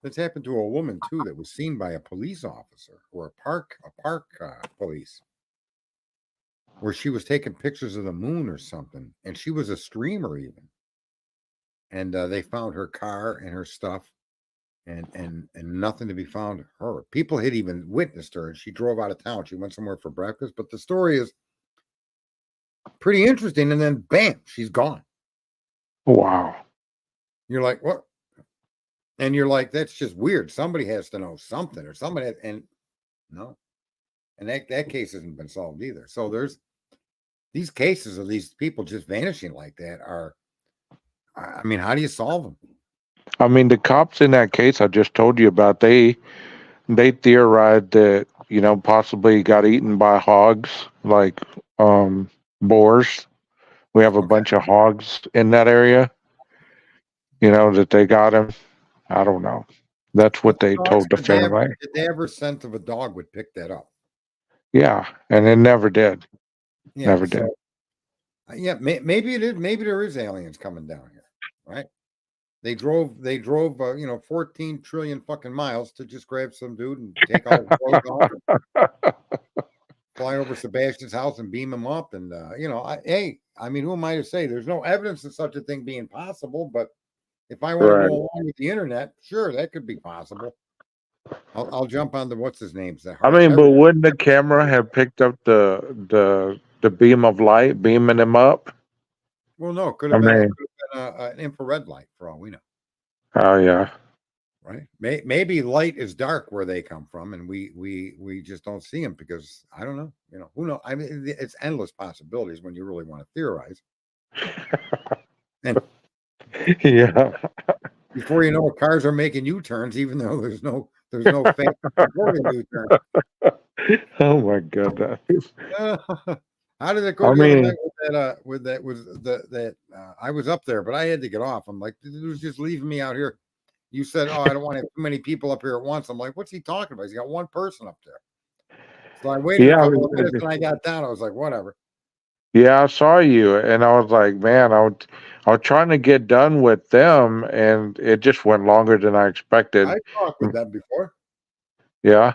That's happened to a woman too that was seen by a police officer or a park police, where she was taking pictures of the moon or something, and she was a streamer even. And they found her car and her stuff, and nothing to be found of her. People had even witnessed her, and she drove out of town. She went somewhere for breakfast, but the story is pretty interesting. And then, bam, she's gone. Wow. You're like, what? And you're like, that's just weird. Somebody has to know something, or somebody, and no, and that case hasn't been solved either. So there's these cases of these people just vanishing like that are, I mean, how do you solve them? I mean, the cops in that case I just told you about, they theorized that, possibly got eaten by hogs, like boars. We have a Okay. bunch of hogs in that area, that they got him. I don't know. That's But what the they dogs, told the family. did they ever scent of a dog would pick that up? Yeah, and it never did. Yeah. Never did. So yeah, maybe it is. Maybe there is aliens coming down here, right? They drove 14 trillion fucking miles to just grab some dude and take all his clothes off and fly over Sebastian's house and beam him up. And I mean, who am I to say? There's no evidence of such a thing being possible. But if I want to go Right. along with the internet, sure, that could be possible. I'll jump on the what's his name's the I Hart mean, Terry. but wouldn't the camera have picked up the beam of light beaming him up? Well, no, I it mean, could have been an infrared light for all we know. oh yeah. Right? Maybe light is dark where they come from, and we just don't see them because I don't know. Who knows? I mean, it's endless possibilities when you really want to theorize. And Yeah. before you know it, cars are making U-turns, even though there's no fact supporting U-turn. Oh my goodness. How did it go I the other night mean, with that I was up there, but I had to get off. I'm like, this was just leaving me out here. You said, "Oh, I don't want to have too many people up here at once." I'm like, "What's he talking about? He's got one person up there." So I waited a yeah, couple of minutes and I got down. I was like, "Whatever." yeah, I saw you, and I was like, man, I was trying to get done with them, and it just went longer than I expected. I talked with them before. Yeah.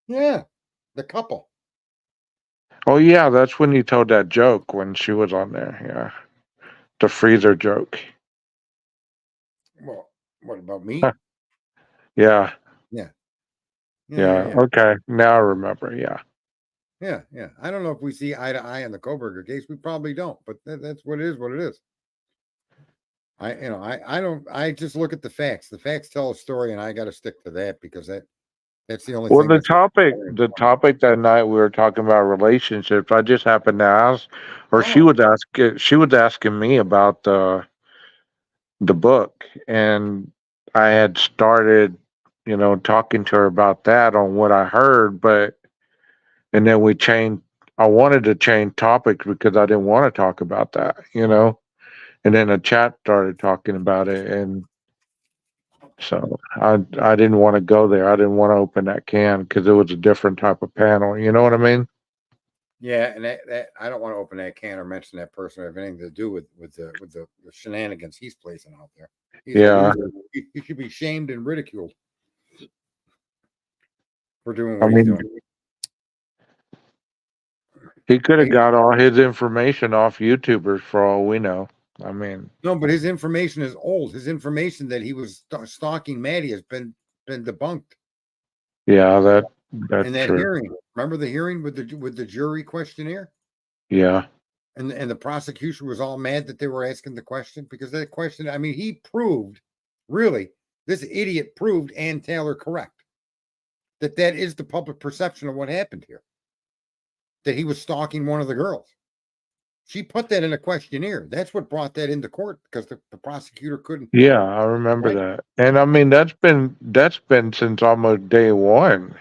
Yeah, the couple. Oh yeah, that's when you told that joke when she was on there. Yeah, the freezer joke. Well, what about me? Yeah, Yeah, yeah, yeah, yeah. yeah, Okay, now I remember. Yeah. yeah, yeah. I don't know if we see eye to eye in the Koberger case. We probably don't, but that's what it is. What it is. I don't. I just look at the facts. The facts tell a story, and I got to stick to that because that's the only Well, thing the that's. topic, the topic that night we were talking about relationships. I just happened to ask, or Oh, she was asking me about the book, and I had started, talking to her about that on what I heard, but and then we changed. I wanted to change topics because I didn't want to talk about that, and then a chat started talking about it, and So I didn't want to go there. I didn't want to open that can because it was a different type of panel. You know what I mean? Yeah, and that I don't want to open that can or mention that person or have anything to do with the shenanigans he's placing out there. He's a Yeah. loser. He should be shamed and ridiculed for doing I what he's mean, doing. he could have Hey, got all his information off YouTubers for all we know. I mean, no, but his information is old. His information that he was stalking Maddie has been debunked. yeah, In that's that true. hearing, remember the hearing with the jury questionnaire, Yeah. and the prosecution was all mad that they were asking the question because that question. I mean, he proved, really, this idiot proved Ann Taylor correct that is the public perception of what happened here. That he was stalking one of the girls. She put that in a questionnaire. That's what brought that into court because the prosecutor couldn't. Yeah, I remember Right. that. And I mean, that's been since almost day one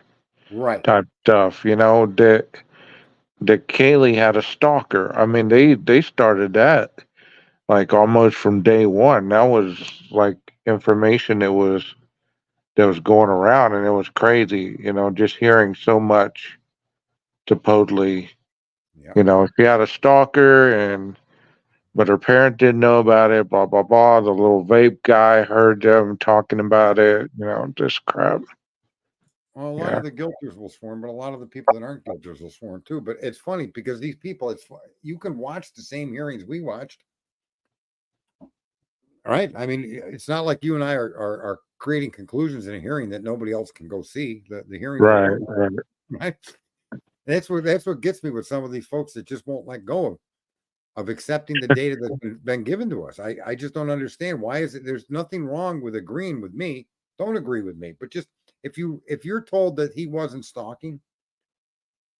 Right. type stuff, that Kaylee had a stalker. I mean, they started that like almost from day one. That was like information that was going around, and it was crazy, just hearing so much supposedly, Yeah. she had a stalker and but her parent didn't know about it, blah blah blah. The little vape guy heard them talking Yeah. about it, this crap. Well, a lot Yeah. of the guilters will swarm, but a lot of the people that aren't guilters will swarm too. But it's funny because these people, you can watch the same hearings we watched. All right. I mean, it's not like you and I are creating conclusions in a hearing that nobody else can go see. The hearings were Right, public, right. right? That's what gets me with some of these folks that just won't let go of accepting the data that's been given to us. I just don't understand why is it there's nothing wrong with agreeing with me. Don't agree with me, but just if you're told that he wasn't stalking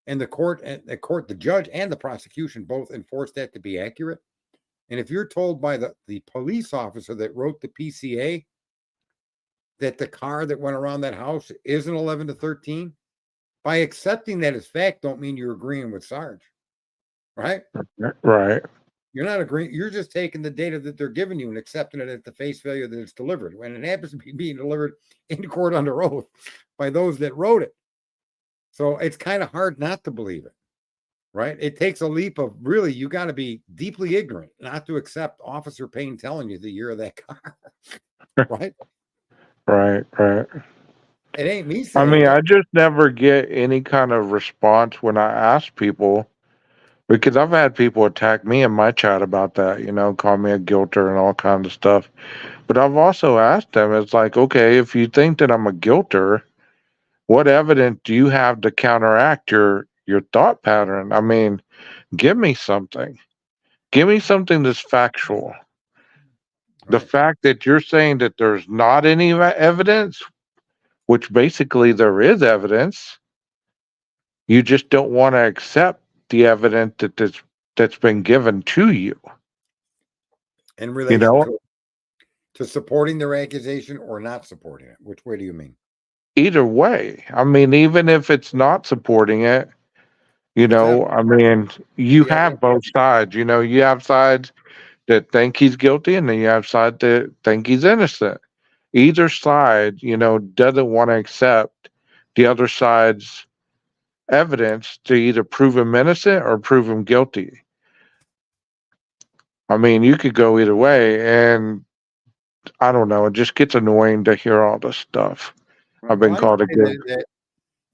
and the judge and the prosecution both enforced that to be accurate. And if you're told by the police officer that wrote the PCA that the car that went around that house is an 11 to 13, by accepting that as fact, don't mean you're agreeing with Sarge, right? Right. You're not agreeing. You're just taking the data that they're giving you and accepting it at the face value that it's delivered. When it happens to be being delivered in court under oath by those that wrote it. So it's kind of hard not to believe it, right? It takes a leap of really, you got to be deeply ignorant not to accept Officer Payne telling you the year of that car, right? Right, right. It ain't me I saying mean, it. I just never get any kind of response when I ask people because I've had people attack me in my chat about that, call me a guilter and all kinds of stuff. But I've also asked them, it's like, okay, if you think that I'm a guilter, what evidence do you have to counteract your thought pattern? I mean, give me something. Give me something that's factual. The Right. fact that you're saying that there's not any evidence, which basically there is evidence, you just don't want to accept the evidence that's been given to you. In You relation know, to supporting their accusation or not supporting it. Which way do you mean? either way. I mean, even if it's not supporting it, It's evidence. I mean, you The have evidence. both sides. You have sides that think he's guilty, and then you have sides that think he's innocent. Either side, doesn't want to accept the other side's evidence to either prove him innocent or prove him guilty. I mean, you could go either way, and I don't know. It just gets annoying to hear all this stuff. I've Well, been I called a say guilt. that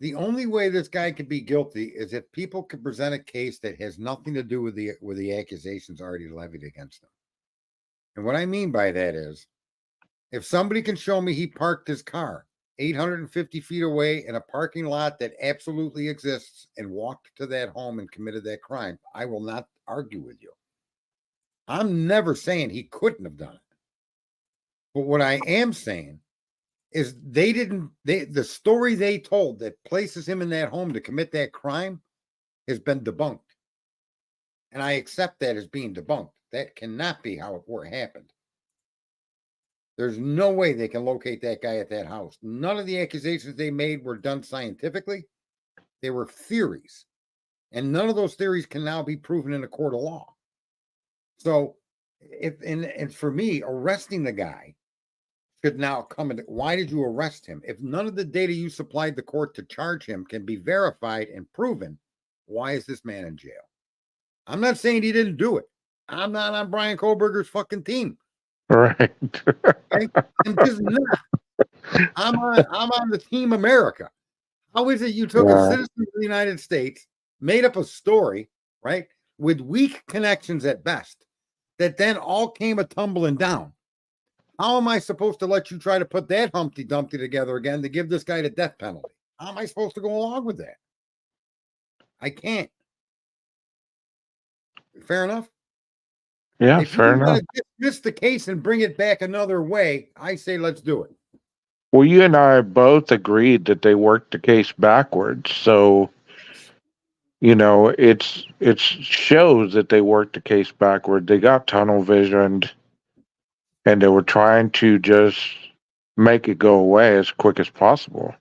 the only way this guy could be guilty is if people could present a case that has nothing to do with the accusations already levied against him. And what I mean by that is, if somebody can show me he parked his car 850 feet away in a parking lot that absolutely exists and walked to that home and committed that crime, I will not argue with you. I'm never saying he couldn't have done it. But what I am saying is the story they told that places him in that home to commit that crime has been debunked. And I accept that as being debunked. That cannot be how it happened. There's no way they can locate that guy at that house. None of the accusations they made were done scientifically. They were theories. And none of those theories can now be proven in a court of law. So and for me, arresting the guy should now come in. Why did you arrest him? If none of the data you supplied the court to charge him can be verified and proven, why is this man in jail? I'm not saying he didn't do it. I'm not on Brian Kohlberger's fucking team. Right. Okay? I'm just not. I'm on the team America. How is it you took a citizen of the United States, made up a story, right, with weak connections at best, that then all came a tumbling down? How am I supposed to let you try to put that Humpty Dumpty together again to give this guy the death penalty? How am I supposed to go along with that? I can't. Fair enough? Yeah, If you fair want enough. to dismiss the case and bring it back another way, I say let's do it. Well, you and I both agreed that they worked the case backwards. So, it shows that they worked the case backward. They got tunnel visioned and they were trying to just make it go away as quick as possible.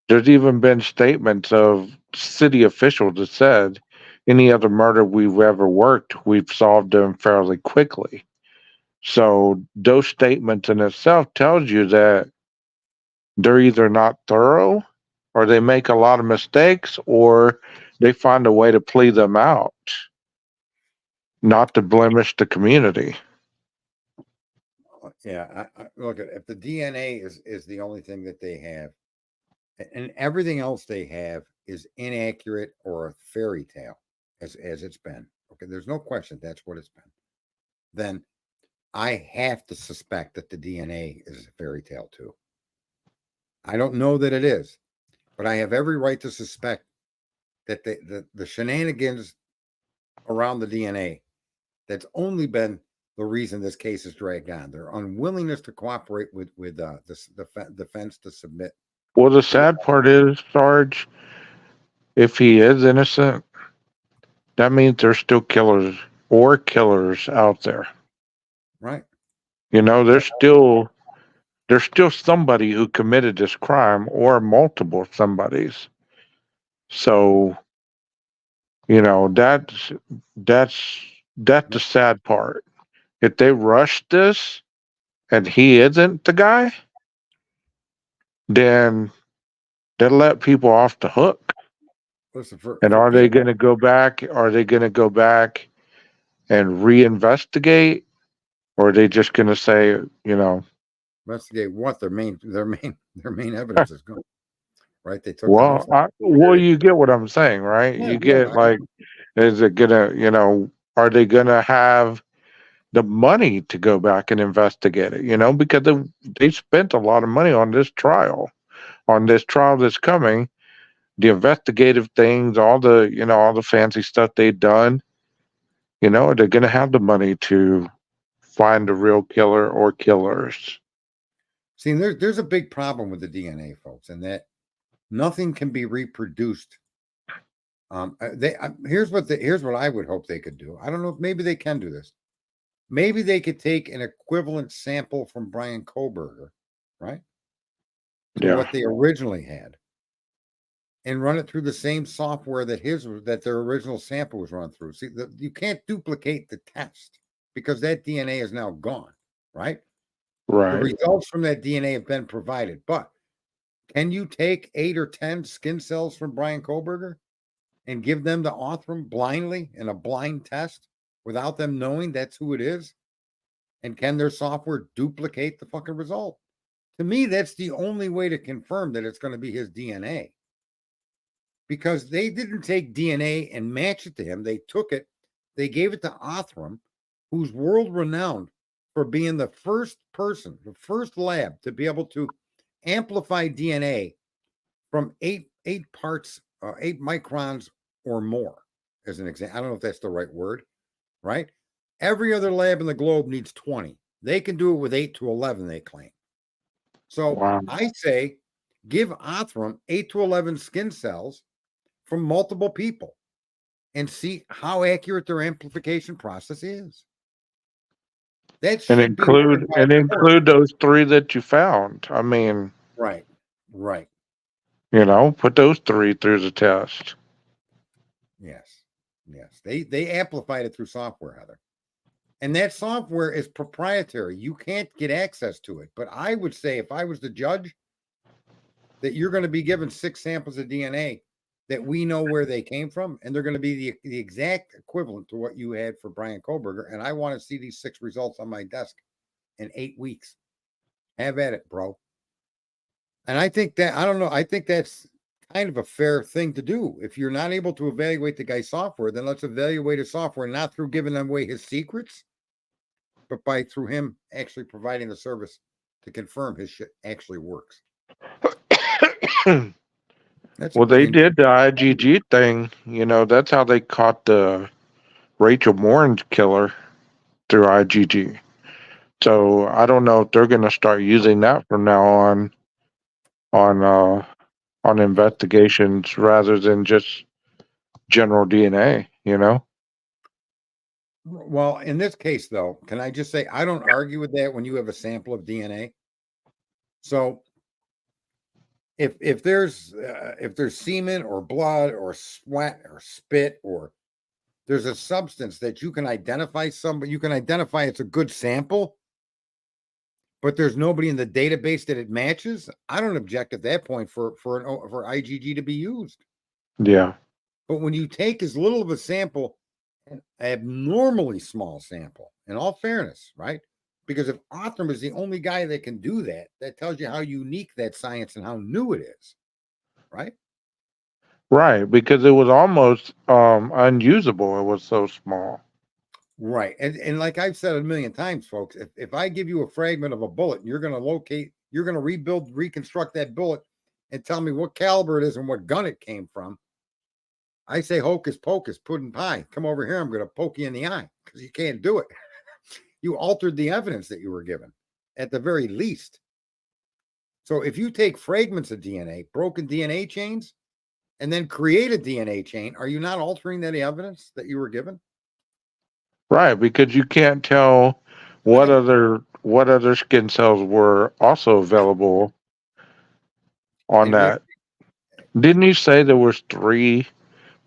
There's even been statements of city officials that said any other murder we've ever worked, we've solved them fairly quickly. So those statements in itself tells you that they're either not thorough or they make a lot of mistakes or they find a way to plea them out, not to blemish the community. Yeah, look at if the DNA is the only thing that they have, and everything else they have is inaccurate or a fairy tale, as it's been. Okay, there's no question that's what it's been. Then I have to suspect that the DNA is a fairy tale too. I don't know that it is, but I have every right to suspect that the shenanigans around the DNA, that's only been the reason this case is dragged on. Their unwillingness to cooperate with the defense to submit. Well, the sad part is, Sarge, if he is innocent, that means there's still killers out there. Right. There's still somebody who committed this crime or multiple somebodies. So, that's the sad part. If they rushed this and he isn't the guy, then they let people off the hook. Listen, And for are they people, going to go back? Are they going to go back and reinvestigate, or are they just going to say, investigate what their main evidence is going. Right. They took the well, house. you get what I'm saying, right? Yeah, You yeah. get like, is it gonna, are they gonna have the money to go back and investigate it? Because they spent a lot of money on this trial that's coming, the investigative things, all the fancy stuff they've done. Are they gonna have the money to find the real killer or killers? See, there's a big problem with the DNA, folks, and that nothing can be reproduced. Here's what I would hope they could do. I don't know if maybe they can do this. Maybe they could take an equivalent sample from Brian Kohlberger, right, to Yeah. what they originally had, and run it through the same software that their original sample was run through. See, you can't duplicate the test because that DNA is now gone, right? The Right. results from that DNA have been provided, but can you take 8 or 10 skin cells from Brian Kohlberger and give them to Othram blindly in a blind test without them knowing that's who it is? And can their software duplicate the fucking result? To me, that's the only way to confirm that it's going to be his DNA. Because they didn't take DNA and match it to him. They took it, they gave it to Othram, who's world renowned for being the first person, the first lab to be able to amplify DNA from eight parts, 8 microns or more, as an example. I don't know if that's the right word, right? Every other lab in the globe needs 20. They can do it with 8 to 11, they claim. So Wow. I say give Othram 8 to 11 skin cells from multiple people and see how accurate their amplification process is. That And should be heard by the court. include those 3 that you found. I mean, Right. put those 3 through the test. Yes. They amplified it through software, Heather. And that software is proprietary. You can't get access to it. But I would say, if I was the judge, that you're going to be given 6 samples of DNA that we know where they came from, and they're going to be the exact equivalent to what you had for Brian Koberger. And I want to see these 6 results on my desk in 8 weeks. Have at it, bro. And I think that, I don't know, I think that's kind of a fair thing to do. If you're not able to evaluate the guy's software, then let's evaluate his software, not through giving away his secrets, but by through him actually providing the service to confirm his shit actually works. Well, they did the IgG thing. You know, that's how they caught the Rachel Morin killer, through IgG. So I don't know if they're going to start using that from now on investigations rather than just general DNA. You know. Well, in this case, though, can I just say I don't argue with that when you have a sample of DNA. So if there's semen or blood or sweat or spit, or there's a substance that you can identify you can identify it's a good sample, but there's nobody in the database that it matches, I don't object at that point for IgG to be used. Yeah. But when you take as little of a sample, an abnormally small sample, in all fairness, right? Because if Othram is the only guy that can do that, that tells you how unique that science and how new it is, right? Right, because it was almost unusable. It was so small. Right. And like I've said a million times, folks, if I give you a fragment of a bullet, you're going to reconstruct that bullet and tell me what caliber it is and what gun it came from. I say hocus pocus, pudding pie. Come over here. I'm going to poke you in the eye because you can't do it. You altered the evidence that you were given at the very least. So if you take fragments of DNA, broken DNA chains, and then create a DNA chain, are you not altering that evidence that you were given? Right, because you can't tell what other skin cells were also available on that. Didn't you say there was 3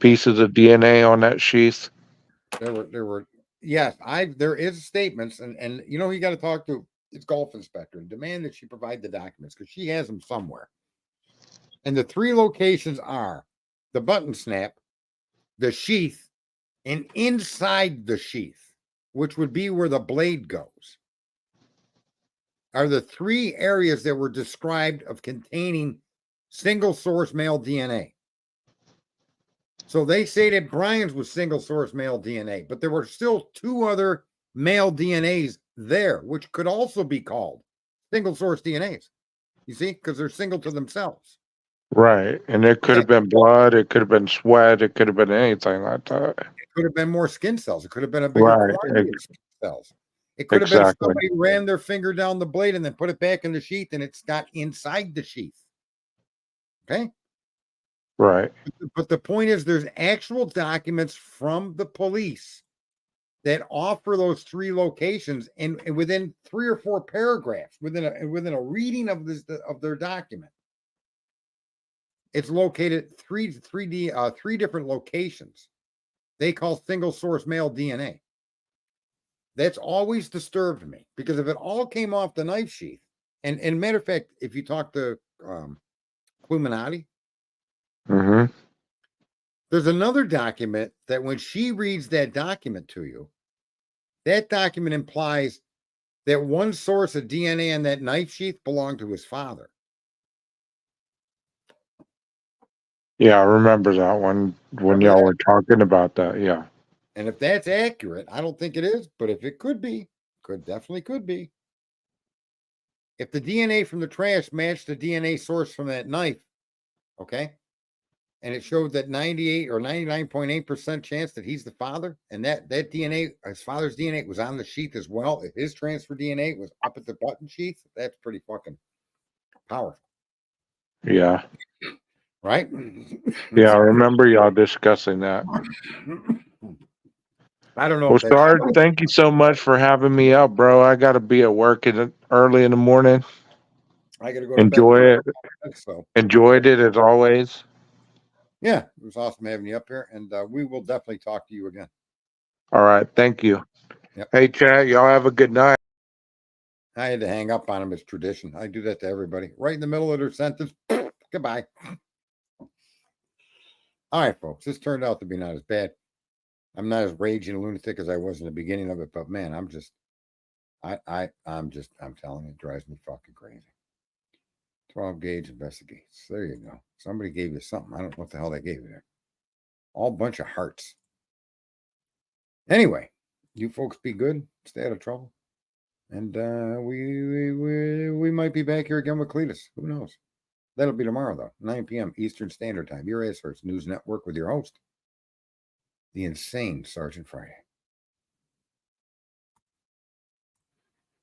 pieces of DNA on that sheath? There were yes, there is statements, and you know, you got to talk to its golf inspector and demand that she provide the documents because she has them somewhere. And the 3 locations are the button snap, the sheath, and inside the sheath, which would be where the blade goes, are the 3 areas that were described of containing single source male DNA. So they say that Brian's was single source male DNA, but there were still 2 other male DNAs there, which could also be called single source DNAs. You see, because they're single to themselves. Right, and it could have been blood, it could have been sweat, it could have been anything like that. It could have been more skin cells. It could have been a bigger quantity of skin cells. It could have been somebody ran their finger down the blade and then put it back in the sheath, and it's got inside the sheath. Okay. Right. But the point is, there's actual documents from the police that offer those 3 locations, and within 3 or 4 paragraphs, within a reading of their document, it's located 3 different locations. They call single source male DNA. That's always disturbed me, because if it all came off the knife sheath, and matter of fact, if you talk to Illuminati, there's another document that when she reads that document to you, that document implies that one source of DNA in that knife sheath belonged to his father. Yeah, I remember that one when y'all were talking about that. Yeah. And if that's accurate, I don't think it is, but if it could be, definitely could be. If the DNA from the trash matched the DNA source from that knife, okay, and it showed that 98 or 99.8% chance that he's the father, and that DNA, his father's DNA, was on the sheath as well. If his transfer DNA was up at the button sheath, that's pretty fucking powerful. Yeah. Right? Yeah, I remember y'all discussing that. I don't know. Well, Sard, thank you so much for having me up, bro. I got to be at work early in the morning. I got to go enjoy it. So enjoyed it as always. Yeah, it was awesome having you up here, and we will definitely talk to you again. All right, thank you. Hey, chat, y'all have a good night. I had to hang up on him. It's tradition. I do that to everybody. Right in the middle of their sentence. Goodbye. All right, folks. This turned out to be not as bad. I'm not as raging lunatic as I was in the beginning of it, but man, I'm telling you, it drives me fucking crazy. 12 gauge investigates. There you go. Somebody gave you something. I don't know what the hell they gave you there. All bunch of hearts. Anyway, you folks be good. Stay out of trouble. And we might be back here again with Cletus. Who knows? That'll be tomorrow, though, 9 p.m. Eastern Standard Time. Your Ass Hurts News Network with your host, the insane Sergeant Friday.